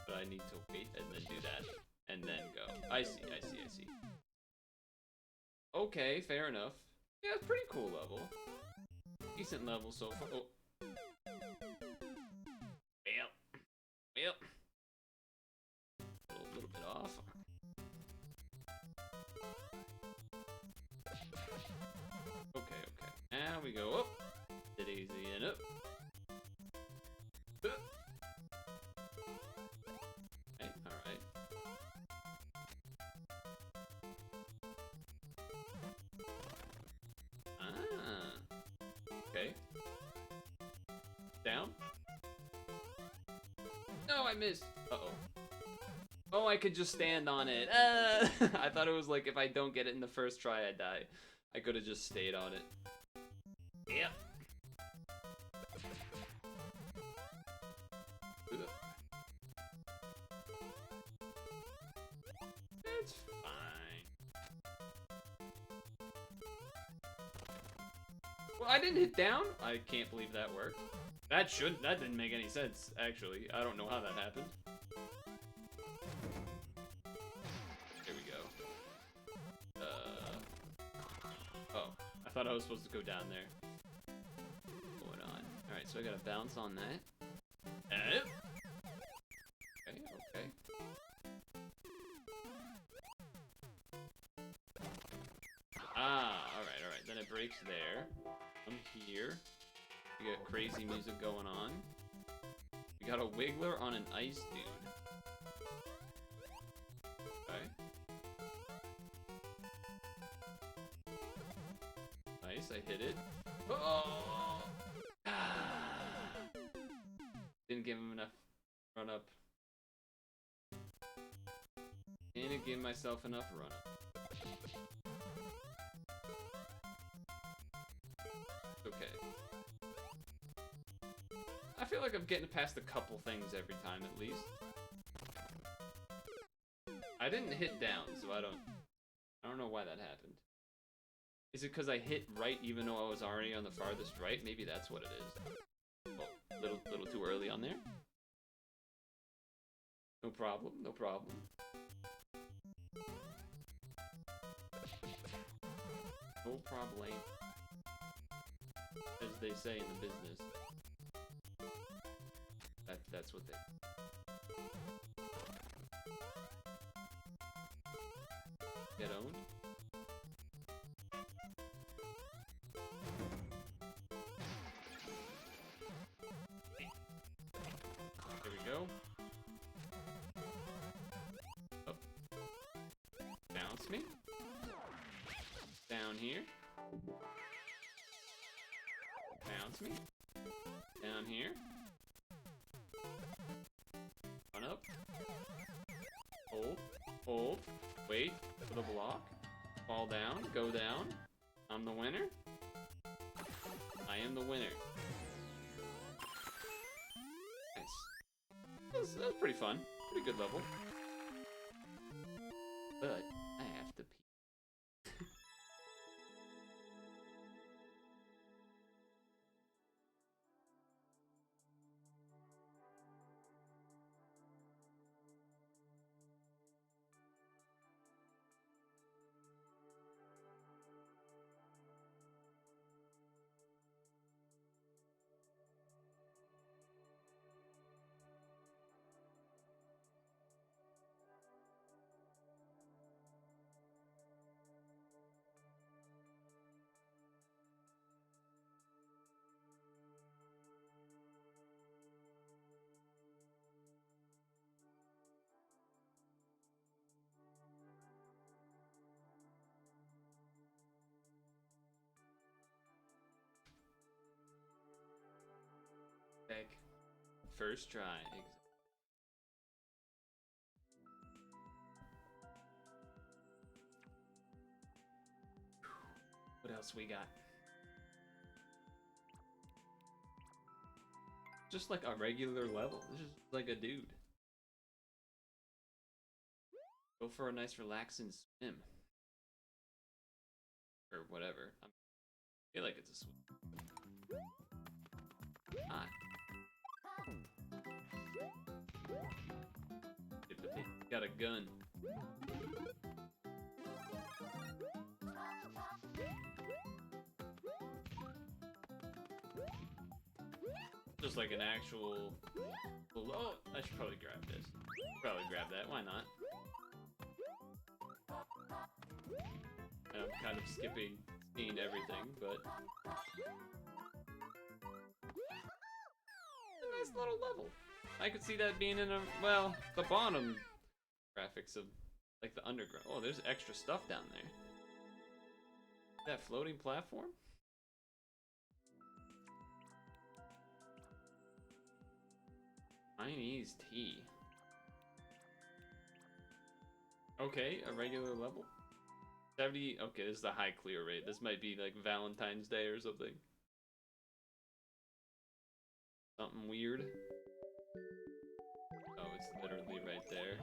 But I need to wait and then do that. And then go. I see, I see, I see. Okay, fair enough. Yeah, it's pretty cool level. Decent level so far. Oh. Well. A little bit off. Okay, okay. Now we go up. It easy and up. Okay, alright. Ah. Okay. Down. No, I missed. Uh-oh. Oh, I could just stand on it. I thought it was like if I don't get it in the first try, I die. I could have just stayed on it. Yep. It's fine. Well, I didn't hit down? I can't believe that worked. That didn't make any sense, actually. I don't know how that happened. Here we go. Oh, I thought I was supposed to go down there. What's going on? Alright, so I gotta bounce on that. Okay, okay. Ah, alright. Then it breaks there. I'm here. We got crazy music going on. We got a wiggler on an ice dude. Okay. Nice, I hit it. Oh! Didn't give him enough run up. Didn't give myself enough run up. Okay. I feel like I'm getting past a couple things every time at least. I didn't hit down, so I don't know why that happened. Is it because I hit right even though I was already on the farthest right? Maybe that's what it is. Oh, little too early on there. No problem, no problem. No problem. As they say in the business. That's what they... Get owned? There we go. Up. Bounce me. Down here. Bounce me. Down here. Run up. Hold. Hold. Wait for the block. Fall down. Go down. I'm the winner. I am the winner. Nice. That's pretty fun. Pretty good level. But I have to pee. First try. What else we got? Just like a regular level. This is like a dude. Go for a nice relaxing swim. Or whatever. I feel like it's a swim. Ah. Got a gun. Just like an actual... Oh, I should probably grab this. Probably grab that, why not? And I'm kind of seeing everything, but... A nice little level. I could see that being in a... Well, the bottom graphics of, like, the underground. Oh, there's extra stuff down there. That floating platform? Chinese tea. Okay, a regular level. 70, okay, this is the high clear rate. This might be like Valentine's Day or something. Something weird. Oh, it's literally right there.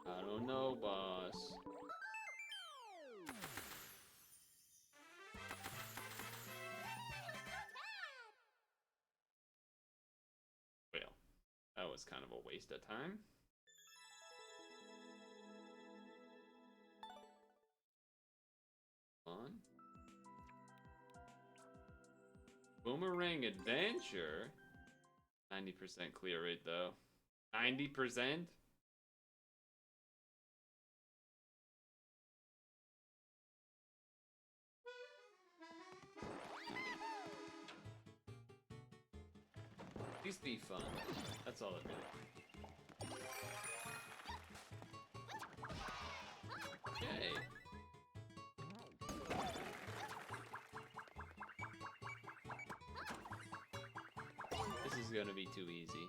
I don't know, boss. Well, that was kind of a waste of time. On. Boomerang Adventure. 90% clear rate though. 90%? At least be fun. That's all it really. Yay. is gonna be too easy.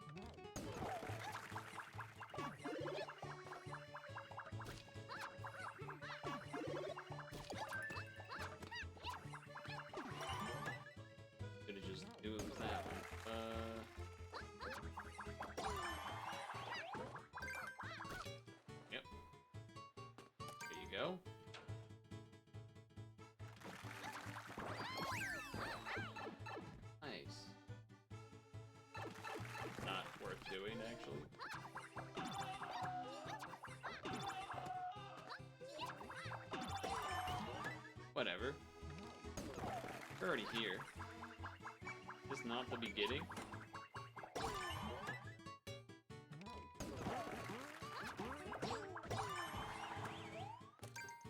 Could've just do it with that one. Yep. There you go. Nice. Not worth doing, actually. Whatever. We're already here. Is this not the beginning?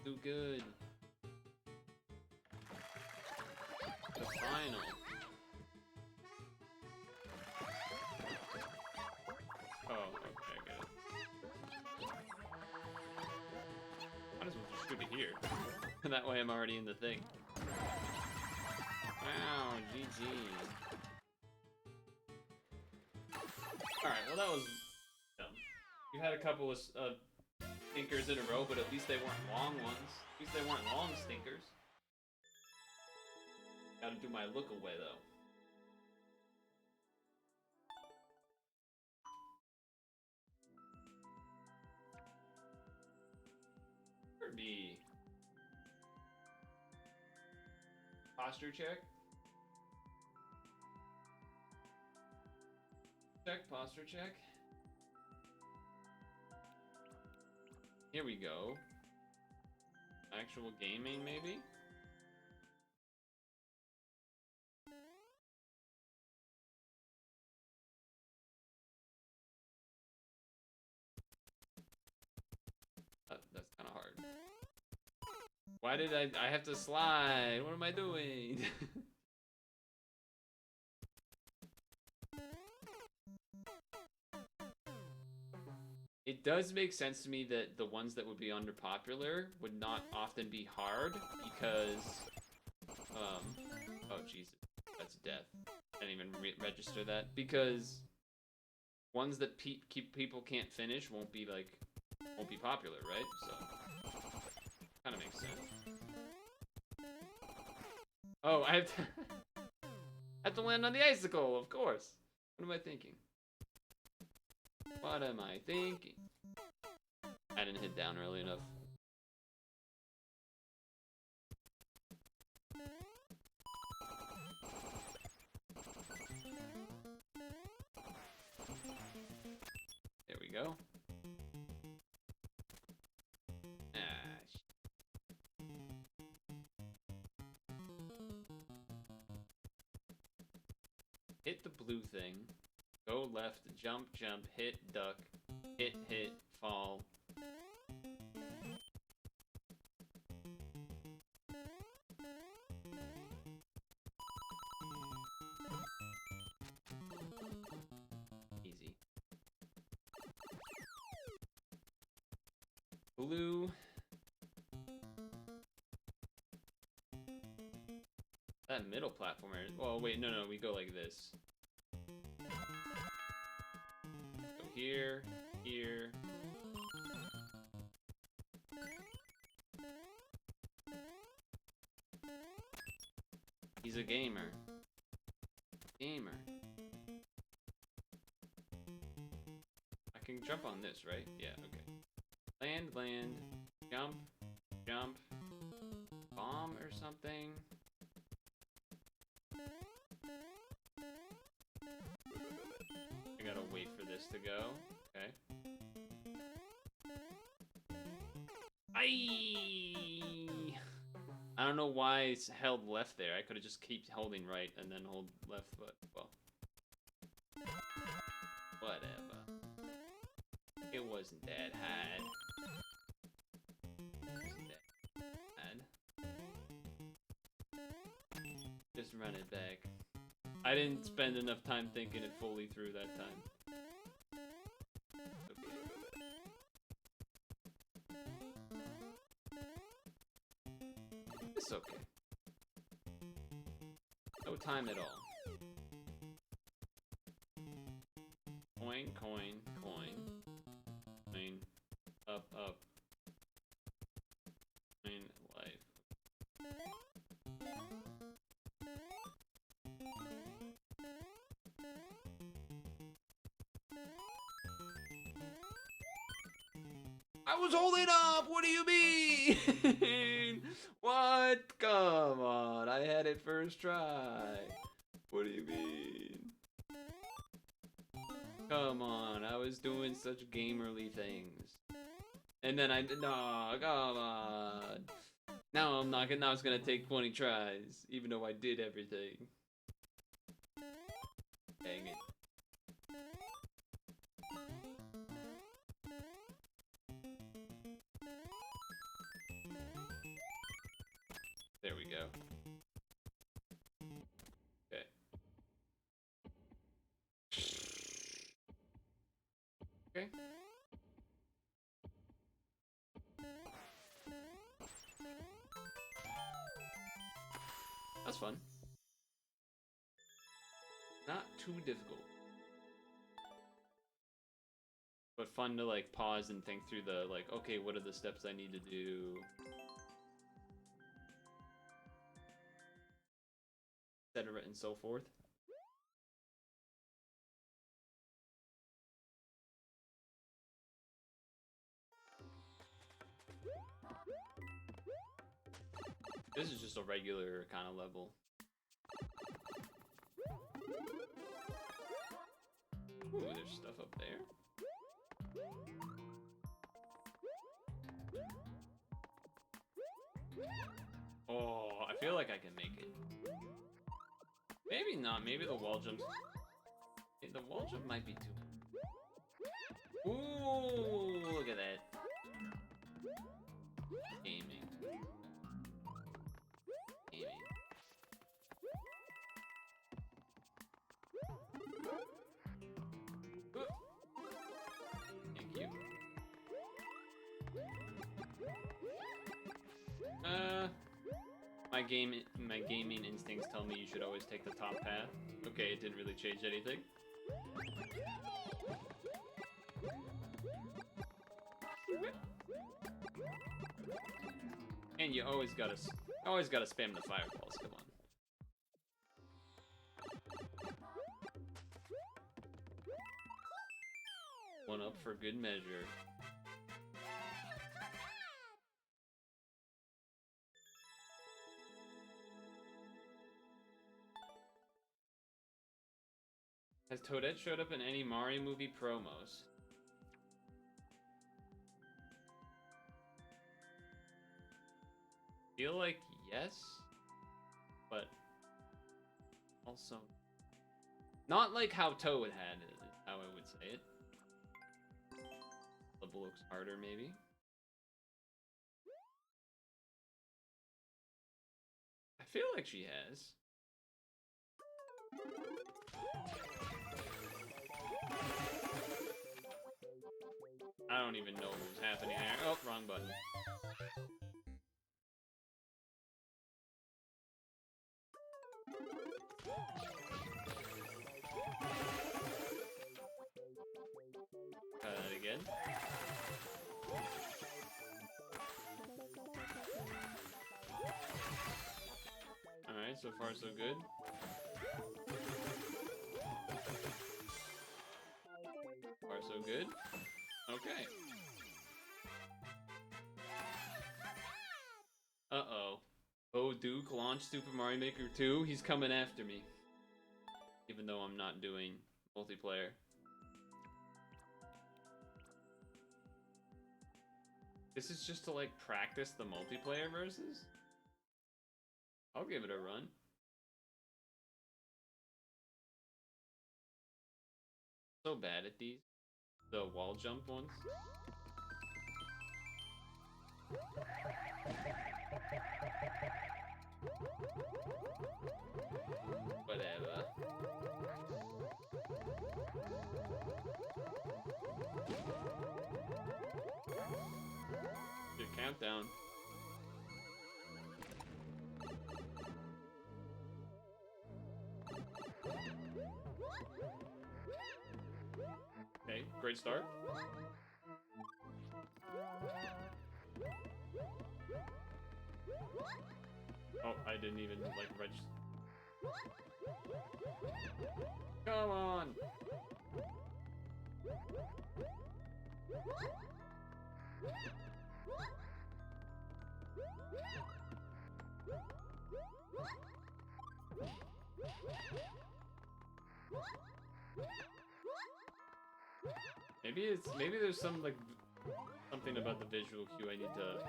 Too good. The final. Oh, okay, I get it. Might as well just shoot it here. That way I'm already in the thing. Wow, GG. Alright, well that was dumb. You had a couple of stinkers in a row, but at least they weren't long ones. At least they weren't long stinkers. Gotta do my look away though. Kirby. Posture check. Check, posture check. Here we go. Actual gaming, maybe? That's kind of hard. Why did I have to slide? What am I doing? It does make sense to me that the ones that would be underpopular would not often be hard because, oh Jesus, that's death. I didn't even register that because ones that people can't finish won't be popular, right? So kind of makes sense. Oh, I have to land on the icicle, of course. What am I thinking? What am I thinking? I didn't hit down early enough. There we go. Hit the blue thing. Go left, jump, jump, hit, duck, hit, hit, fall. Easy. Blue. That middle platformer. Well, wait, no, we go like this. Go here, here. He's a gamer. Gamer. I can jump on this, right? Yeah, okay. Land, land, jump, jump, bomb or something. I gotta wait for this to go. Okay. I don't know why it's held left there. I could have just keep holding right and then hold left, but well. Whatever. It wasn't that hard. It wasn't that hard. Just run it back. I didn't spend enough time thinking it fully through that time. It's okay. No time at all. Coin, coin, coin. Coin. Up, up. Coin, life. I was holding up! What do you mean? What? Come on, I had it first try. What do you mean? Come on, I was doing such gamerly things. And then no, come on. Now I'm not gonna, now it's gonna take 20 tries, even though I did everything. Dang it. There we go. Okay. Okay. That's fun. Not too difficult. But fun to like pause and think through the like, okay, what are the steps I need to do? Etc. and so forth. This is just a regular kind of level. Ooh, there's stuff up there. Oh, I feel like I can make it. Maybe not. Maybe the wall jumps. The wall jump might be too. Ooh, look at that. Aiming. Aiming. Ooh. Thank you. My gaming instincts tell me you should always take the top path. Okay, it didn't really change anything. And you always gotta spam the fireballs. Come on. One up for good measure. Has Toadette showed up in any Mario movie promos? Feel like yes, but also not like how Toad had it, is how I would say it. Level looks harder, maybe. I feel like she has. I don't even know what's happening there. Oh, wrong button. Try that again. Alright, so far so good. Far so good. Okay. Uh-oh. Oh, Duke launched Super Mario Maker 2. He's coming after me. Even though I'm not doing multiplayer. This is just to, like, practice the multiplayer versus? I'll give it a run. So bad at these. The wall jump ones. Whatever. Good countdown. Okay, great start. Oh, I didn't even, like, register. Come on! Maybe there's some, like, something about the visual cue I need to...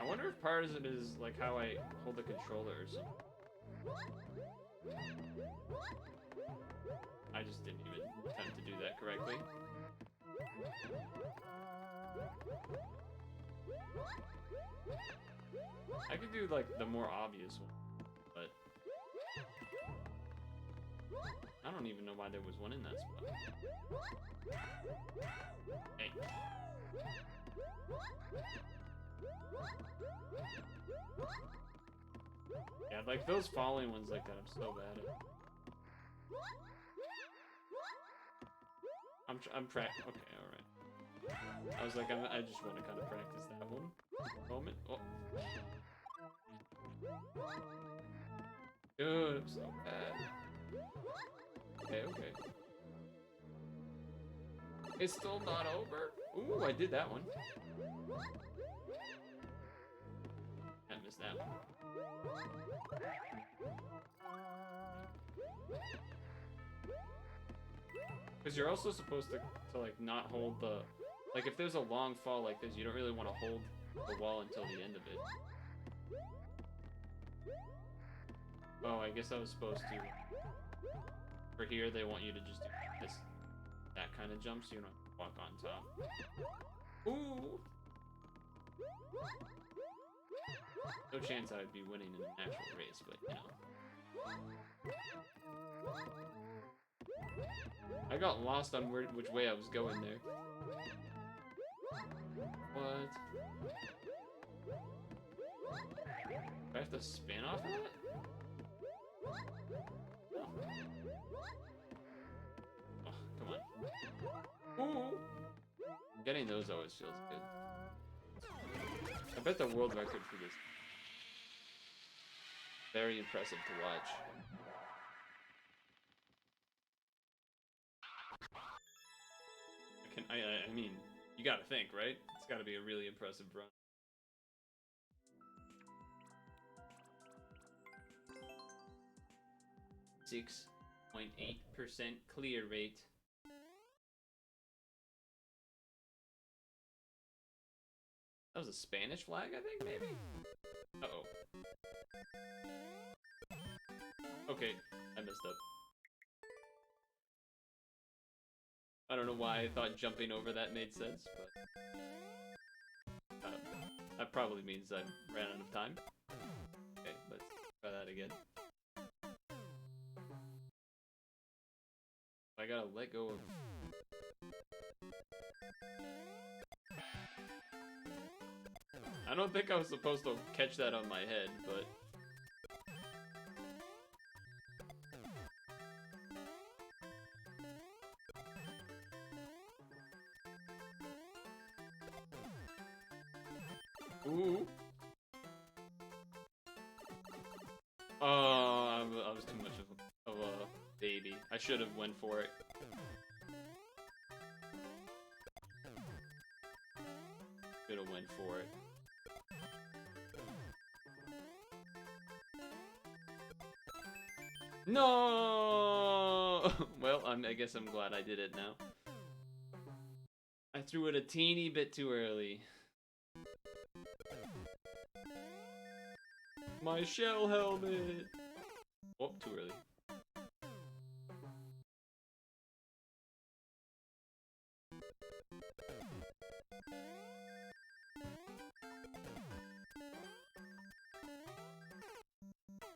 I wonder if part of it is like how I hold the controller or something. I just didn't even attempt to do that correctly. I could do like the more obvious one, but I don't even know why there was one in that spot. Hey. Yeah, like those falling ones like that, I'm so bad at. I'm okay, alright. I was like, I just want to kind of practice that one. Moment. Oh. Dude, I'm so bad. Okay, okay. It's still not over? Ooh, I did that one. I missed that one. Because you're also supposed to like not hold the... Like if there's a long fall like this, you don't really want to hold the wall until the end of it. Oh, I guess I was supposed to... For here, they want you to just do that kind of jump so you don't have to walk on top. Ooh! No chance I would be winning in an actual race, but you know. I got lost on which way I was going there. What? Do I have to spin off of that? Oh, come on. Ooh! Getting those always feels good. I bet the world record for this. Very impressive to watch. I mean, you gotta think, right? It's gotta be a really impressive run. .8% clear rate. That was a Spanish flag, I think, maybe? Uh-oh. Okay, I messed up. I don't know why I thought jumping over that made sense, but... that probably means I ran out of time. Okay, let's try that again. I gotta let go of... I don't think I was supposed to catch that on my head, but... Ooh! Oh, I was too much of a baby. I should have went for it. Should have went for it. No! Well, I guess I'm glad I did it now. I threw it a teeny bit too early. My shell helmet! Oh, too early.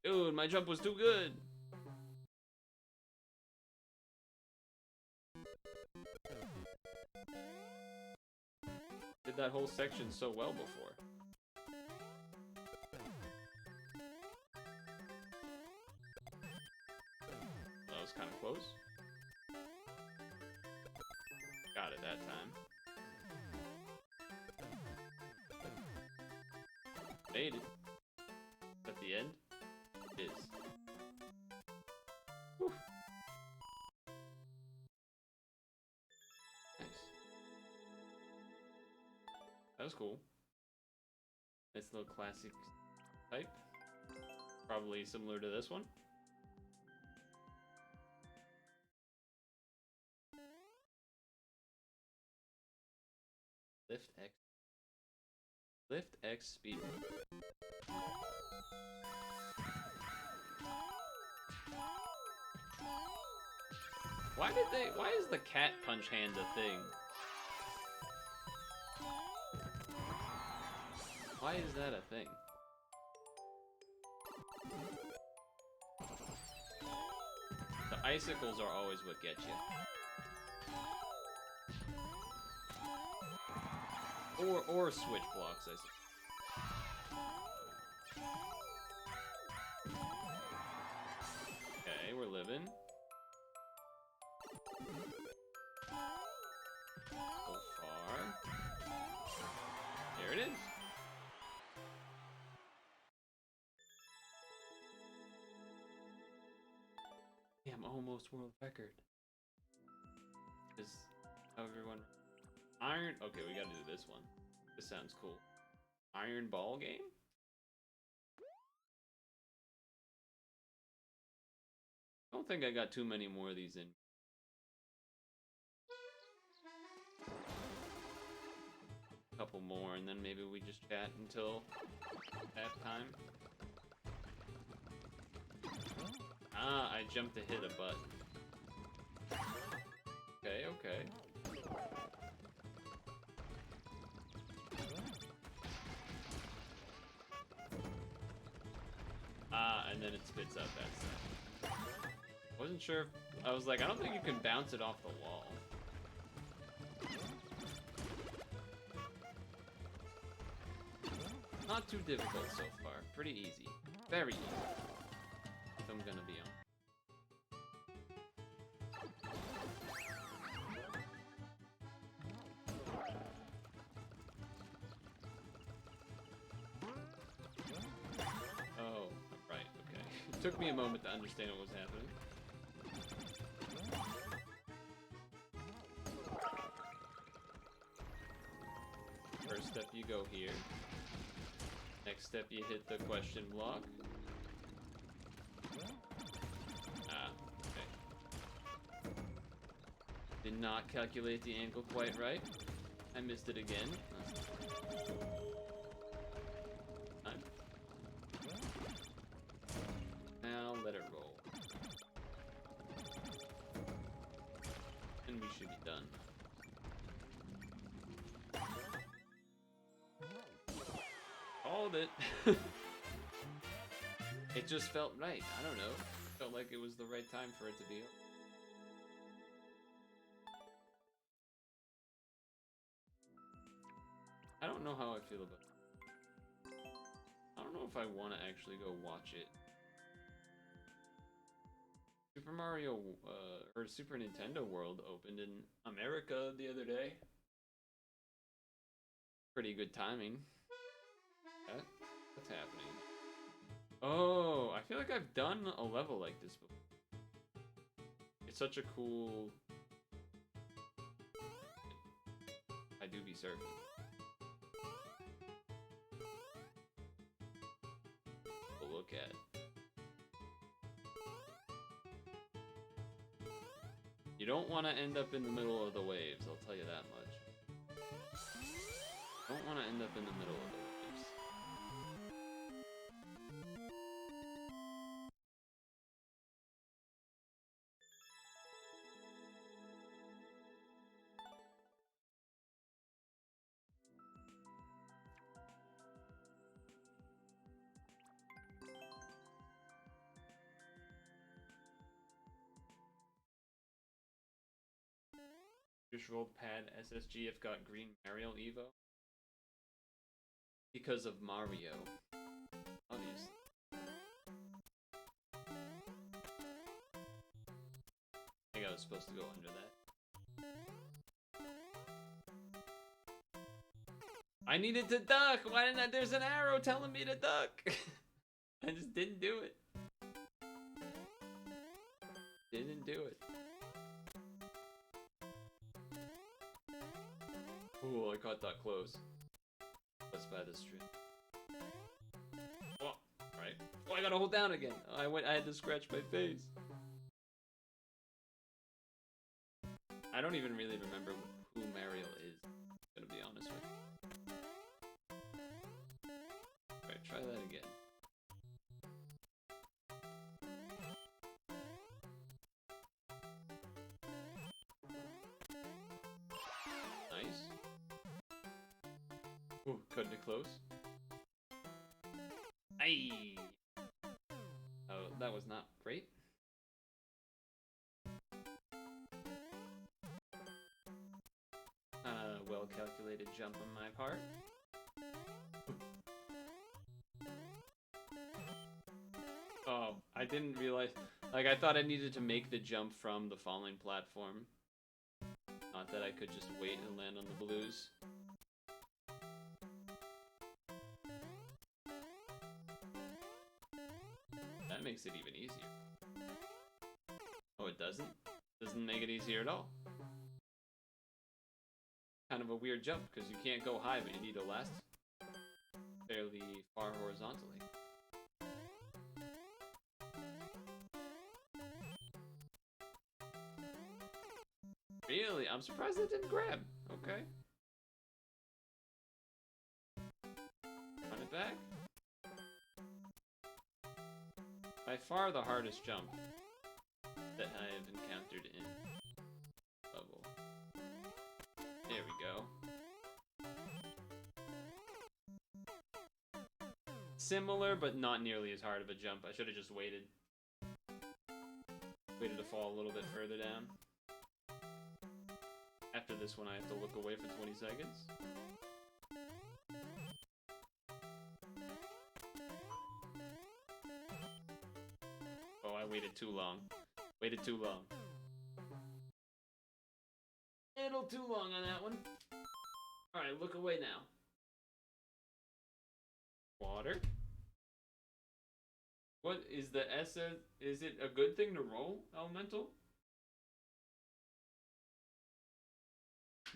Dude, my jump was too good! Did that whole section so well before. That was kind of close. Got it that time. Made it. At the end? It is. Whew. Nice. That was cool. Nice little classic type. Probably similar to this one. Lift X. Lift X speed. Why is the cat punch hand a thing? Why is that a thing? The icicles are always what get you. Or switch blocks, I see. Okay, we're living. So far. There it is. Damn, almost world record. Is how everyone Iron. Okay, we gotta do this one. This sounds cool. Iron ball game? I don't think I got too many more of these in. A couple more, and then maybe we just chat until that time. Ah, I jumped to hit a button. Okay, okay. Ah, and then it spits out that stuff. Wasn't sure if... I was like, I don't think you can bounce it off the wall. Not too difficult so far. Pretty easy. Very easy. If I'm gonna be honest. Oh, right, okay. It took me a moment to understand what was happening. First step, you go here. Next step, you hit the question block. Ah, okay. Did not calculate the angle quite right. I missed it again. Now let it roll. And we should be done. Called it. It just felt right. I don't know. Felt like it was the right time for it to be. I don't know how I feel about it. I don't know if I want to actually go watch it. Super Mario, or Super Nintendo World opened in America the other day. Pretty good timing. What's happening? Oh, I feel like I've done a level like this before. It's such a cool... I do be certain. We'll look at. You don't want to end up in the middle of the waves, I'll tell you that much. Don't want to end up in the middle of the waves. Just rolled pad SSGF got green Mario Evo. Because of Mario. Obviously. I was supposed to go under that. I needed to duck! Why didn't I? There's an arrow telling me to duck! I just didn't do it. Didn't do it. Ooh, I caught that close. Let's buy this tree. Oh, alright. Oh, I gotta hold down again. I had to scratch my face. I don't even really remember who Mariel is, gonna be honest with you. Alright, try that again. Nice. Ooh, cutting it close. Aye! Oh, that was not great. Well-calculated jump on my part. Oh, I didn't realize. Like, I thought I needed to make the jump from the falling platform. Not that I could just wait and land on the blues. That makes it even easier. Oh, it doesn't? Doesn't make it easier at all. Kind of a weird jump, because you can't go high, but you need to last fairly far horizontally. Really? I'm surprised it didn't grab. Okay. Run it back. By far the hardest jump that I have encountered in level. There we go. Similar, but not nearly as hard of a jump. I should have just waited. Waited to fall a little bit further down. After this one, I have to look away for 20 seconds. Oh, I waited too long. Waited too long. A little too long on that one. Alright, look away now. Water? What is the SS? Is it a good thing to roll, elemental?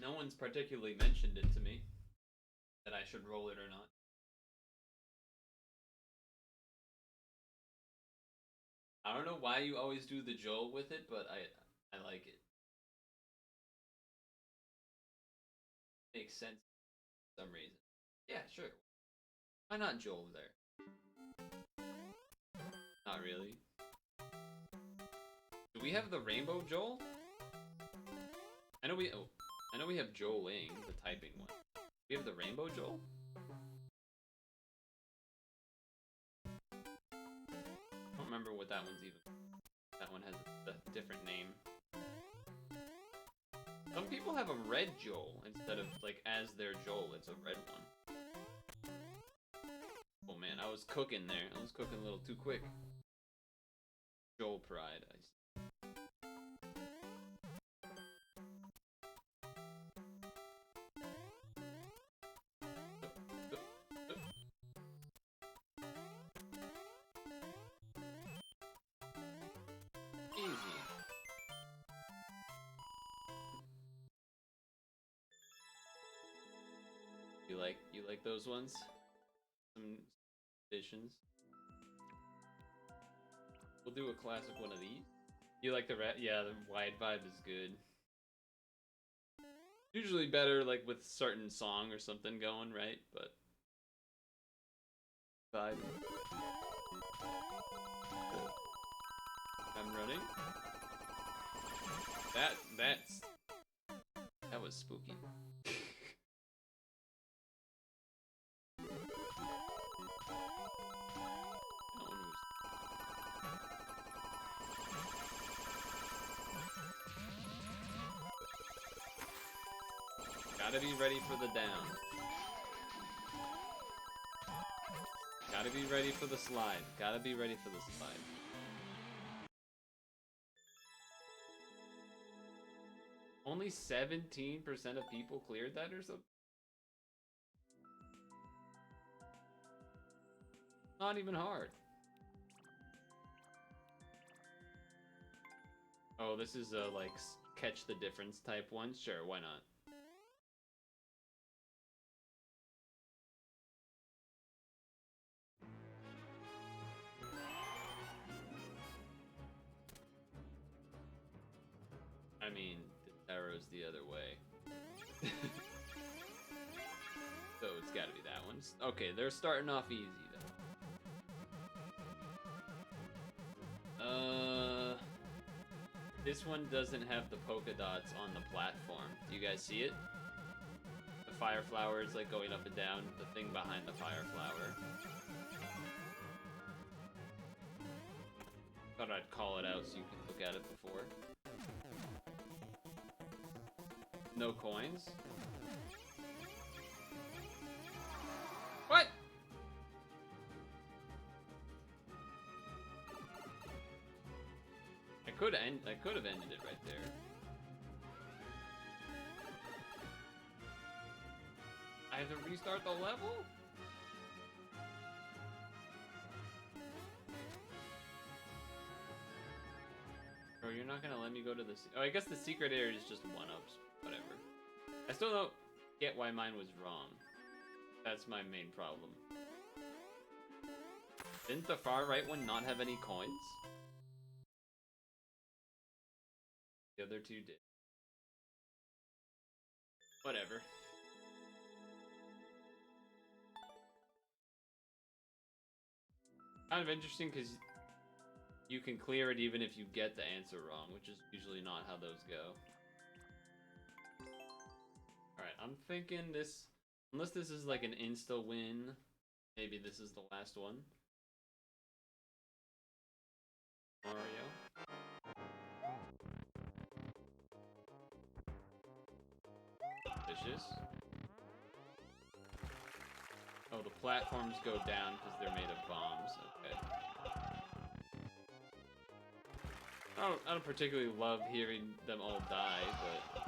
No one's particularly mentioned it to me that I should roll it or not. I don't know why you always do the Joel with it, but I like it. Makes sense for some reason. Yeah, sure. Why not Joel there? Not really. Do we have the rainbow Joel? I know we have Joeling, the typing one. We have the rainbow Joel? I don't remember what that one's even. That one has a different name. Some people have a red Joel instead of, like, as their Joel, it's a red one. Oh man, I was cooking there. I was cooking a little too quick. Joel pride, I see. Easy. You like those ones? Some additions. We'll do a classic one of these. You like the yeah, the wide vibe is good. Usually better like with certain song or something going, right? But vibe. I'm running. That was spooky. Gotta be ready for the down. Gotta be ready for the slide. Gotta be ready for the slide. Only 17% of people cleared that or something? Not even hard. Oh, this is a, like, catch the difference type one? Sure, why not? I mean, the arrow's the other way. So it's gotta be that one. Okay, they're starting off easy, though. This one doesn't have the polka dots on the platform. Do you guys see it? The fire flower is like going up and down, the thing behind the fire flower. Thought I'd call it out so you can look at it before. No coins? What? I could have ended it right there. I have to restart the level? Bro, you're not gonna let me go to the... Oh, I guess the secret area is just one-ups. Whatever. I still don't get why mine was wrong. That's my main problem. Didn't the far right one not have any coins? The other two did. Whatever. Kind of interesting because you can clear it even if you get the answer wrong, which is usually not how those go. Alright, I'm thinking this... Unless this is like an insta-win, maybe this is the last one. Mario. Vicious. Oh, the platforms go down because they're made of bombs. Okay. I don't particularly love hearing them all die, but...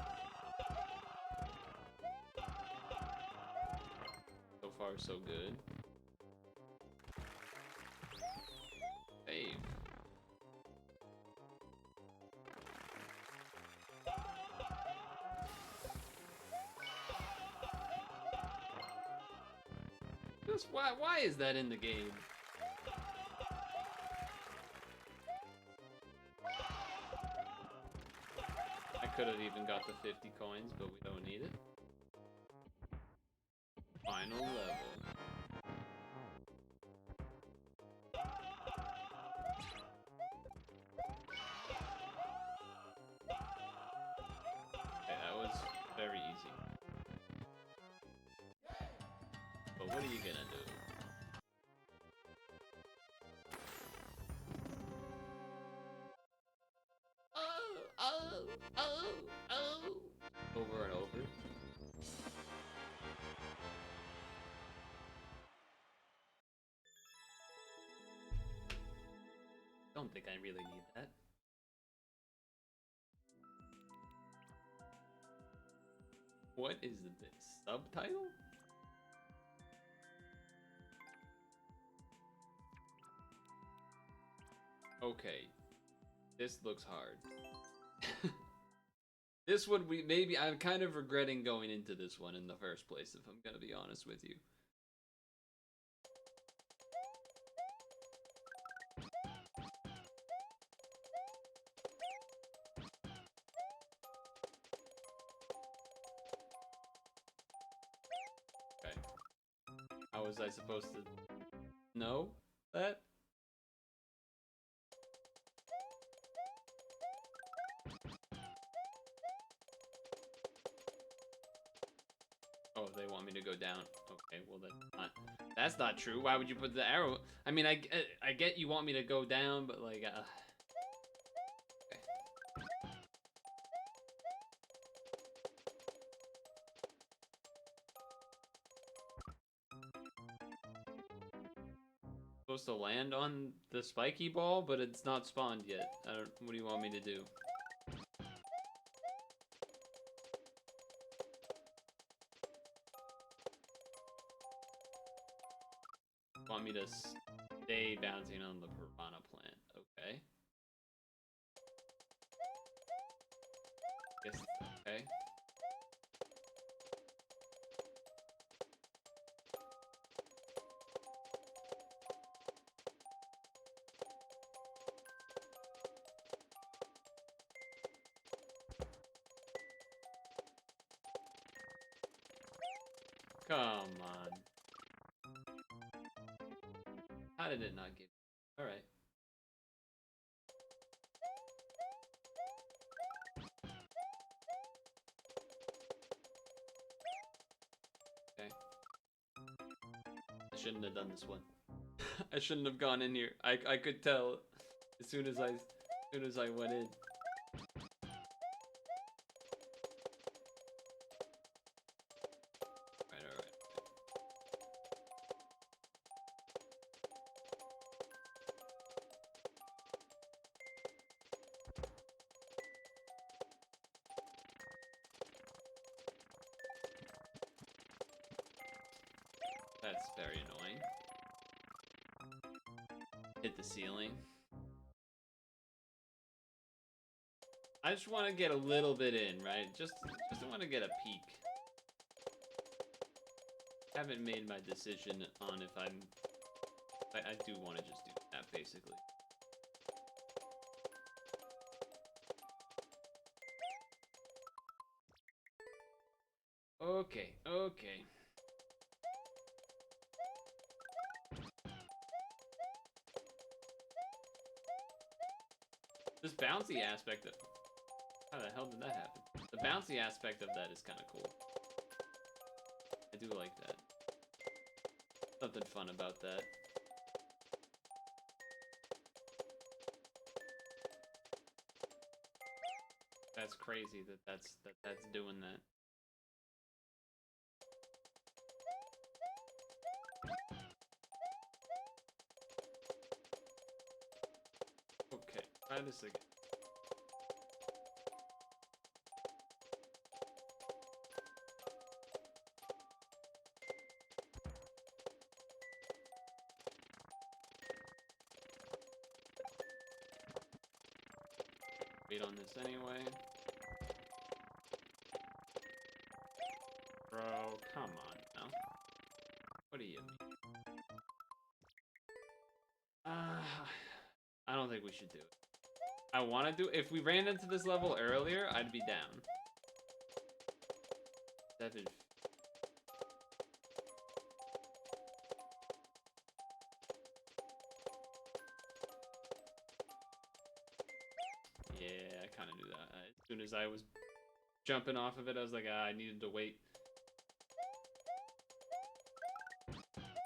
So far, so good. Save. Why is that in the game? I could have even got the 50 coins, but we don't need it. Final level. Okay, that was very easy. But what are you gonna do? Over and over. Don't think I really need that. What is this? Subtitle? Okay. This looks hard. This one, I'm kind of regretting going into this one in the first place, if I'm gonna be honest with you. Okay. How was I supposed to know that? Oh, they want me to go down. Okay, well that's not true. Why would you put the arrow? I mean, I get you want me to go down, but like, okay. Supposed to land on the spiky ball, but it's not spawned yet. What do you want me to do? want me to stay bouncing on the piranha plant. Okay. Guess, okay. Come on. How did it not get? Alright. Okay. I shouldn't have done this one. I shouldn't have gone in here. I could tell as soon as I went in. Alright. That's very annoying. Hit the ceiling. I just want to get a little bit in, right? Just want to get a peek. Haven't made my decision on if I do want to just do that, basically. Okay. This bouncy aspect of... How the hell did that happen? The bouncy aspect of that is kind of cool. I do like that. Something fun about that. That's crazy that's doing that. Okay, try this again. Wait on this anyway. Bro, come on now. What do you mean? I don't think we should do it. I want to do... If we ran into this level earlier, I'd be down. 7. Yeah, I kind of knew that. As soon as I was jumping off of it, I was like, I needed to wait.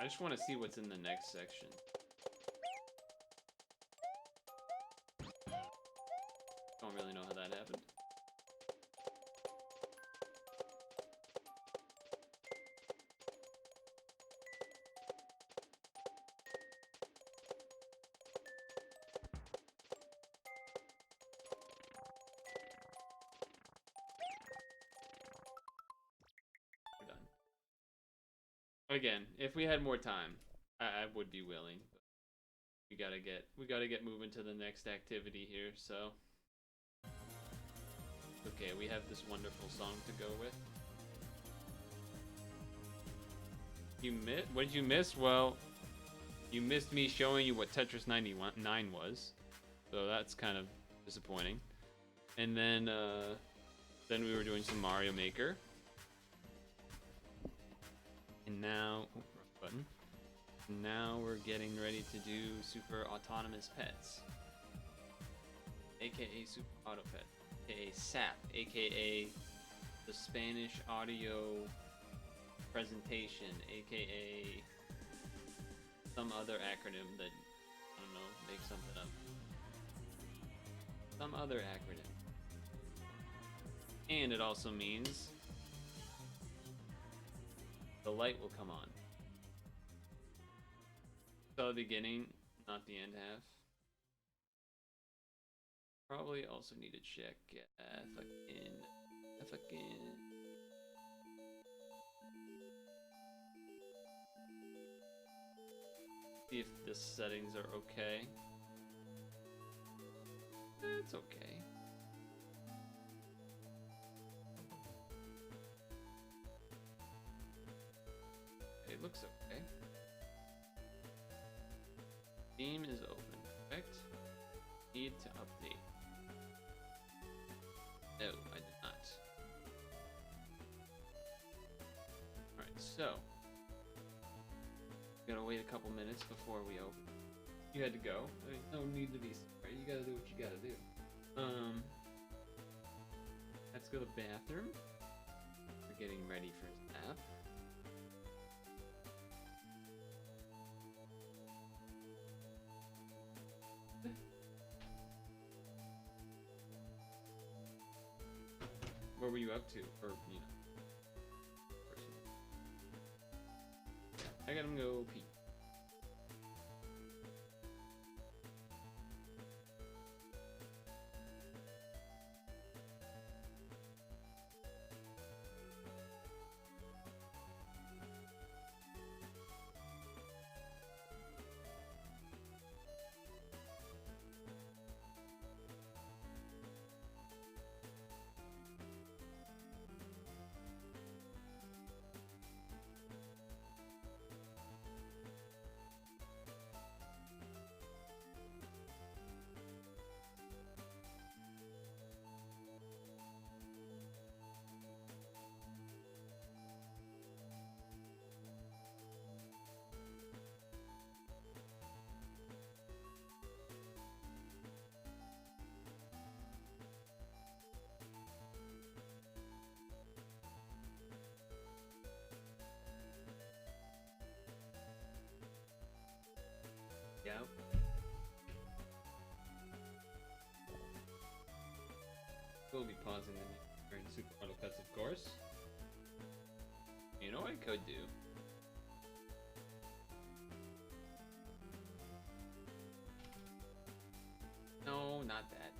I just want to see what's in the next section. Don't really know how that happened. We're done. Again, if we had more time, I would be willing. But we gotta get moving to the next activity here, so. Okay, we have this wonderful song to go with. What did you miss? Well, you missed me showing you what Tetris 99 was. So that's kind of disappointing. And then we were doing some Mario Maker. And now, oh, wrong button. Now we're getting ready to do Super Autonomous Pets. AKA Super Auto Pet. AKA SAP, aka the Spanish Audio Presentation, aka some other acronym that, I don't know, make something up. Some other acronym. And it also means the light will come on. So the beginning, not the end half. Probably also need to check fucking See if the settings are okay. It's okay. It looks okay. Theme is open. Perfect. Need to update. No, I did not. Alright, so. Gotta wait a couple minutes before we open. You had to go. I mean, no need to be sorry. You gotta do what you gotta do. Let's go to the bathroom. We're getting ready for his nap. What were you up to? Or, you know. I gotta go pee. Yep. We'll be pausing the during Super Auto Cuts, of course. You know what I could do? No, not that.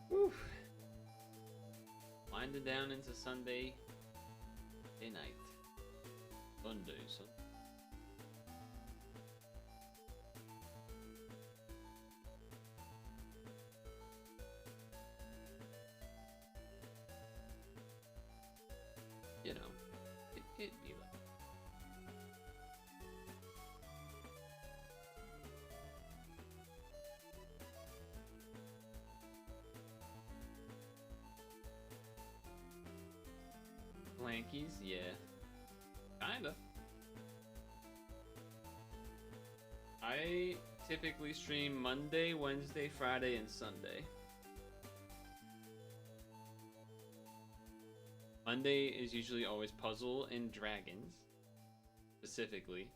Whew. Winding down into Sunday night. Sunday. You know, it'd be like. Blankies, yeah. Kinda. I typically stream Monday, Wednesday, Friday, and Sunday. Monday is usually always Puzzle and Dragons, specifically.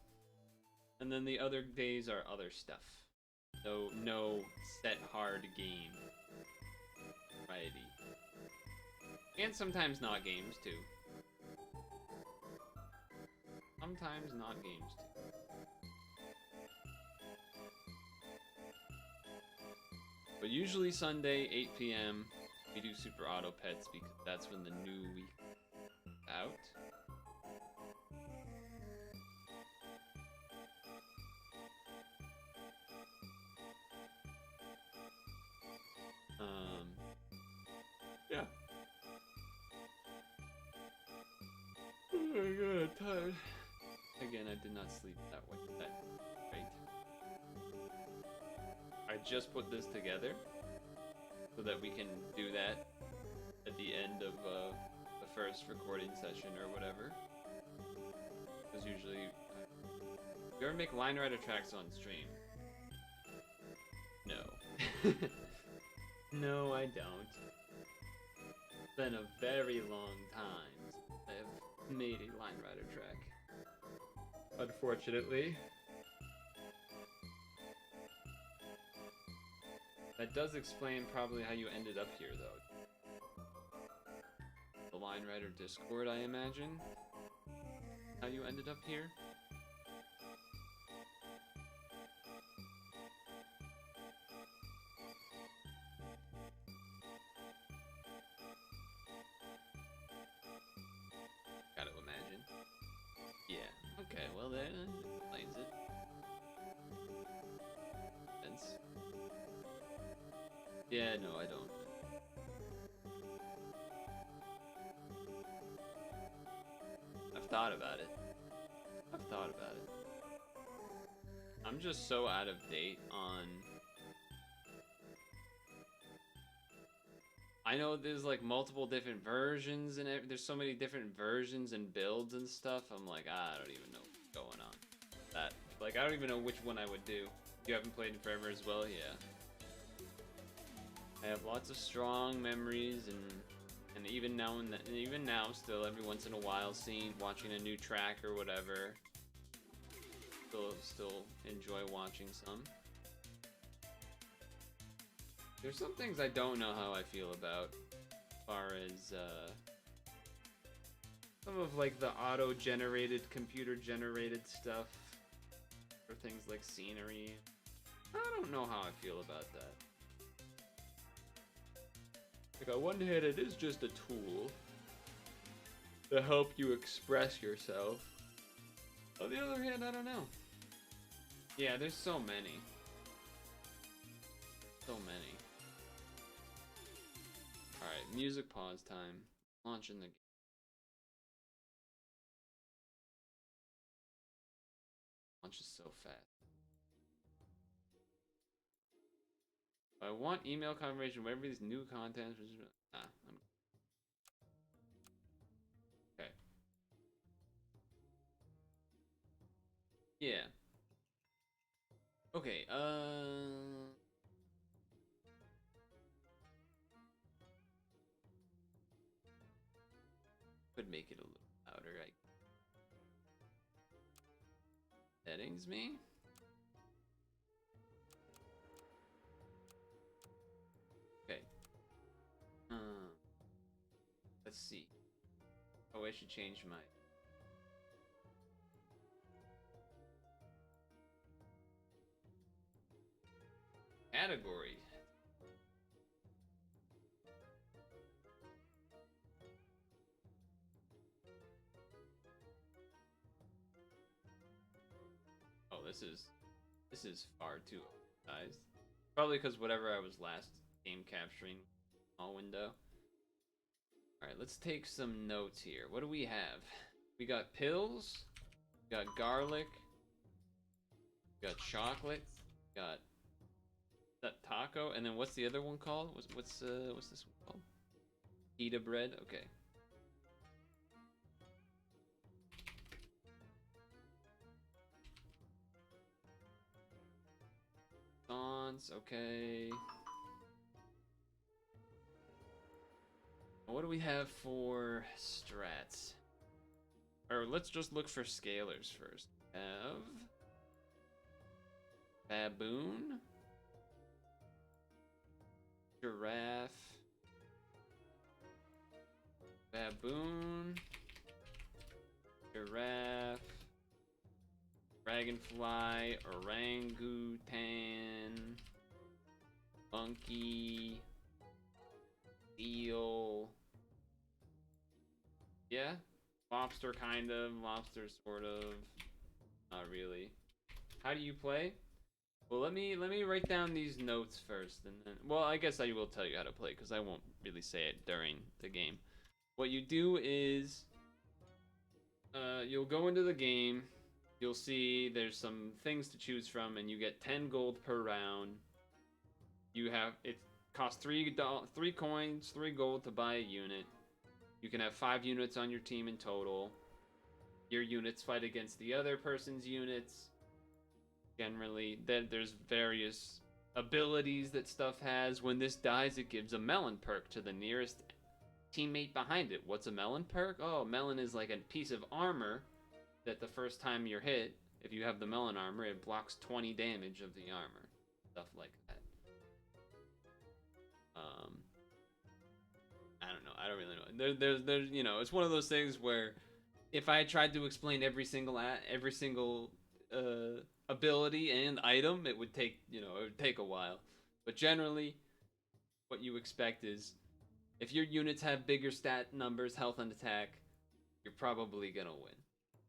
And then the other days are other stuff. So, no set hard game variety. And sometimes not games, too. Sometimes not games, too. But usually Sunday, 8 p.m., we do Super Auto Pets because that's when the new week is out. Yeah. Oh my god, I'm tired. Again, I did not sleep that way. Right. I just put this together so that we can do that at the end of the first recording session or whatever. Because usually, you ever make line rider tracks on stream? No. No, I don't. It's been a very long time since I have made a line rider track. Unfortunately. That does explain probably how you ended up here, though. The Line Rider Discord, I imagine? How you ended up here? Yeah, no, I don't. I've thought about it. I've thought about it. I'm just so out of date on... I know there's like multiple different versions and there's so many different versions and builds and stuff. I'm like, I don't even know what's going on. That, like, I don't even know which one I would do. You haven't played in forever as well? Yeah. I have lots of strong memories and even now still every once in a while watching a new track or whatever. Still enjoy watching some. There's some things I don't know how I feel about, as far as some of like the auto-generated, computer-generated stuff, or things like scenery. I don't know how I feel about that. Like on one hand, it is just a tool to help you express yourself. On the other hand, I don't know. Yeah, there's so many. So many. Alright, music pause time. Launching the game. Launches so fast. I want email confirmation whenever these new content. Nah, okay. Yeah. Okay, could make it a little louder, settings me? Okay. Let's see. Oh, I should change my... category. Oh, this is far too oversized. Probably because whatever I was last game capturing, small window. All right, let's take some notes here. What do we have? We got pills. We got garlic. We got chocolate. We got that taco, and then what's the other one called? What's this one called? Pita bread. Okay. Okay. What do we have for strats? Or let's just look for scalars first. Have baboon, giraffe, baboon, giraffe, dragonfly, orangutan, monkey, eel. Yeah, lobster kind of, lobster sort of, not really. How do you play? Well, let me write down these notes first, and then, well, I guess I will tell you how to play because I won't really say it during the game. What you do is, you'll go into the game. You'll see there's some things to choose from, and you get 10 gold per round. It costs three coins, 3 gold to buy a unit. You can have 5 units on your team in total. Your units fight against the other person's units. Generally, then there's various abilities that stuff has. When this dies, it gives a melon perk to the nearest teammate behind it. What's a melon perk? Oh, melon is like a piece of armor that the first time you're hit, if you have the melon armor, it blocks 20 damage of the armor. Stuff like that. I don't know. I don't really know. There's you know, it's one of those things where if I tried to explain every single ability and item, it would take a while. But generally, what you expect is if your units have bigger stat numbers, health and attack, you're probably gonna win.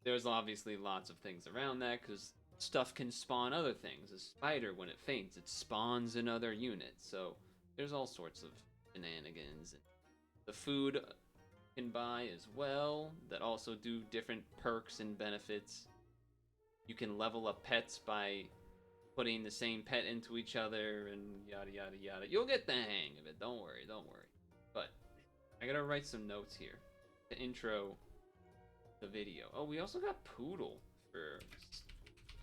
There's obviously lots of things around that because stuff can spawn other things. A spider, when it faints, it spawns another unit. So There's all sorts of shenanigans. The food can buy as well that also do different perks and benefits. You can level up pets by putting the same pet into each other and yada yada yada. You'll get the hang of it. Don't worry, don't worry. But I gotta write some notes here to intro the video. Oh, we also got Poodle for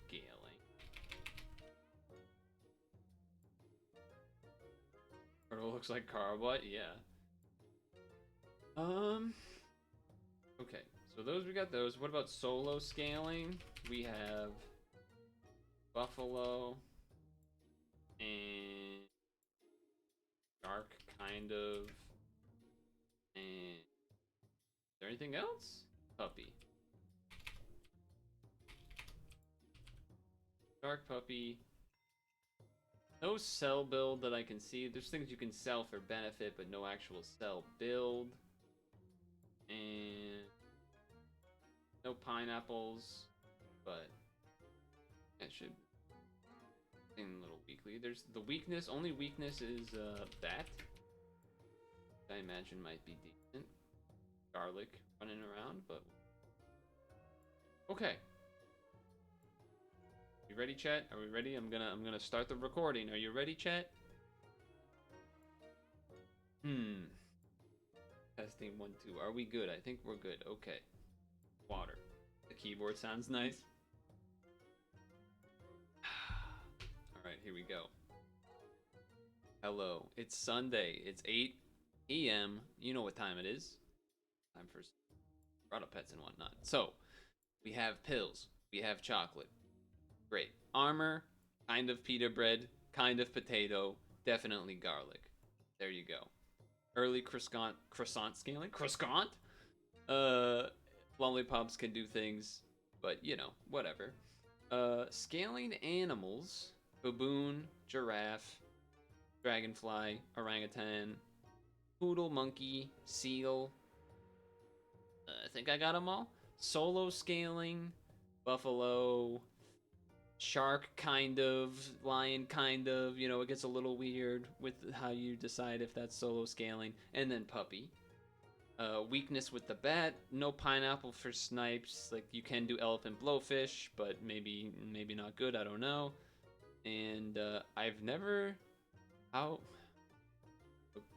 scaling. Purtle looks like Carbot, yeah. Okay, so we got those. What about solo scaling? We have Buffalo and Shark, kind of. And is there anything else? Puppy. Shark, puppy. No cell build that I can see. There's things you can sell for benefit, but no actual cell build. And no pineapples, but that should seem a little weakly. There's the weakness. Only weakness is bat. I imagine might be decent. Garlic running around, but okay. You ready, chat? Are we ready? I'm gonna start the recording. Are you ready, chat? Testing 1 2. Are we good? I think we're good. Okay. Water. The keyboard sounds nice. All right, here we go. Hello. It's Sunday. It's 8 p.m. You know what time it is. Time for brought up pets and whatnot. So we have pills. We have chocolate. Great. Armor, kind of pita bread, kind of potato, definitely garlic. There you go. Early croissant scaling? Croissant? Lollipops can do things, but you know, whatever. Scaling animals, baboon, giraffe, dragonfly, orangutan, poodle, monkey, seal. I think I got them all. Solo scaling, buffalo, shark kind of, lion kind of, you know, it gets a little weird with how you decide if that's solo scaling, and then puppy. Weakness with the bat, no pineapple for snipes, like you can do elephant blowfish, but maybe not good, I don't know. And I've never, how,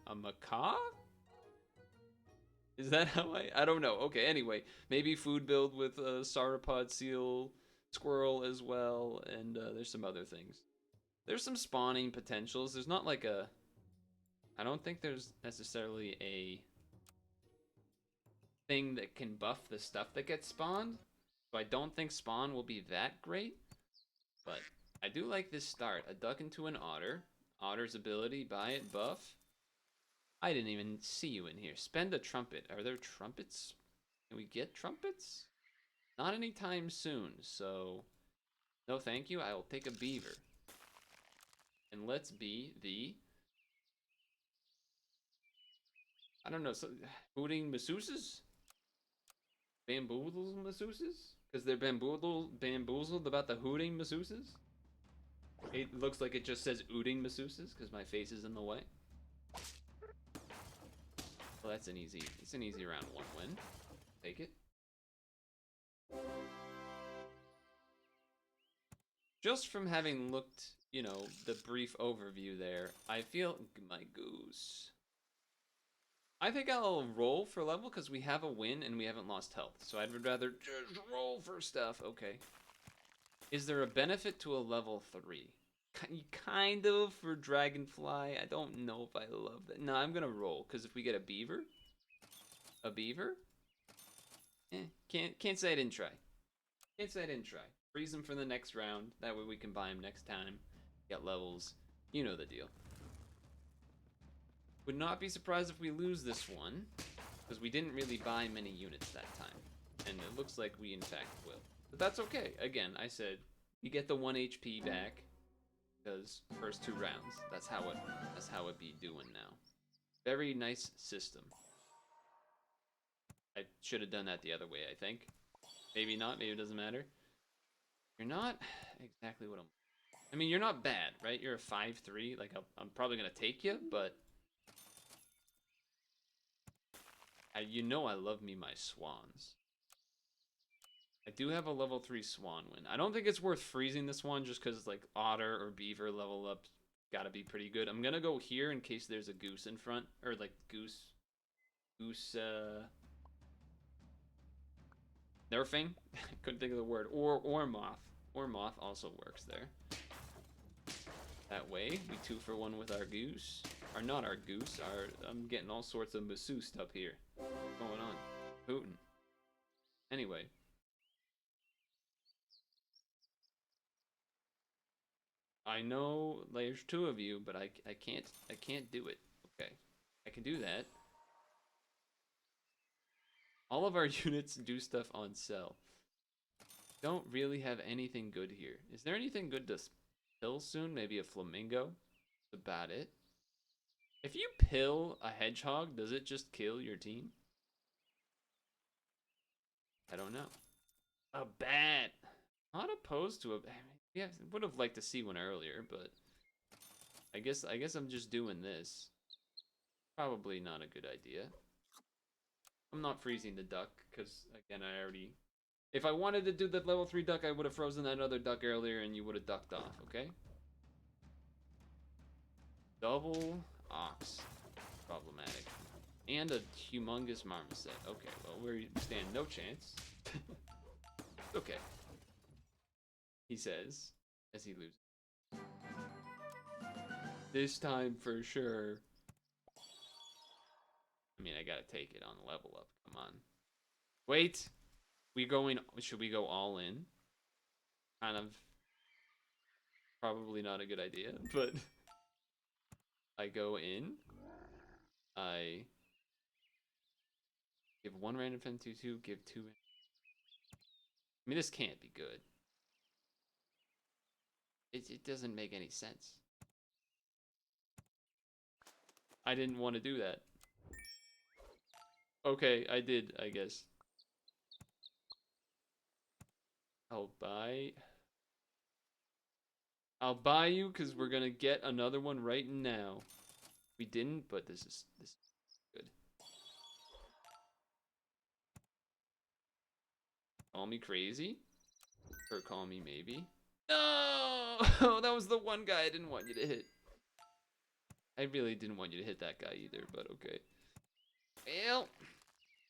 a macaw? Is that how I don't know. Okay, anyway, maybe food build with sauropod, seal, squirrel as well, and there's some other things. There's some spawning potentials. There's not like a, I don't think there's necessarily a thing that can buff the stuff that gets spawned, so I don't think spawn will be that great, but I do like this start. A duck into an otter. Otter's ability, buy it, buff. I didn't even see you in here. Spend a trumpet. Are there trumpets? Can we get trumpets? Not anytime soon, so no thank you. I will take a beaver. And let's be the, I don't know, so, hooting masseuses? Bamboozled masseuses? Because they're bamboozled about the hooting masseuses? It looks like it just says ooting masseuses because my face is in the way. Well, that's it's an easy round 1 win. Take it. Just from having looked, you know, the brief overview there, I feel, my goose. I think I'll roll for level because we have a win and we haven't lost health. So I'd rather just roll for stuff. Okay. Is there a benefit to a level 3? Kind of for Dragonfly. I don't know if I love that. No, I'm gonna roll because if we get a beaver, can't say I didn't try. Can't say I didn't try. Freeze them for the next round. That way we can buy them next time. Get levels. You know the deal. Would not be surprised if we lose this one because we didn't really buy many units that time, and it looks like we in fact will. But that's okay. Again, I said you get the 1 HP back. Because first 2 rounds, that's how it be doing now. Very nice system. I should have done that the other way, I think. Maybe not, maybe it doesn't matter. You're not exactly what I'm... I mean, you're not bad, right? You're a 5-3. Like, I'm probably gonna take you, but you know I love me my swans. I do have a level 3 swan win. I don't think it's worth freezing this one just because like otter or beaver level up gotta be pretty good. I'm gonna go here in case there's a goose in front, or like goose nerfing. Couldn't think of the word. Or moth. Or moth also works there. That way, we 2-for-1 with our goose. Or not our goose, I'm getting all sorts of masseuse up here. What's going on? Putin. Anyway. I know there's 2 of you, but I can't do it. Okay. I can do that. All of our units do stuff on sell. Don't really have anything good here. Is there anything good to pill soon? Maybe a flamingo? That's about it. If you pill a hedgehog, does it just kill your team? I don't know. A bat. Not opposed to a bat. Yeah, would have liked to see one earlier, but I guess I'm just doing this. Probably not a good idea. I'm not freezing the duck because again, I already. If I wanted to do the level 3 duck, I would have frozen that other duck earlier, and you would have ducked off. Okay. Double ox. Problematic. And a humongous marmoset. Okay, well, we stand no chance. Okay. He says, as he loses. This time for sure. I mean, I gotta take it on the level up. Come on. Wait. Should we go all in? Kind of. Probably not a good idea, but I go in. I give 1 random fen 2/2, give 2. I mean, this can't be good. It doesn't make any sense. I didn't want to do that. Okay, I did, I guess. I'll buy you because we're gonna get another one right now. We didn't, but this is good. Call me crazy, or call me maybe. No, that was the one guy I didn't want you to hit. I really didn't want you to hit that guy either, but okay. Well,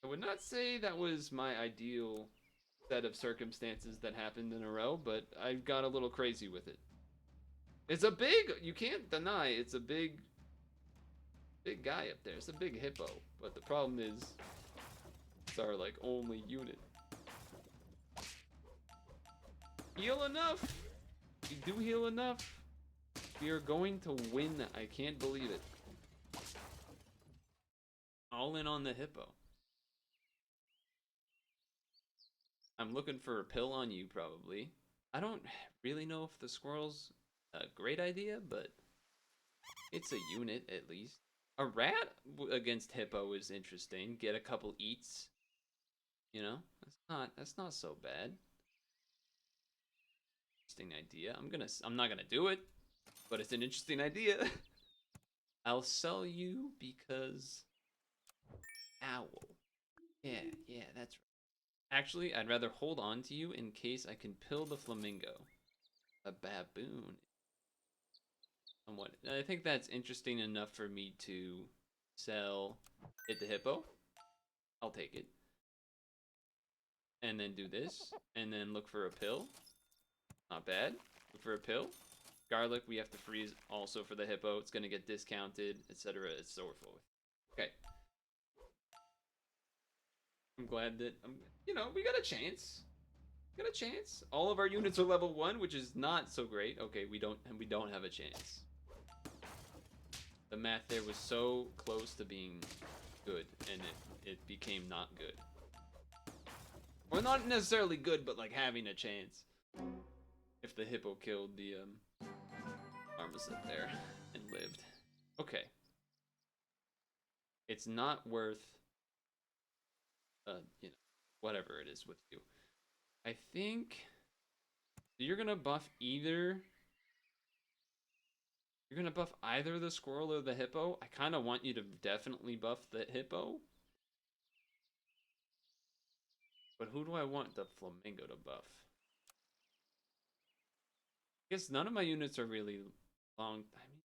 I would not say that was my ideal set of circumstances that happened in a row, but I got a little crazy with it. It's a big, you can't deny, it's a big guy up there. It's a big hippo, but the problem is, it's our like only unit. Heal enough. We do heal enough. We are going to win. I can't believe it. All in on the hippo. I'm looking for a pill on you, probably. I don't really know if the squirrel's a great idea, but it's a unit at least. A rat against hippo is interesting. Get a couple eats. You know, that's not so bad. Interesting idea. I'm not gonna do it, but it's an interesting idea. I'll sell you because owl. Yeah, that's right. Actually, I'd rather hold on to you in case I can pill the flamingo. A baboon. Somewhat. I think that's interesting enough for me to sell it the hippo. I'll take it. And then do this. And then look for a pill. Not bad. Look for a pill. Garlic, we have to freeze also for the hippo. It's going to get discounted, etc. and so forth. Okay. I'm glad that, you know, we got a chance. We got a chance. All of our units are level 1, which is not so great. Okay, we don't have a chance. The math there was so close to being good, and it became not good. Or not necessarily good, but like having a chance. If the hippo killed the marmoset there and lived. Okay. It's not worth you know, whatever it is with you. I think you're gonna buff either You're gonna buff either the squirrel or the hippo? I kind of want you to definitely buff the hippo. But who do I want the flamingo to buff? I guess none of my units are really long. I mean,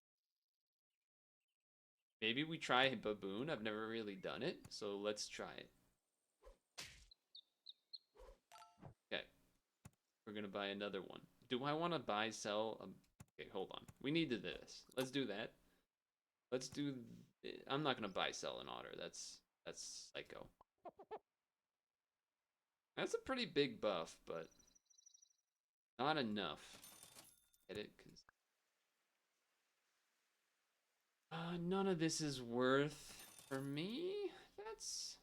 maybe we try baboon. I've never really done it, so let's try it. Okay, we're gonna buy another one. Do I want to buy, sell? Okay, hold on. We need to do this. Let's do that. Let's do. I'm not gonna buy, sell an otter. That's psycho. That's a pretty big buff, but not enough. Get it? Cause none of this is worth for me. That's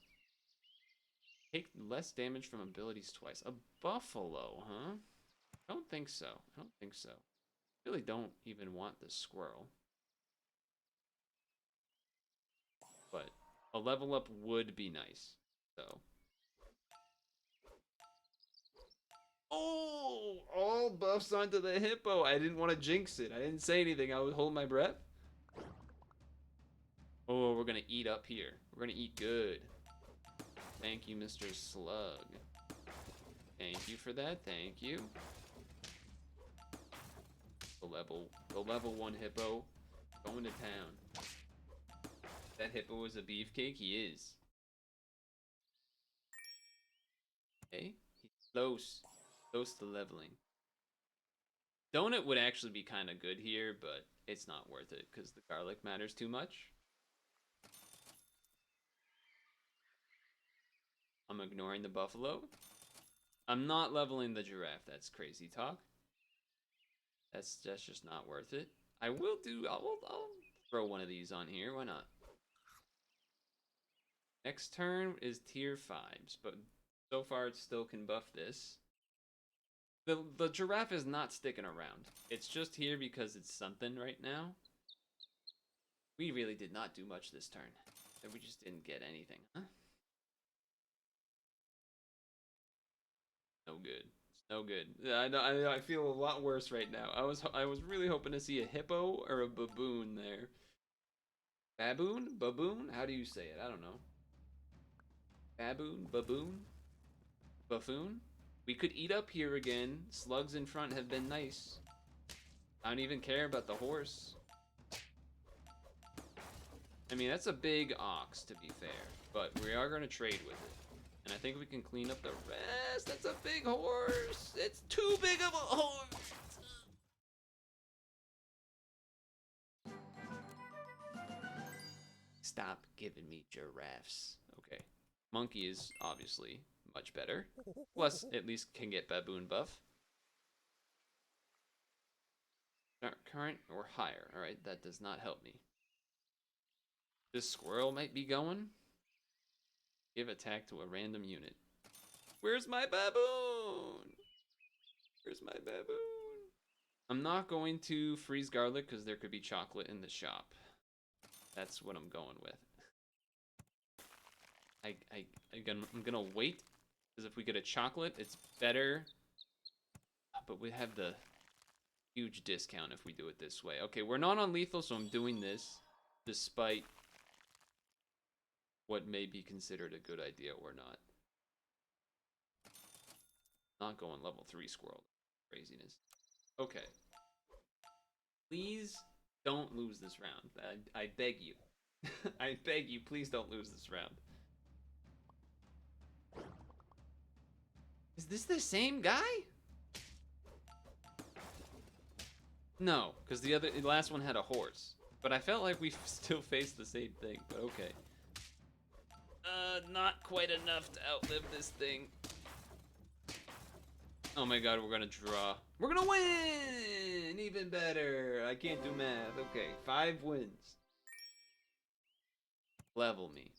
take less damage from abilities twice. A buffalo, huh? I don't think so. I don't think so. Really don't even want the squirrel. But a level up would be nice. So. Oh, all buffs onto the hippo. I didn't want to jinx it. I didn't say anything. I was holding my breath. Oh, we're gonna eat up here. We're gonna eat good. Thank you, Mr. Slug. Thank you for that. Thank you. The level 1 hippo going to town. That hippo is a beefcake. He is. Okay, he's close to leveling. Donut would actually be kind of good here, but it's not worth it because the garlic matters too much. I'm ignoring the buffalo. I'm not leveling the giraffe. That's crazy talk. That's just not worth it. I'll throw one of these on here. Why not? Next turn is tier 5s, but so far it still can buff this. The giraffe is not sticking around. It's just here because it's something right now. We really did not do much this turn. We just didn't get anything, huh? No good. It's no good. I feel a lot worse right now. I was really hoping to see a hippo or a baboon there. Baboon? Baboon? How do you say it? I don't know. Baboon? Baboon? Buffoon? We could eat up here again. Slugs in front have been nice. I don't even care about the horse. I mean, that's a big ox, to be fair. But we are going to trade with it. And I think we can clean up the rest. That's a big horse. It's too big of a horse. Stop giving me giraffes. Okay. Monkey is obviously much better. Plus, at least can get baboon buff. Current or higher. Alright, that does not help me. This squirrel might be going. Give attack to a random unit. Where's my baboon? Where's my baboon? I'm not going to freeze garlic because there could be chocolate in the shop. That's what I'm going with. I'm gonna wait because if we get a chocolate, it's better. But we have the huge discount if we do it this way. Okay, we're not on lethal, so I'm doing this despite what may be considered a good idea or not. Not going level 3 squirrel. Craziness. Okay. Please don't lose this round. I beg you. I beg you, please don't lose this round. Is this the same guy? No, because the last one had a horse. But I felt like we still faced the same thing, but okay. Not quite enough to outlive this thing. Oh my god, we're gonna draw. We're gonna win! Even better. I can't do math. Okay, 5 wins. Level me.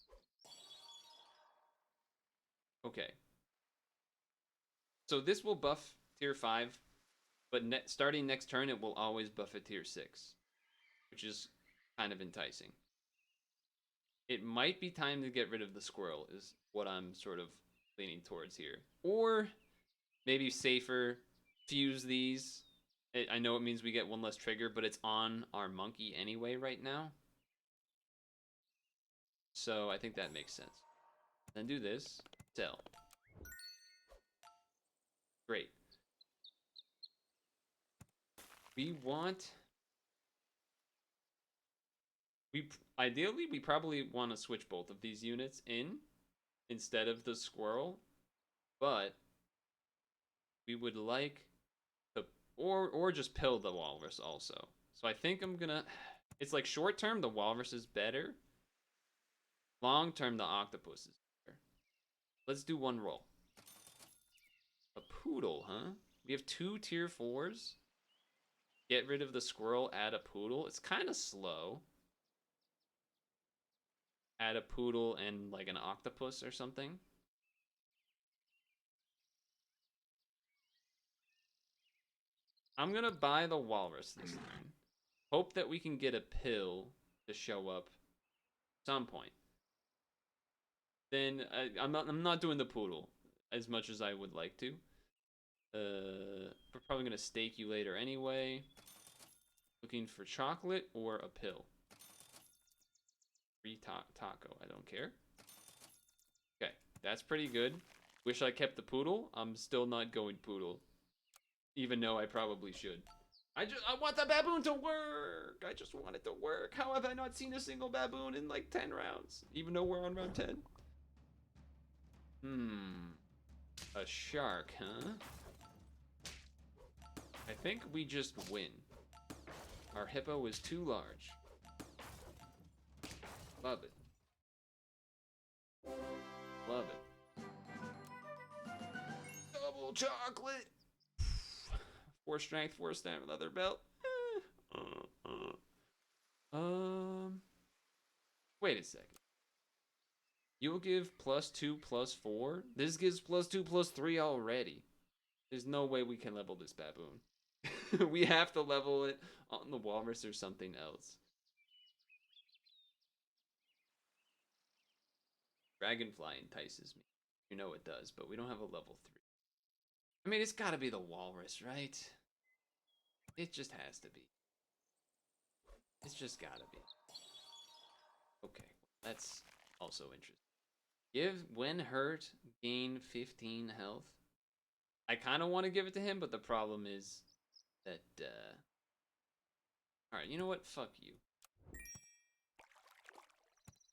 Okay. So this will buff tier 5, but starting next turn it will always buff a tier 6. Which is kind of enticing. It might be time to get rid of the squirrel, is what I'm sort of leaning towards here. Or maybe safer, fuse these, I know it means we get one less trigger, but it's on our monkey anyway right now. So I think that makes sense. Then do this. Sell. Great. We want... Ideally, we probably want to switch both of these units in instead of the squirrel. But we would like to... Or just pill the walrus also. So I think I'm gonna... It's like short term, the walrus is better. Long term, the octopus is better. Let's do one roll. A poodle, huh? We have 2 tier 4s. Get rid of the squirrel, add a poodle. It's kind of slow. Add a poodle and like an octopus or something. I'm gonna buy the walrus this turn. Hope that we can get a pill to show up some point. Then I'm not doing the poodle as much as I would like to. We're probably gonna stake you later anyway. Looking for chocolate or a pill. Free taco. I don't care. Okay, that's pretty good. Wish I kept the poodle. I'm still not going poodle, even though I probably should. I want the baboon to work. I just want it to work. How have I not seen a single baboon in like 10 rounds, even though we're on round 10? A shark, huh? I think we just win. Our hippo is too large. Love it. Love it. Double chocolate! 4 strength, 4 stamina, leather belt. Wait a second. You'll give +2/+4? This gives +2/+3 already. There's no way we can level this baboon. We have to level it on the walrus or something else. Dragonfly entices me. You know it does, but we don't have a level 3. I mean, it's gotta be the walrus, right? It just has to be. It's just gotta be. Okay, that's also interesting. Give when hurt, gain 15 health. I kind of want to give it to him, but the problem is that, Alright, you know what? Fuck you.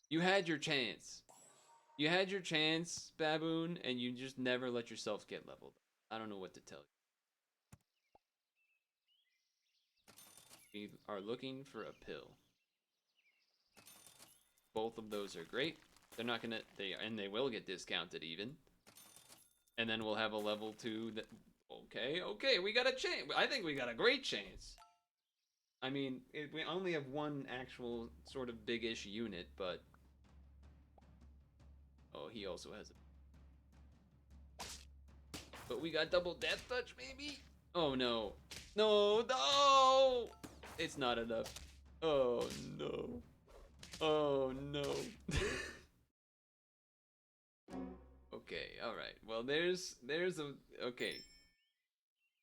You had your chance. You had your chance, baboon, and you just never let yourself get leveled. I don't know what to tell you. We are looking for a pill. Both of those are great. They're not gonna, they will get discounted even. And then we'll have a level 2 that, okay, we got a chance. I think we got a great chance. I mean, we only have one actual sort of big-ish unit, but... Oh, he also has a... But we got double death touch, maybe? Oh, no. No, no! It's not enough. Oh, no. Oh, no. Okay, alright. Well, there's a... Okay.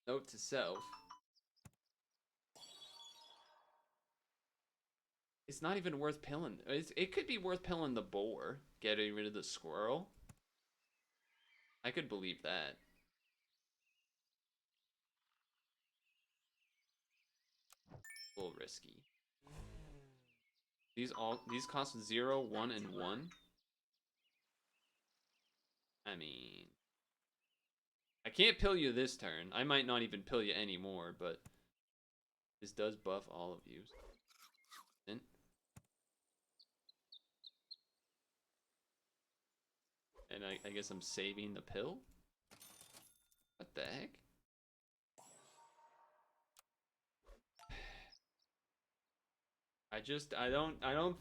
Note to self. It's not even worth pilling. It could be worth pilling the boar. Getting rid of the squirrel. I could believe that. A little risky. These cost 0, 1, and 1. I mean... I can't pill you this turn. I might not even pill you anymore, but... This does buff all of you. And I guess I'm saving the pill? What the heck? I don't...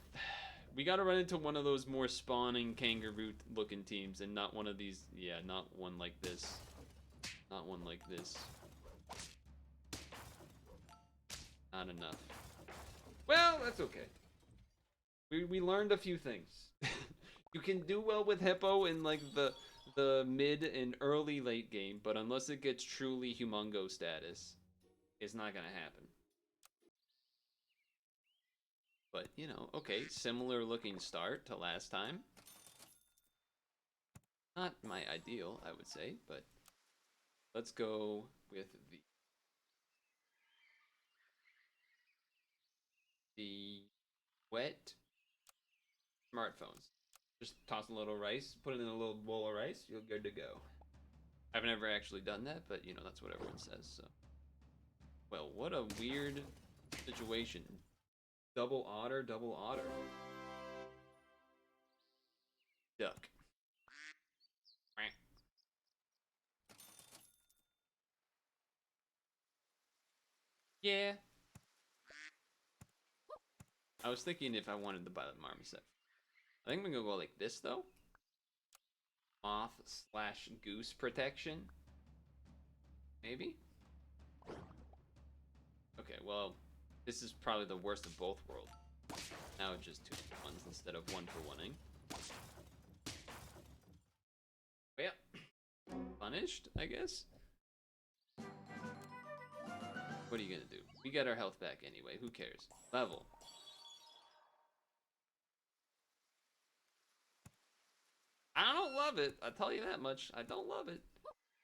We gotta run into one of those more spawning kangaroo-looking teams and not one of these... Yeah, not one like this. Not one like this. Not enough. Well, that's okay. We learned a few things. You can do well with Hippo in like the mid and early late game, but unless it gets truly humongo status, It's not gonna happen. But, you know, okay, similar looking start to last time. Not my ideal, I would say, but let's go with the wet smartphones. Just toss a little rice, put it in a little bowl of rice, you're good to go. I've never actually done that, but you know, that's what everyone says, so. Well, what a weird situation. Double otter, double otter. Duck. Yeah. I was thinking if I wanted to buy the marmoset. I think I'm gonna go like this though. Moth slash goose protection. Maybe? Okay, well, this is probably the worst of both worlds. Now it's just 2-for-1s instead of 1-for-1ing. Well, punished, I guess? What are you gonna do? We got our health back anyway, who cares? Level. I don't love it, I'll tell you that much. I don't love it.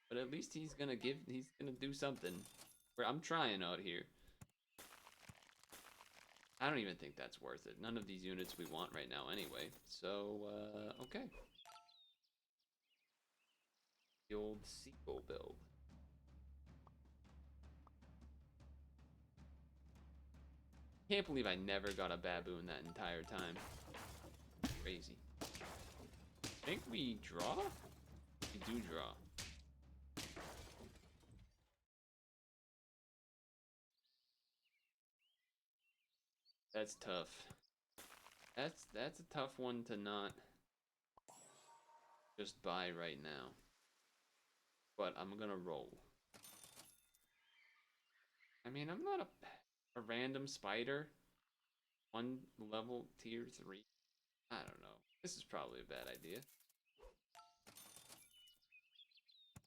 But at least he's gonna do something. I'm trying out here. I don't even think that's worth it. None of these units we want right now anyway. So, okay. The old sequel build. Can't believe I never got a baboon that entire time. Crazy. I think we draw? We do draw. That's tough. That's a tough one to not just buy right now. But I'm gonna roll. I mean, I'm not a random spider. 1 level tier 3. I don't know. This is probably a bad idea.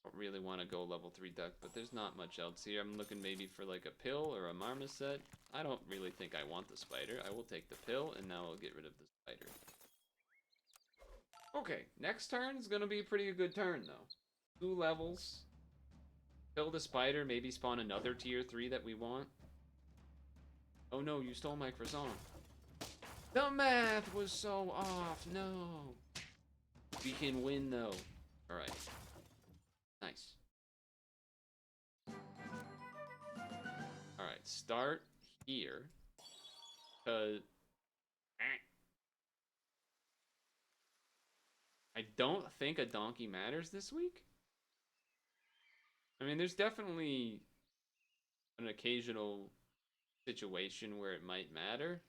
Don't really want to go level 3 duck, but there's not much else here. I'm looking maybe for like a pill or a marmoset. I don't really think I want the spider. I will take the pill, and now I'll get rid of the spider. Okay, next turn is gonna be a pretty good turn though. 2 levels. Kill the spider, maybe spawn another tier 3 that we want. Oh no, you stole my croissant. The math was so off, no. We can win though. Alright. Nice. Alright, start here. Cause I don't think a donkey matters this week. I mean, there's definitely an occasional situation where it might matter.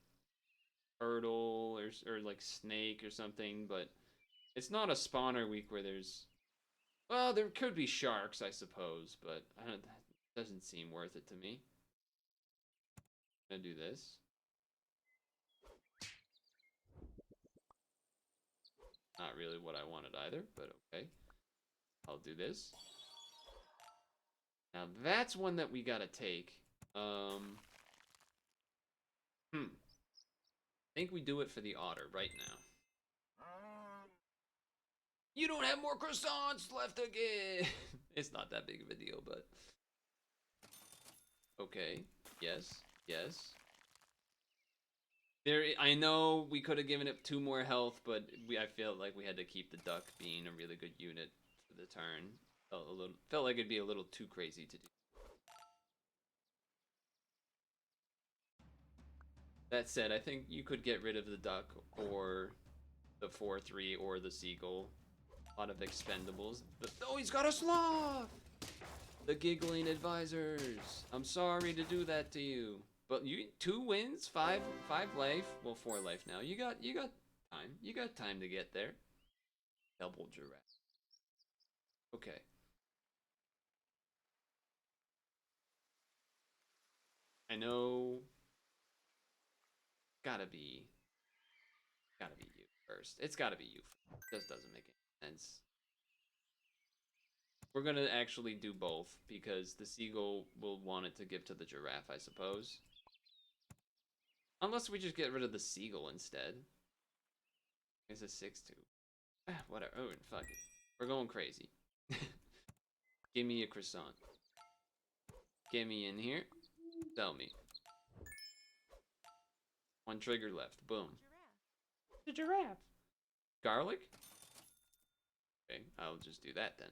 Purtle or like snake or something, but it's not a spawner week where there's... Well, there could be sharks, I suppose, but that doesn't seem worth it to me. I'm gonna do this. Not really what I wanted either, but okay. I'll do this. Now that's one that we gotta take. I think we do it for the otter right now. You don't have more croissants left again! It's not that big of a deal, but... Okay, yes, yes. I know we could have given it 2 more health, but I felt like we had to keep the duck being a really good unit for the turn. Felt like it'd be a little too crazy to do. That said, I think you could get rid of the duck or the 4-3 or the seagull. A lot of expendables. Oh, he's got a sloth! The giggling advisors. I'm sorry to do that to you. But you 2 wins, 5 life. Well, 4 life now. You got time. You got time to get there. Double giraffe. Okay. I know. Gotta be you first. It's gotta be you. This doesn't make any sense. We're gonna actually do both because the seagull will want it to give to the giraffe, I suppose. Unless we just get rid of the seagull instead. It's a 6-2. Whatever. Oh, fuck it. We're going crazy. Give me a croissant. Get me in here. Tell me. One trigger left. Boom. The giraffe. Garlic? Okay, I'll just do that then.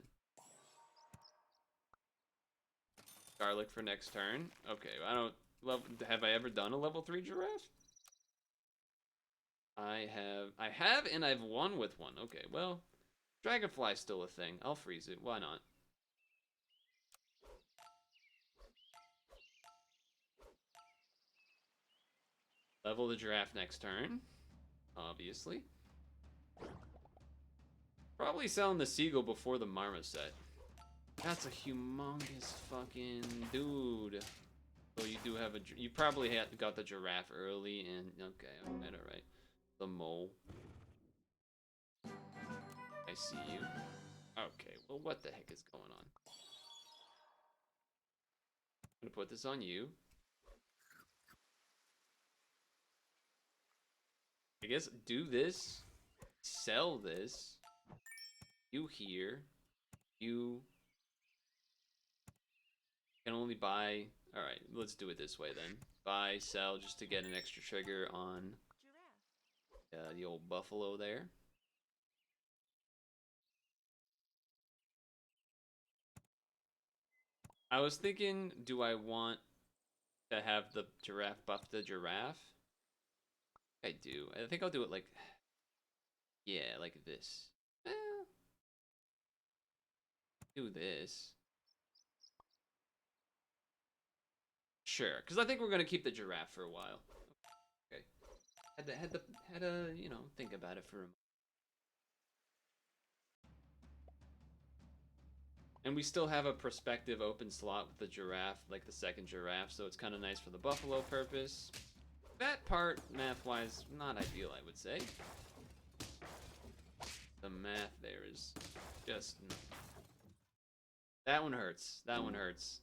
Garlic for next turn. Okay, I don't... Have I ever done a level 3 giraffe? I have, and I've won with one. Okay, well, Dragonfly's still a thing. I'll freeze it. Why not? Level the giraffe next turn. Obviously. Probably selling the seagull before the marmoset. That's a humongous fucking dude. So you do have a... You probably got the giraffe early and... Okay, alright. The mole. I see you. Okay, well, what the heck is going on? I'm gonna put this on you. I guess do this. Sell this. You here. You can only buy... Alright, let's do it this way then. Buy, sell, just to get an extra trigger on the old buffalo there. I was thinking, do I want to have the giraffe buff the giraffe? I do. I think I'll do it like... Yeah, like this. Do this. Sure, because I think we're gonna keep the giraffe for a while. Okay. Had to, you know, think about it for a moment. And we still have a prospective open slot with the giraffe, like the second giraffe, so it's kind of nice for the buffalo purpose. That part, math-wise, not ideal, I would say. The math there is just... That one hurts. That one hurts.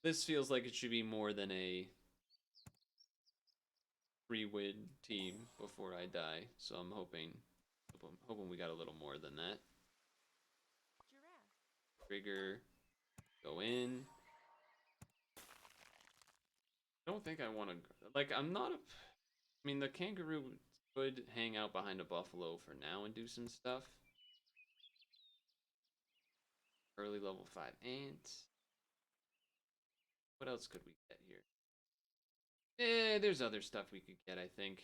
This feels like it should be more than a 3-win team before I die, so I'm hoping we got a little more than that. Trigger, go in. I don't think I want to, like, I'm not a, I mean, the kangaroo could hang out behind a buffalo for now and do some stuff. Early level 5 ant. What else could we get here? There's other stuff we could get, I think.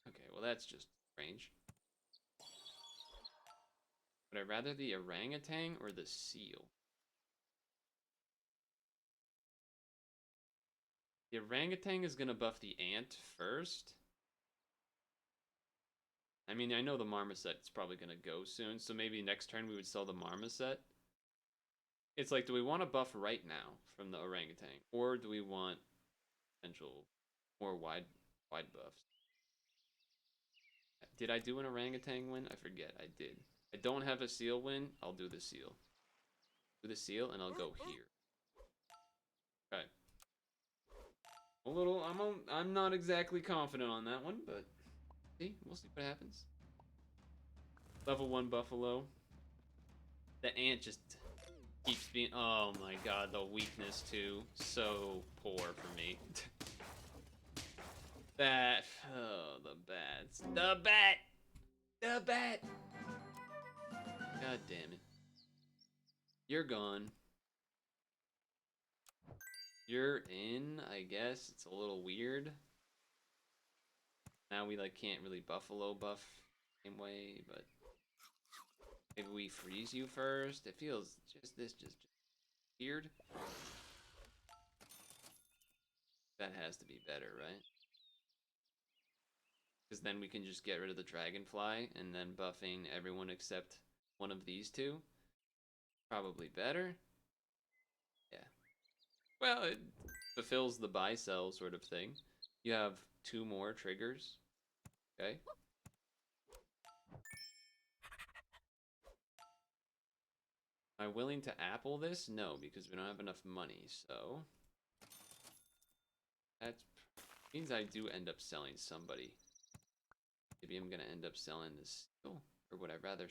Okay, well, that's just strange. Would I rather the orangutan or the seal? The orangutan is gonna buff the ant first. I mean, I know the marmoset's probably gonna go soon, so maybe next turn we would sell the marmoset. It's like, do we want to buff right now from the orangutan, or do we want potential more wide buffs? Did I do an orangutan win? I forget. I did. I don't have a seal win. I'll do the seal. Do the seal, and I'll go here. Okay. A little. I'm not exactly confident on that one, but see, we'll see what happens. Level 1 buffalo. The ant just keeps being. Oh my god, the weakness too. So poor for me. That. Oh, the bats. The bat. The bat. God damn it. You're gone. You're in, I guess. It's a little weird. Now we like can't really buffalo buff same way, but maybe we freeze you first. It feels just weird. That has to be better, right? Because then we can just get rid of the dragonfly and then buffing everyone except one of these two. Probably better. Yeah. Well, it fulfills the buy sell sort of thing. You have 2 more triggers. Okay. Am I willing to apple this? No, because we don't have enough money, so... That means I do end up selling somebody. Maybe I'm gonna end up selling the seal, or would I rather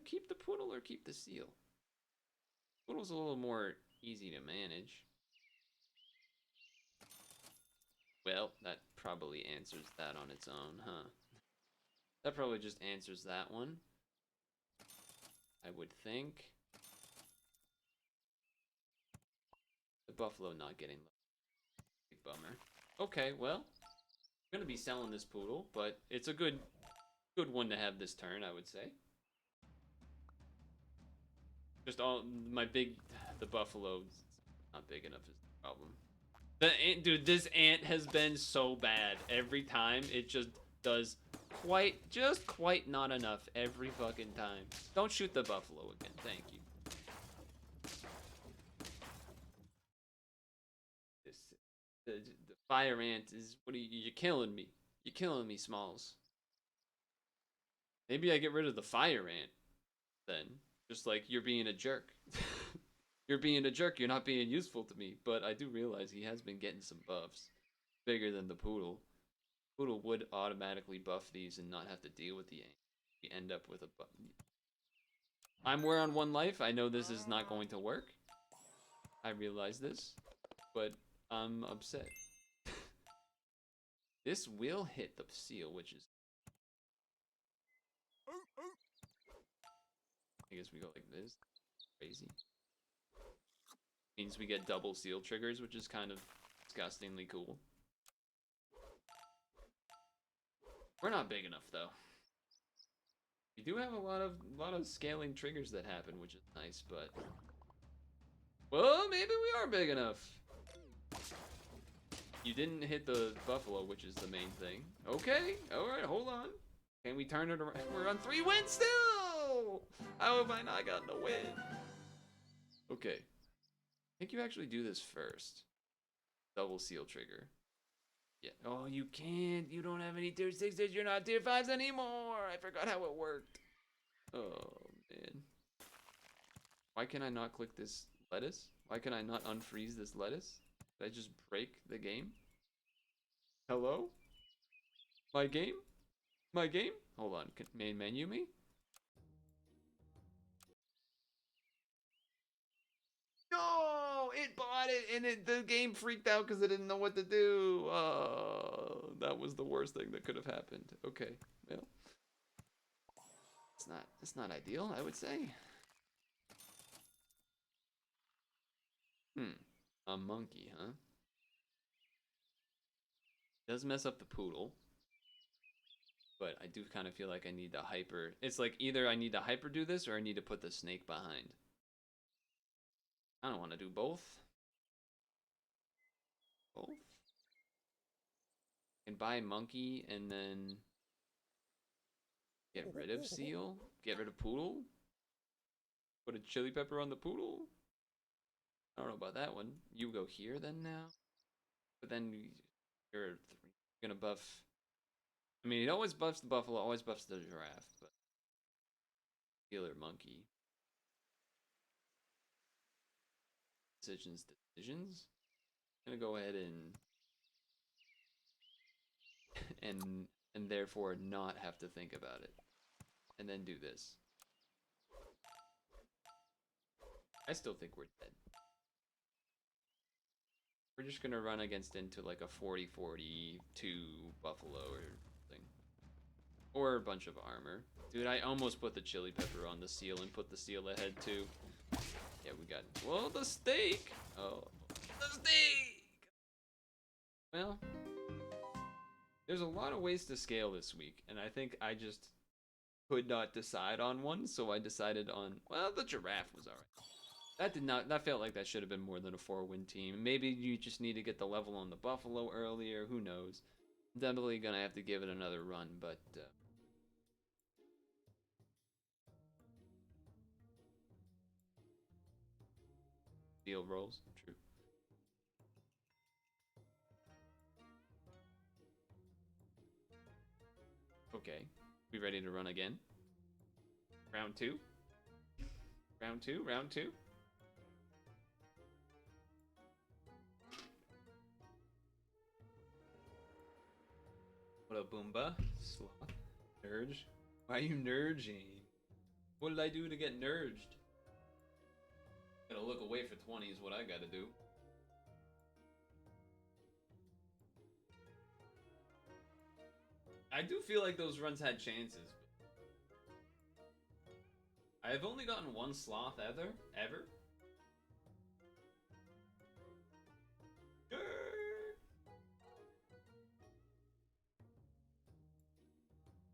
keep the poodle or keep the seal? Poodle's a little more easy to manage. Well, that probably answers that on its own, huh? That probably just answers that one. I would think. The buffalo not getting big bummer. Okay, well, I'm gonna be selling this poodle, but it's a good one to have this turn, I would say. Just all the buffalo's not big enough is the problem. The ant, dude, this ant has been so bad every time. It just does just quite not enough every fucking time. Don't shoot the buffalo again, thank you. The fire ant is, you're killing me. You're killing me, Smalls. Maybe I get rid of the fire ant then. Just like, you're being a jerk. You're being a jerk, you're not being useful to me. But I do realize he has been getting some buffs. Bigger than the poodle. Poodle would automatically buff these and not have to deal with the ant. We end up with a buff. I'm we're on 1 life. I know this is not going to work. I realize this. But I'm upset. This will hit the seal, which is... I guess we go like this. Crazy. Means we get double seal triggers, which is kind of disgustingly cool. We're not big enough though. We do have a lot of scaling triggers that happen, which is nice, but well, maybe we are big enough. You didn't hit the buffalo, which is the main thing. Okay, alright, hold on. Can we turn it around? We're on 3 wins still! How have I not gotten a win? Okay. I think you actually do this first. Double seal trigger. Yeah. Oh, you can't. You don't have any tier 6s. You're not tier 5s anymore. I forgot how it worked. Oh, man. Why can I not click this lettuce? Why can I not unfreeze this lettuce? Did I just break the game? Hello? My game? My game? Hold on. Can main menu me? No! It bought it and the game freaked out because it didn't know what to do. Oh, that was the worst thing that could have happened. Okay, well. It's not ideal, I would say. A monkey, huh? Does mess up the poodle. But I do kind of feel like I need to hyper. It's like either I need to hyper do this or I need to put the snake behind. I don't want to do both. Both? And buy monkey and then get rid of seal? Get rid of poodle? Put a chili pepper on the poodle? I don't know about that one. You go here then now? But then you're gonna buff. I mean, it always buffs the buffalo, always buffs the giraffe, but seal or monkey. Decisions. I'm gonna go ahead and therefore not have to think about it. And then do this. I still think we're dead. We're just gonna run against into like a 40-42 buffalo or something. Or a bunch of armor. Dude, I almost put the chili pepper on the seal and put the seal ahead too. Yeah, we got... Well, the steak! Oh, the steak! Well, there's a lot of ways to scale this week, and I think I just could not decide on one, so I decided on... Well, the giraffe was alright. That felt like that should have been more than a 4-win team. Maybe you just need to get the level on the buffalo earlier, who knows. Definitely gonna have to give it another run, but... Deal rolls, true. Okay, we ready to run again? Round 2? Round two, round two. What up, Boomba? Sloth. Nurge. Why are you nurging? What did I do to get nurged? Gotta look away for 20 is what I gotta do. I do feel like those runs had chances. I've only gotten one sloth ever.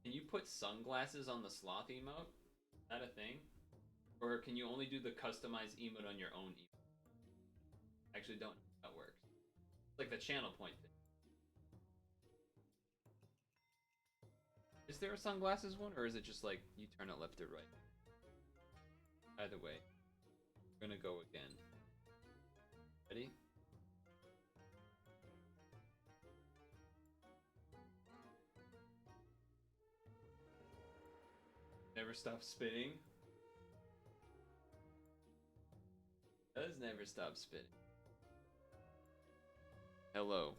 Can you put sunglasses on the sloth emote? Is that a thing? Or can you only do the customized emote on your own emote? I actually don't know how that works. It's like the channel point thing. Is there a sunglasses one, or is it just like you turn it left or right? Either way, we're gonna go again. Ready? Never stop spinning. Does never stop spinning. Hello.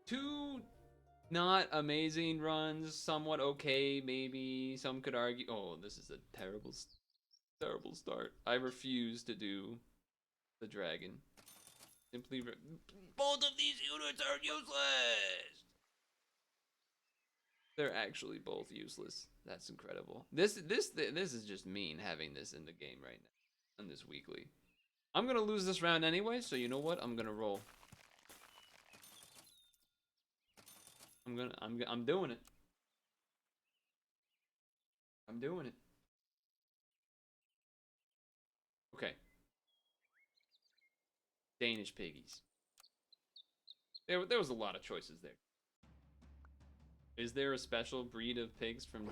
Two not amazing runs, somewhat okay, maybe. Some could argue. Oh, this is a terrible start. I refuse to do the dragon. Simply both of these units are useless. They're actually both useless. That's incredible. This is just mean having this in the game right now on this weekly. I'm gonna lose this round anyway, so you know what? I'm gonna roll. I'm doing it. I'm doing it. Okay. Danish piggies. There was a lot of choices there. Is there a special breed of pigs from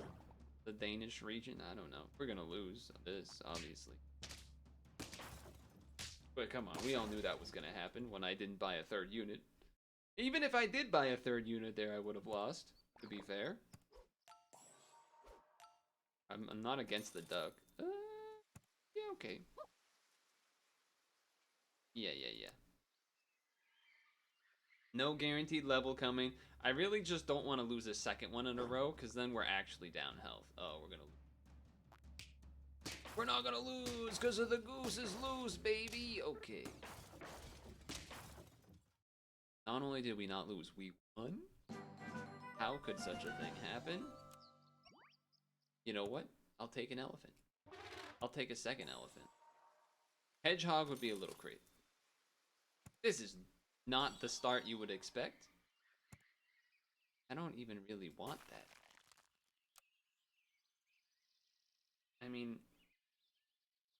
the Danish region? I don't know. We're gonna lose this, obviously. But come on, we all knew that was gonna happen when I didn't buy a third unit. Even if I did buy a third unit there, I would have lost, to be fair. I'm not against the duck. Yeah, okay. Yeah. No guaranteed level coming. I really just don't want to lose a second one in a row, because then we're actually down health. Oh, we're gonna lose. We're not gonna lose, because of the goose is loose, baby. Okay. Not only did we not lose, we won? How could such a thing happen? You know what? I'll take an elephant. I'll take a second elephant. Hedgehog would be a little crazy. This is not the start you would expect. I don't even really want that. I mean,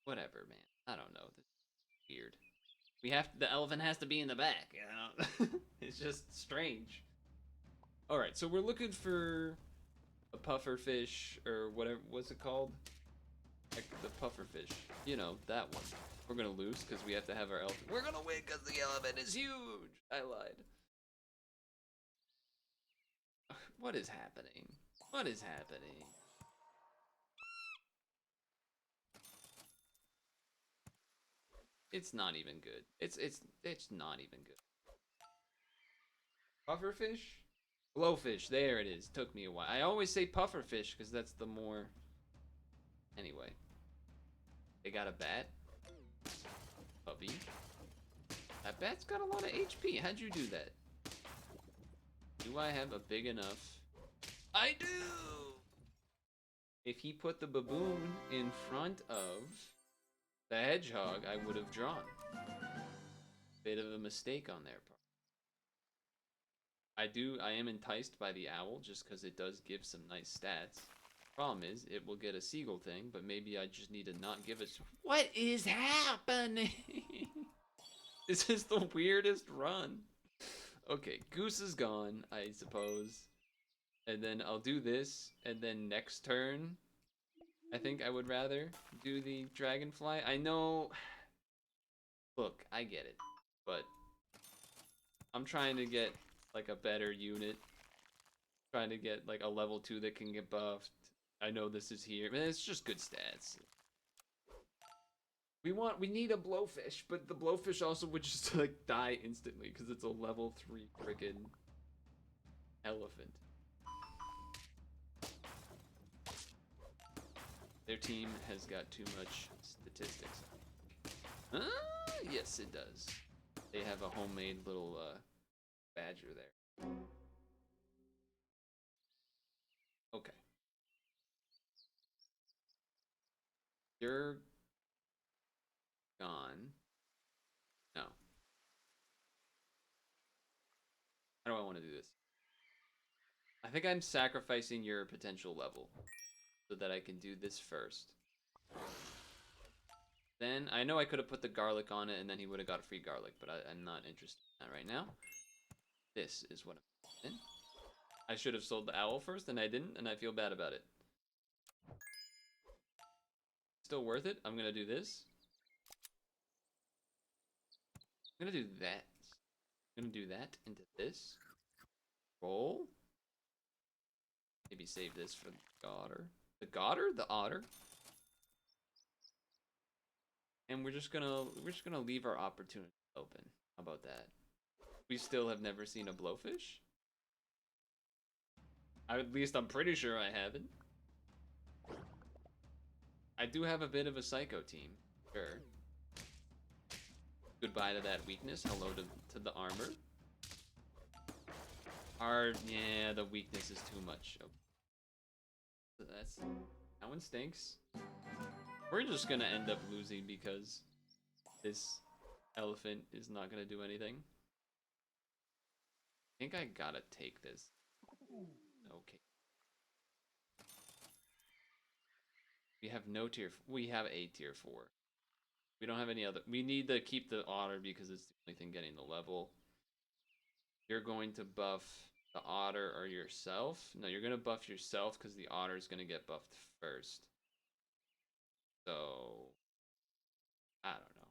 whatever, man. I don't know. This is weird. The elephant has to be in the back, you know? It's just strange. Alright, so we're looking for a puffer fish, or whatever, what's it called? Like the puffer fish. You know, that one. We're gonna lose because we have to have our elephant. We're gonna win because the elephant is huge! I lied. What is happening? What is happening? It's not even good. It's not even good. Pufferfish? Blowfish, there it is. Took me a while. I always say pufferfish because that's the more... Anyway. They got a bat. Puppy. That bat's got a lot of HP. How'd you do that? Do I have a big enough... I do! If he put the baboon in front of the hedgehog, I would have drawn. Bit of a mistake on their part. I am enticed by the owl just because it does give some nice stats. Problem is, it will get a seagull thing, but maybe I just need to not give it. What is happening? This is the weirdest run. Okay, goose is gone, I suppose. And then I'll do this, and then next turn, I think I would rather do the dragonfly. I know, look, I get it, but I'm trying to get like a better unit. Trying to get like a level 2 that can get buffed. I know this is here, but it's just good stats. We need a blowfish, but the blowfish also would just like die instantly because it's a level 3 friggin' elephant. Their team has got too much statistics. Yes, it does. They have a homemade little badger there. Okay. You're gone. No. How do I want to do this? I think I'm sacrificing your potential level so that I can do this first. Then, I know I could have put the garlic on it and then he would have got free garlic, but I'm not interested in that right now. This is what I'm interested in. I should have sold the owl first and I didn't, and I feel bad about it. Still worth it. I'm gonna do this. I'm gonna do that. I'm gonna do that into this. Roll. Maybe save this for the otter. The otter? The otter. And we're just gonna leave our opportunity open. How about that? We still have never seen a blowfish. At least I'm pretty sure I haven't. I do have a bit of a psycho team, sure. Goodbye to that weakness. Hello to the armor. Yeah, the weakness is too much. Okay. That one stinks. We're just gonna end up losing because this elephant is not gonna do anything. I think I gotta take this. Okay. We have no tier. We have a tier 4. We don't have any other. We need to keep the otter because it's the only thing getting the level. You're going to buff the otter or yourself. No, you're gonna buff yourself because the otter is gonna get buffed first. So I don't know.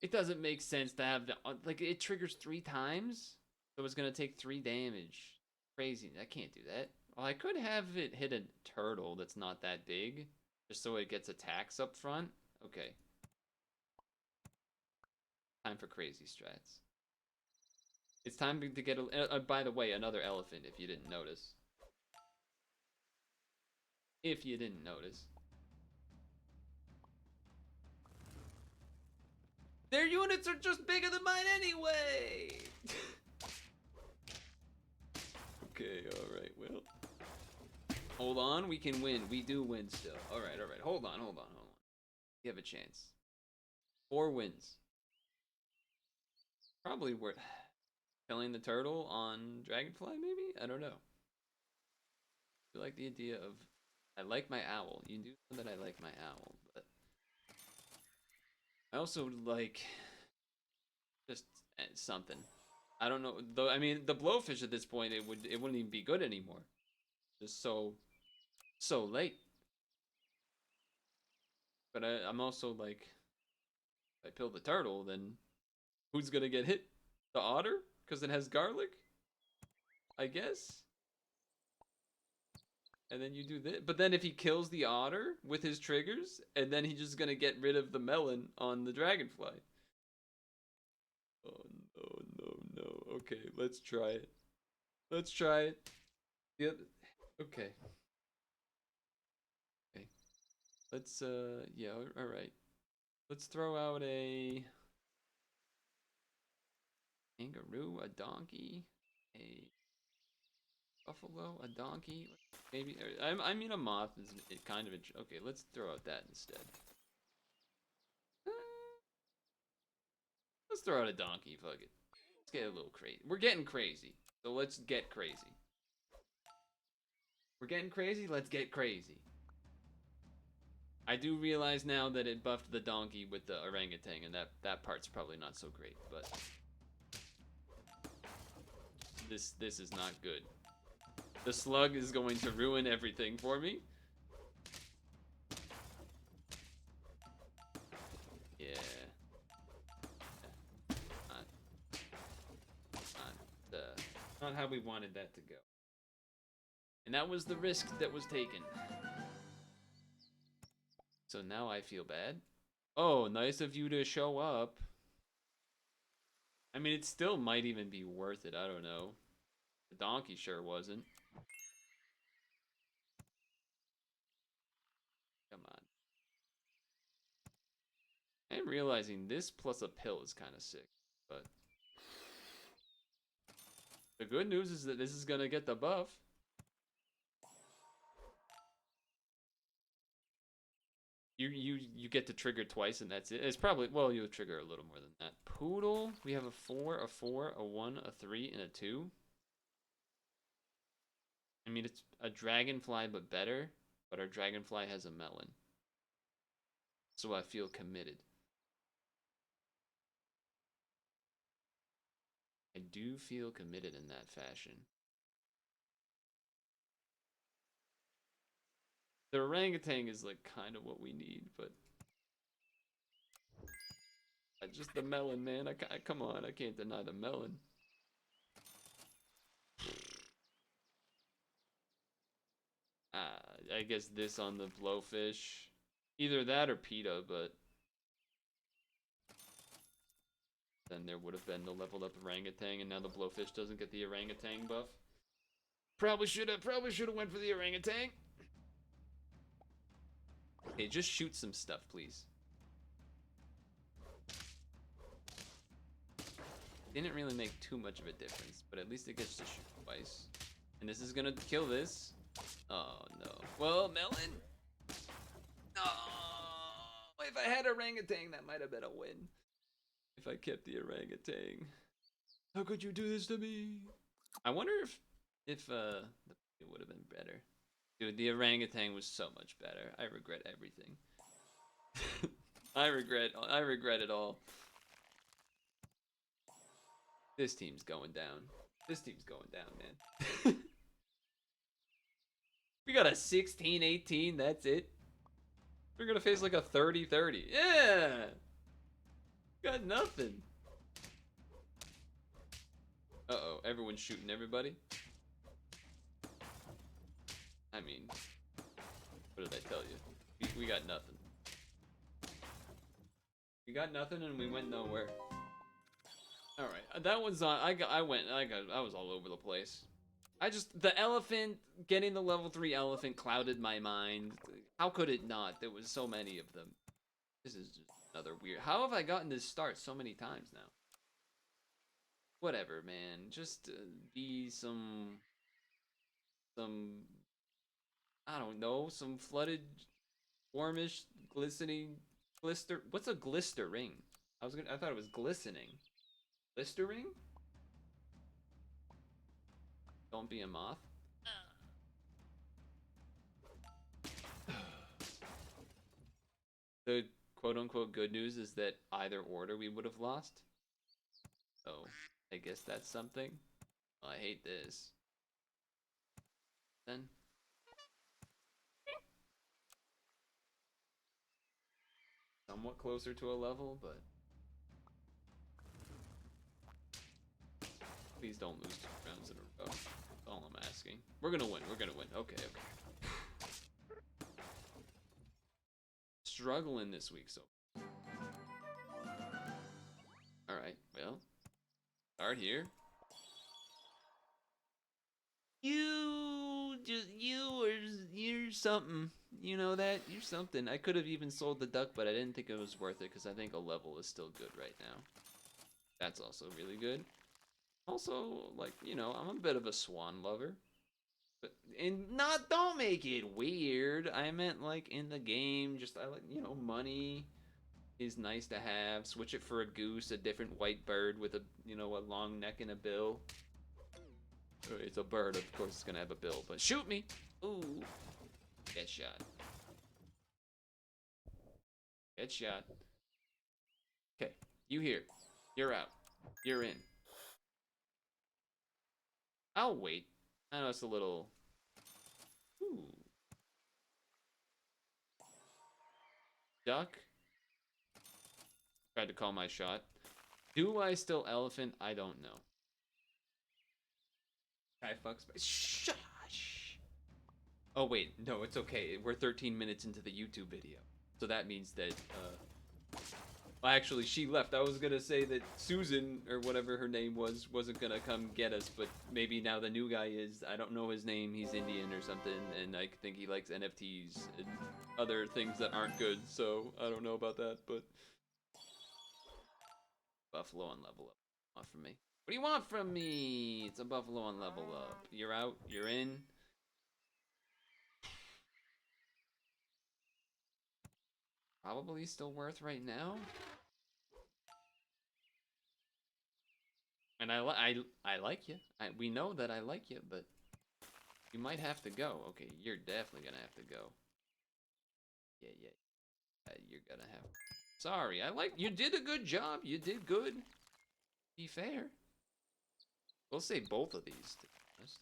It doesn't make sense to have the like it triggers 3 times, so it's gonna take 3 damage. Crazy. I can't do that. Well, I could have it hit a turtle that's not that big, just so it gets attacks up front. Okay. Time for crazy strats. It's time to get by the way, another elephant if you didn't notice. If you didn't notice. Their units are just bigger than mine anyway! Okay, alright, well. Hold on, we can win. We do win still. Alright, alright. Hold on. You have a chance. 4 wins. Probably worth killing the turtle on Dragonfly, maybe? I don't know. I feel like the idea of... I like my owl. You do know that I like my owl, but... I also like... just something. I don't know. Though, I mean, the blowfish at this point, it wouldn't even be good anymore. Just so late. But I'm also like... If I kill the turtle, then... Who's gonna get hit? The otter? Because it has garlic? I guess? And then you do this. But then if he kills the otter with his triggers, and then he's just gonna get rid of the melon on the dragonfly. Oh no. Okay, let's try it. Let's try it. Yep. Okay. Okay. Let's, yeah, alright. Let's throw out a... kangaroo, a donkey, a buffalo, a donkey, maybe. I mean, a moth is kind of a. Okay, let's throw out that instead. Let's throw out a donkey. Fuck it. Let's get a little crazy. We're getting crazy, so let's get crazy. We're getting crazy. Let's get crazy. I do realize now that it buffed the donkey with the orangutan, and that part's probably not so great, but. This is not good. The slug is going to ruin everything for me. Yeah. Not how we wanted that to go. And that was the risk that was taken. So now I feel bad. Oh, nice of you to show up. I mean, it still might even be worth it. I don't know. The donkey sure wasn't. Come on. I'm realizing this plus a pill is kind of sick, but the good news is that this is gonna get the buff. You get to trigger twice and that's it. It's probably, well, you'll trigger a little more than that. Poodle, we have a 4, a 4, a 1, a 3, and a 2. I mean, it's a dragonfly but better, but our dragonfly has a melon. So I feel committed. I do feel committed in that fashion. The orangutan is like kind of what we need, but just the melon, man. Come on, I can't deny the melon. I guess this on the blowfish. Either that or PETA, but then there would have been the leveled up orangutan, and now the blowfish doesn't get the orangutan buff. Probably should have went for the orangutan. Okay, just shoot some stuff, please. Didn't really make too much of a difference, but at least it gets to shoot twice. And this is gonna kill this. Oh no. Well, melon. No. If I had orangutan, that might have been a win. If I kept the orangutan. How could you do this to me? I wonder if it would have been better. Dude, the orangutan was so much better. I regret everything. I regret it all. This team's going down. This team's going down, man. We got a 16-18, that's it. We're gonna face like a 30-30. Yeah! Got nothing. Uh-oh, everyone's shooting everybody. I mean, what did I tell you? We got nothing. We got nothing and we went nowhere. Alright, that was on. I was all over the place. The elephant, getting the level 3 elephant clouded my mind. How could it not? There was so many of them. This is just another weird. How have I gotten this start so many times now? Whatever, man. Just be some, I don't know, some flooded, warmish, glistening, glister. What's a glistering? I thought it was glistening. Glistering? Don't be a moth. The quote-unquote good news is that either order we would have lost. So, I guess that's something. Oh, I hate this. Then. Somewhat closer to a level, but... Please don't lose 2 rounds in a row. That's all I'm asking. We're gonna win. We're gonna win. Okay, okay. Struggling this week, so. Alright, well. Start here. You're something. You know that? You're something. I could have even sold the duck, but I didn't think it was worth it because I think a level is still good right now. That's also really good. Also, like, you know, I'm a bit of a swan lover. But, don't make it weird. I meant, like, in the game, just, I like, you know, money is nice to have. Switch it for a goose, a different white bird with a, you know, a long neck and a bill. It's a bird, of course it's gonna have a bill, but shoot me! Ooh. Get shot. Get shot. Okay, you here. You're out. You're in. I'll wait. I know it's a little... Ooh. Duck. Tried to call my shot. Do I still elephant? I don't know. I fucks. Shush. Oh wait, no, it's okay. We're 13 minutes into the YouTube video, so that means that. Well, actually, she left. I was gonna say that Susan or whatever her name wasn't gonna come get us, but maybe now the new guy is. I don't know his name. He's Indian or something, and I think he likes NFTs and other things that aren't good. So I don't know about that, but Buffalo on level up. What from me? What do you want from me? It's a Buffalo on level up. You're out. You're in. Probably still worth right now. And I like you. We know that I like you, but you might have to go. Okay, you're definitely gonna have to go. Yeah. You're gonna have. Sorry, you did a good job. You did good. Be fair. We'll say both of these, to be honest.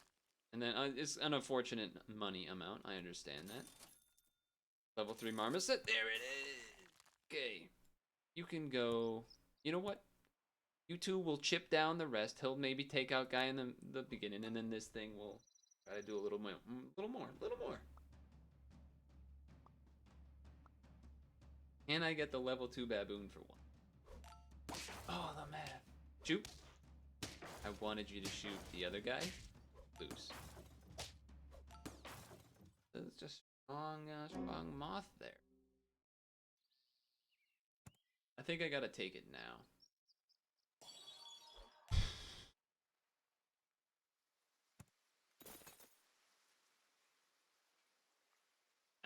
And then it's an unfortunate money amount. I understand that. Level 3 Marmoset. There it is. Okay. You can go. You know what? You two will chip down the rest. He'll maybe take out guy in the beginning, and then this thing will try to do a little more. Can I get the level 2 baboon for one? Oh, the math. Shoot. I wanted you to shoot the other guy. Loose. There's just strong moth there. I think I gotta take it now.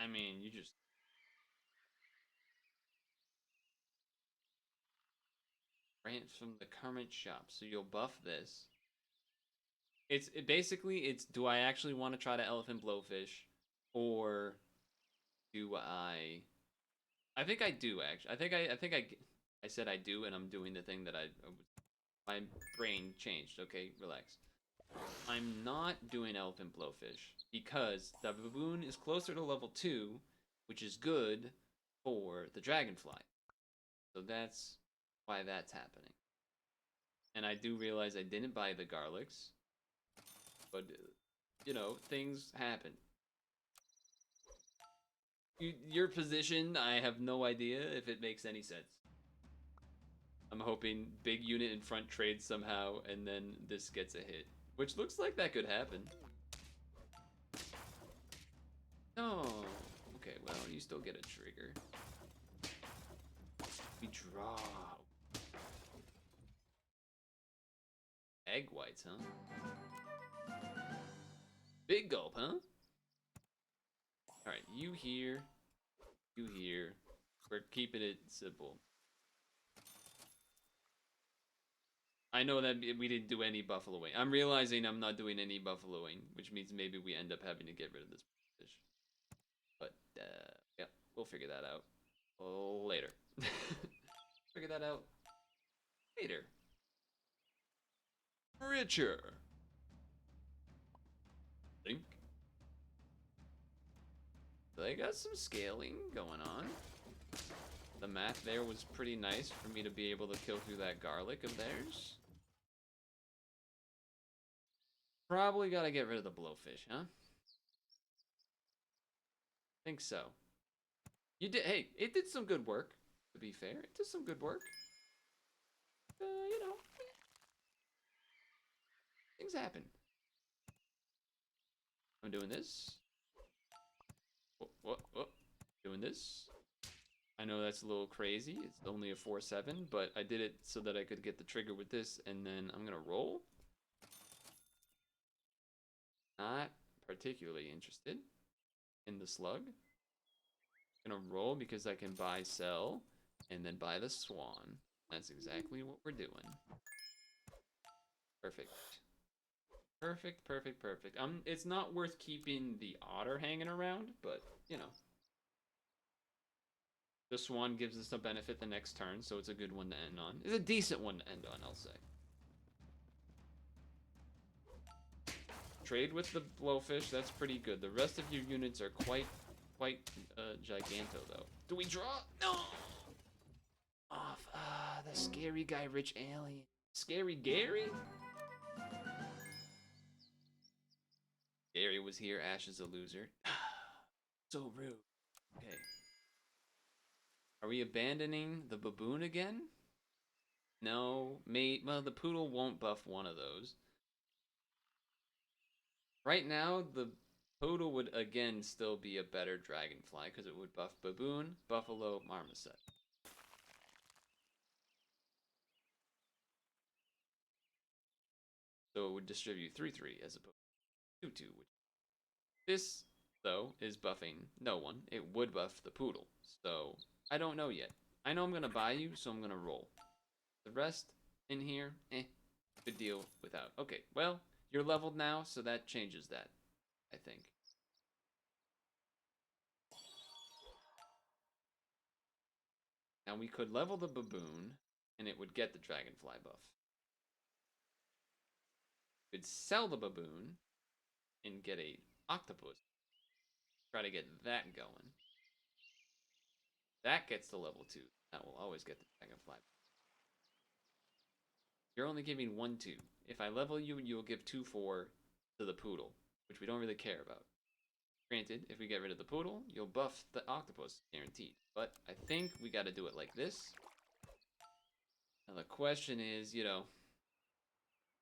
I mean, you just ran from the current shop, so you'll buff this. Basically do I actually want to try to elephant blowfish, or do I think I do actually. I think I said I do, and I'm doing the thing that my brain changed. Okay, relax. I'm not doing elephant blowfish because the baboon is closer to level 2, which is good for the dragonfly. So that's why that's happening. And I do realize I didn't buy the garlics, but you know, things happen. Your position, I have no idea if it makes any sense. I'm hoping big unit in front trades somehow, and then this gets a hit. Which looks like that could happen. No. Okay, well, you still get a trigger. We draw. Egg whites, huh? Big gulp, huh? Alright, you here. You here. We're keeping it simple. I know that we didn't do any buffaloing. I'm realizing I'm not doing any buffaloing, which means maybe we end up having to get rid of this fish. But, yeah, we'll figure that out later. Figure that out later. Richer. Think. They got some scaling going on. The math there was pretty nice for me to be able to kill through that garlic of theirs. Probably gotta get rid of the blowfish, huh? Think so. You did. Hey, it did some good work. To be fair, it did some good work. You know, things happen. I'm doing this. What? Doing this. I know that's a little crazy. It's only a 4/7, but I did it so that I could get the trigger with this, and then I'm gonna roll. Not particularly interested in the slug. I'm gonna roll because I can buy, sell, and then buy the swan. That's exactly what we're doing. Perfect. Perfect. It's not worth keeping the otter hanging around, but you know. The swan gives us a benefit the next turn, so it's a good one to end on. It's a decent one to end on, I'll say. Trade with the blowfish, that's pretty good. The rest of your units are quite giganto, though. Do we draw? No! Off. The scary guy, rich alien. Scary Gary? Gary was here, Ash is a loser. So rude. Okay. Are we abandoning the baboon again? No, mate. Well, the poodle won't buff one of those. Right now, the poodle would again still be a better dragonfly because it would buff baboon, buffalo, marmoset. So it would distribute 3/3 as opposed to 2/2. Which this though is buffing no one. It would buff the poodle. So I don't know yet. I know I'm gonna buy you, so I'm gonna roll. The rest in here, could deal without. Okay, well, you're leveled now, so that changes that, I think. Now we could level the baboon, and it would get the dragonfly buff. We could sell the baboon and get a octopus. Try to get that going. That gets to level 2. That will always get the dragonfly. You're only giving 1/2. If I level you, you'll give 2/4 to the poodle, which we don't really care about. Granted, if we get rid of the poodle, you'll buff the octopus, guaranteed. But I think we gotta do it like this. Now the question is, you know,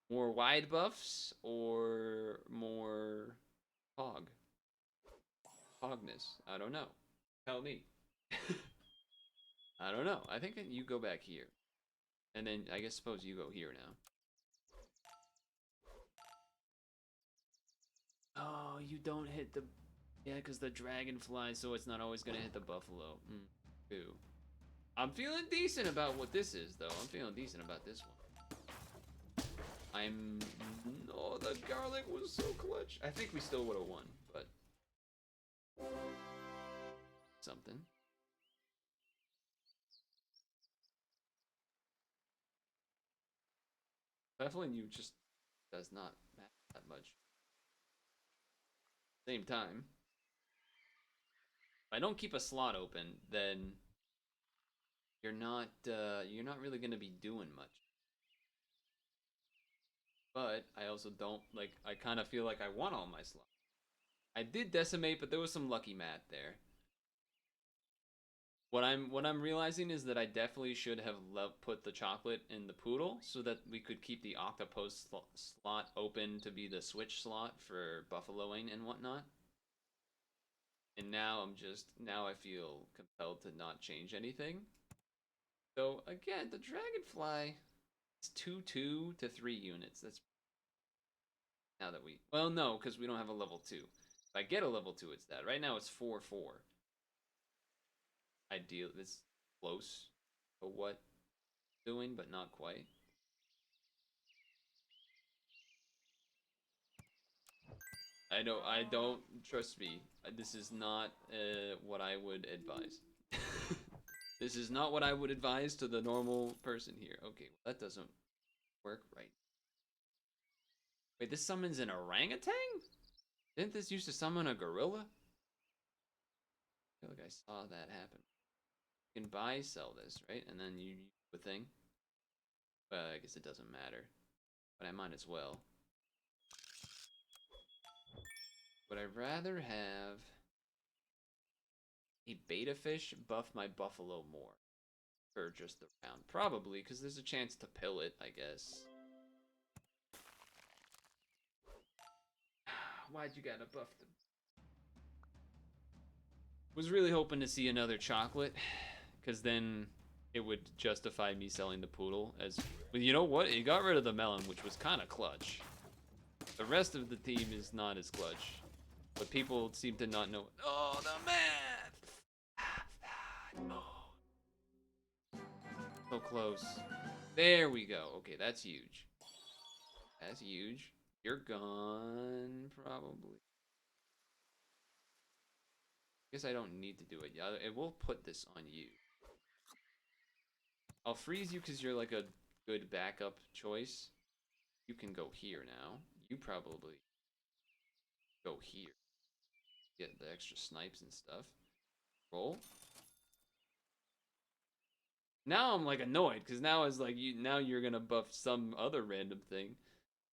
more wide buffs or more hog? Hogness. I don't know. Tell me. I don't know. I think you go back here. And then I guess suppose you go here now. Oh, you don't hit the... Yeah, because the dragonfly, so it's not always going to hit the buffalo. Ew. I'm feeling decent about what this is, though. I'm feeling decent about this one. Oh, the garlic was so clutch. I think we still would have won, but... something. Definitely you just does not matter that much. Same time. If I don't keep a slot open, then you're not really gonna be doing much. But I also don't like. I kind of feel like I want all my slots. I did decimate, but there was some lucky math there. What I'm realizing is that I definitely should have put the chocolate in the poodle so that we could keep the octopus slot open to be the switch slot for buffaloing and whatnot. And now I feel compelled to not change anything. So again, the dragonfly is 2/2 to 3 units. That's now that we no, because we don't have a level 2. If I get a level 2, it's that. Right now it's 4/4. Ideal. It's close to what doing, but not quite. I know. I don't trust me. This is not what I would advise. This is not what I would advise to the normal person here. Okay, well, that doesn't work right. Wait, this summons an orangutan? Didn't this used to summon a gorilla? I feel like I saw that happen. You can buy, sell this, right? And then you use the thing. Well, I guess it doesn't matter. But I might as well. Would I rather have a beta fish buff my buffalo more for just the round? Probably, because there's a chance to pill it, I guess. Why'd you gotta buff them? Was really hoping to see another chocolate, because then it would justify me selling the poodle as... But you know what? It got rid of the melon, which was kind of clutch. The rest of the team is not as clutch. But people seem to not know... Oh, the math! Oh. So close. There we go. Okay, that's huge. That's huge. You're gone, probably. I guess I don't need to do it. Yeah, it will put this on you. I'll freeze you because you're like a good backup choice. You can go here now. You probably go here. Get the extra snipes and stuff. Roll. Now I'm like annoyed because now it's like now you're gonna buff some other random thing.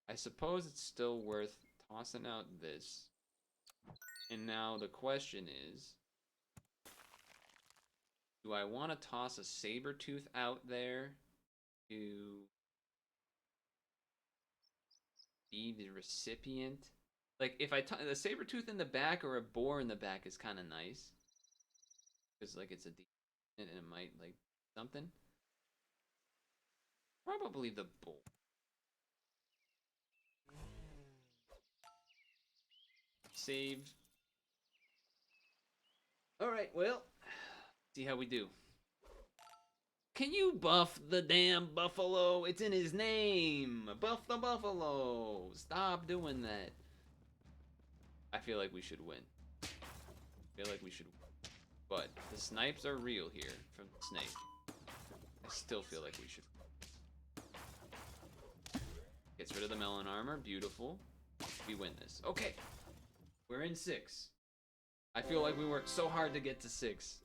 I suppose it's still worth tossing out this. And now the question is, do I want to toss a saber tooth out there to be the recipient? Like, if a saber tooth in the back or a boar in the back is kind of nice. Because, like, it's a decent and it might, like, something. Probably the boar. Save. Alright, well, see how we do. Can you buff the damn buffalo? It's in his name. Buff the buffalo. Stop doing that. I feel like we should win. But the snipes are real here from the snake. I still feel like we should. Gets rid of the melon armor. Beautiful. We win this. Okay. We're in 6. I feel like we worked so hard to get to 6.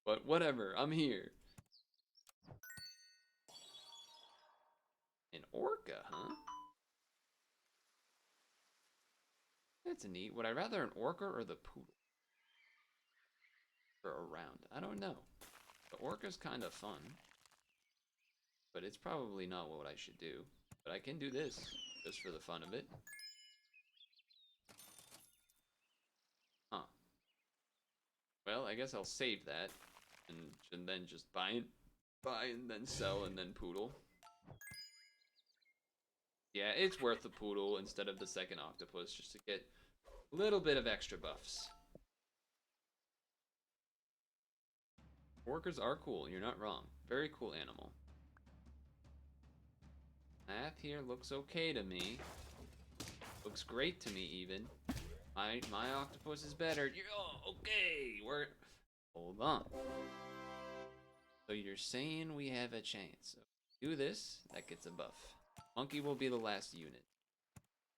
But whatever. I'm here. An orca, huh? That's neat. Would I rather an orca or the poodle? Or a round? I don't know. The orca's kind of fun. But it's probably not what I should do. But I can do this, just for the fun of it. Huh. Well, I guess I'll save that. And then just buy and then sell and then poodle. Yeah, it's worth the poodle instead of the second octopus, just to get a little bit of extra buffs. Orcas are cool, you're not wrong. Very cool animal. Math here looks okay to me. Looks great to me, even. My octopus is better. Oh, okay, hold on. So you're saying we have a chance. So do this, that gets a buff. Monkey will be the last unit.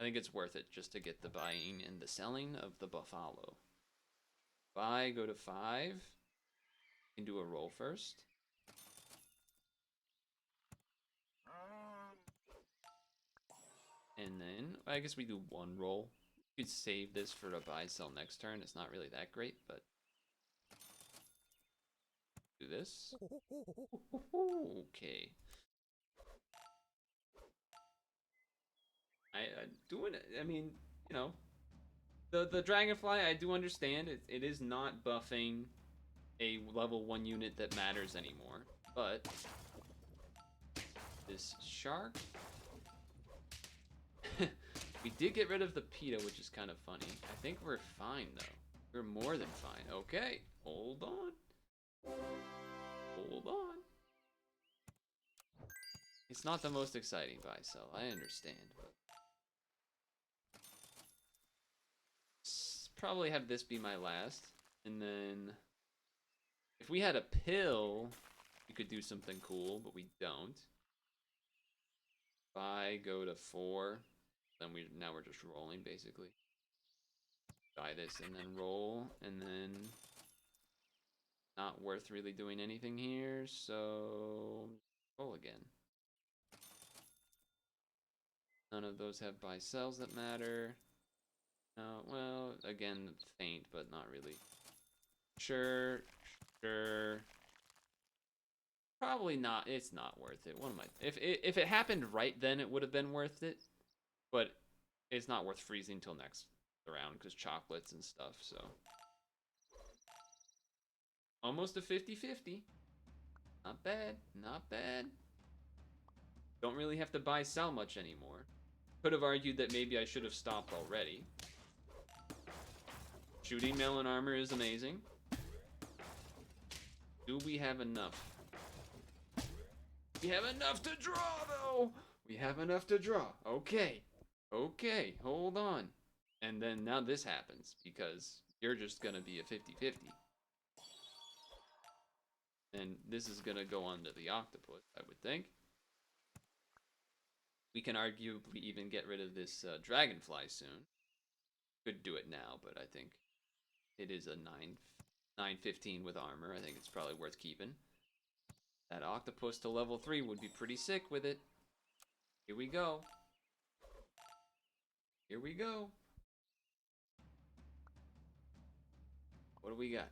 I think it's worth it just to get the buying and the selling of the buffalo. Buy, go to 5. Can do a roll first. And then, I guess we do 1 roll. You could save this for a buy sell next turn. It's not really that great, but do this. Okay. I mean, you know, the dragonfly, I do understand it is not buffing a level 1 unit that matters anymore, but this shark. We did get rid of the PETA, which is kind of funny. I think we're fine, though. We're more than fine. Okay, hold on. Hold on. It's not the most exciting buy-sell, I understand. But probably have this be my last. And then if we had a pill, we could do something cool, but we don't. Buy, go to 4. Then now we're just rolling, basically. Buy this and then roll, and then not worth really doing anything here, so roll again. None of those have buy sells that matter. Well, again, faint, but not really. Sure. Probably not. It's not worth it. What am I? If it happened right then, it would have been worth it. But it's not worth freezing till next round because chocolates and stuff. So almost a 50-50. Not bad. Not bad. Don't really have to buy sell much anymore. Could have argued that maybe I should have stopped already. Shooting melon armor is amazing. Do we have enough? We have enough to draw, though! We have enough to draw. Okay. Okay, hold on. And then now this happens, because you're just gonna be a 50-50. And this is gonna go on to the octopus, I would think. We can arguably even get rid of this dragonfly soon. Could do it now, but I think it is a 915 with armor. I think it's probably worth keeping. That octopus to level 3 would be pretty sick with it. Here we go. Here we go. What do we got?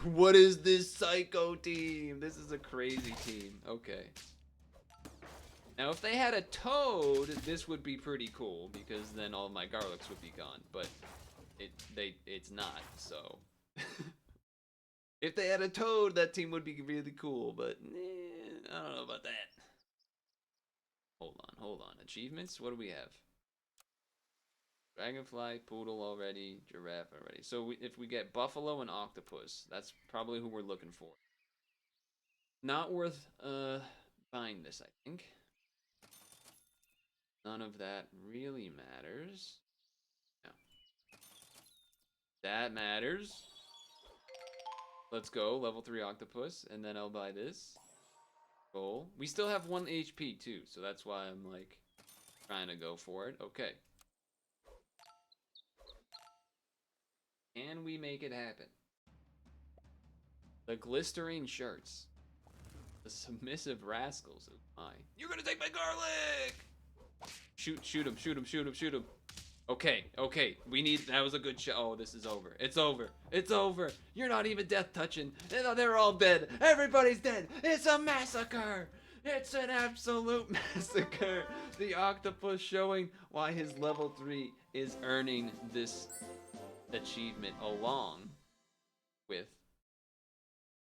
What is this psycho team? This is a crazy team. Okay. Now, if they had a toad, this would be pretty cool because then all my garlics would be gone. But it's not. So, if they had a toad, that team would be really cool. But I don't know about that. Hold on. Achievements? What do we have? Dragonfly, poodle already, giraffe already. So if we get buffalo and octopus, that's probably who we're looking for. Not worth buying this, I think. None of that really matters. No. That matters. Let's go, level 3 octopus, and then I'll buy this. Goal. We still have 1 HP too, so that's why I'm like trying to go for it. Okay. Can we make it happen? The glistering shirts. The submissive rascals. Oh my. You're gonna take my garlic! Shoot him. Okay. We need, that was a good shot. Oh, this is over. It's over. You're not even death touching. They're all dead. Everybody's dead. It's a massacre. It's an absolute massacre. The octopus showing why his level 3 is earning this achievement along with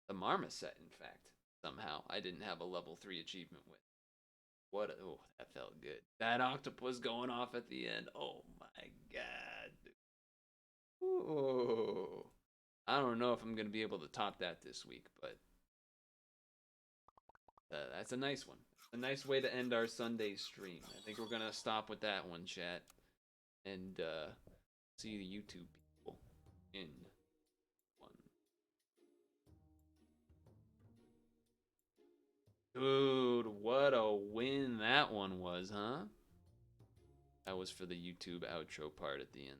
the marmoset, in fact. Somehow I didn't have a level 3 achievement with. Oh, that felt good. That octopus going off at the end. Oh my god. Ooh. I don't know if I'm going to be able to top that this week, but that's a nice one. A nice way to end our Sunday stream. I think we're going to stop with that one, chat. And see the YouTube people in one. Dude, what a win that one was, huh? That was for the YouTube outro part at the end.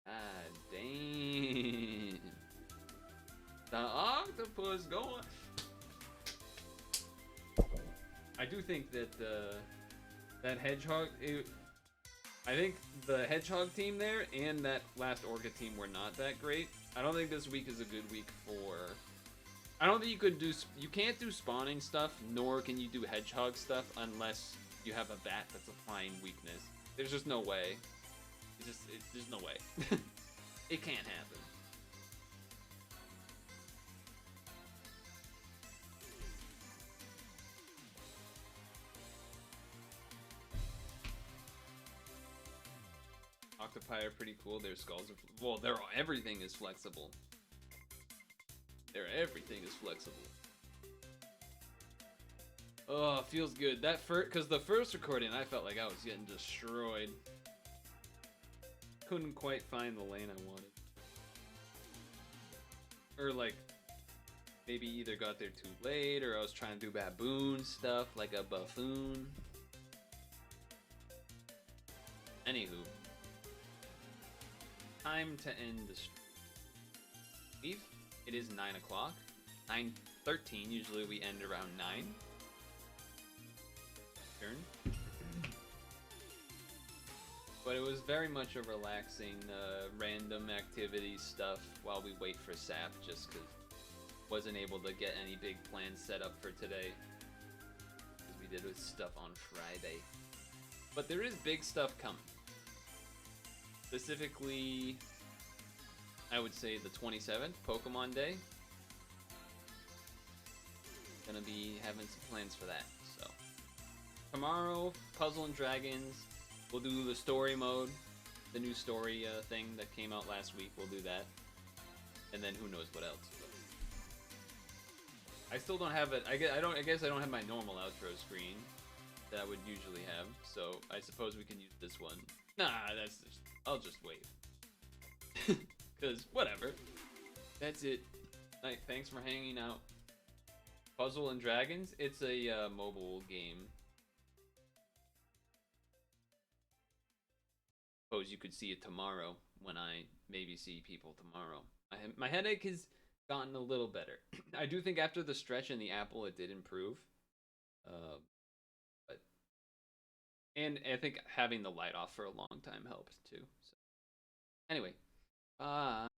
God damn. The octopus going. I do think that that hedgehog. I think the hedgehog team there and that last orca team were not that great. I don't think this week is a good week for. I don't think you could do. You can't do spawning stuff, nor can you do hedgehog stuff unless you have a bat that's applying weakness. There's just no way. There's no way. It can't happen. Octopi are pretty cool. Their skulls are well. Everything is flexible. Everything is flexible. Oh, it feels good. Because the first recording, I felt like I was getting destroyed. Couldn't quite find the lane I wanted. Or like, maybe either got there too late, or I was trying to do baboon stuff like a buffoon. Anywho. Time to end the stream. It is 9 o'clock. 9:13. Usually we end around 9. Turn. But it was very much a relaxing, random activity stuff while we wait for SAP, just because wasn't able to get any big plans set up for today. Because we did stuff on Friday. But there is big stuff coming. Specifically, I would say the 27th, Pokemon Day. Gonna be having some plans for that. So tomorrow, Puzzle and Dragons. We'll do the story mode, the new story thing that came out last week. We'll do that, and then who knows what else. But I still don't have it. I guess I don't have my normal outro screen that I would usually have. So I suppose we can use this one. Nah, I'll just wait. Cause whatever. That's it. Thanks for hanging out. Puzzle and Dragons. It's a mobile game. Suppose you could see it tomorrow when I maybe see people tomorrow. My headache has gotten a little better. I do think after the stretch and the apple, it did improve. But And I think having the light off for a long time helped too. So anyway, bye.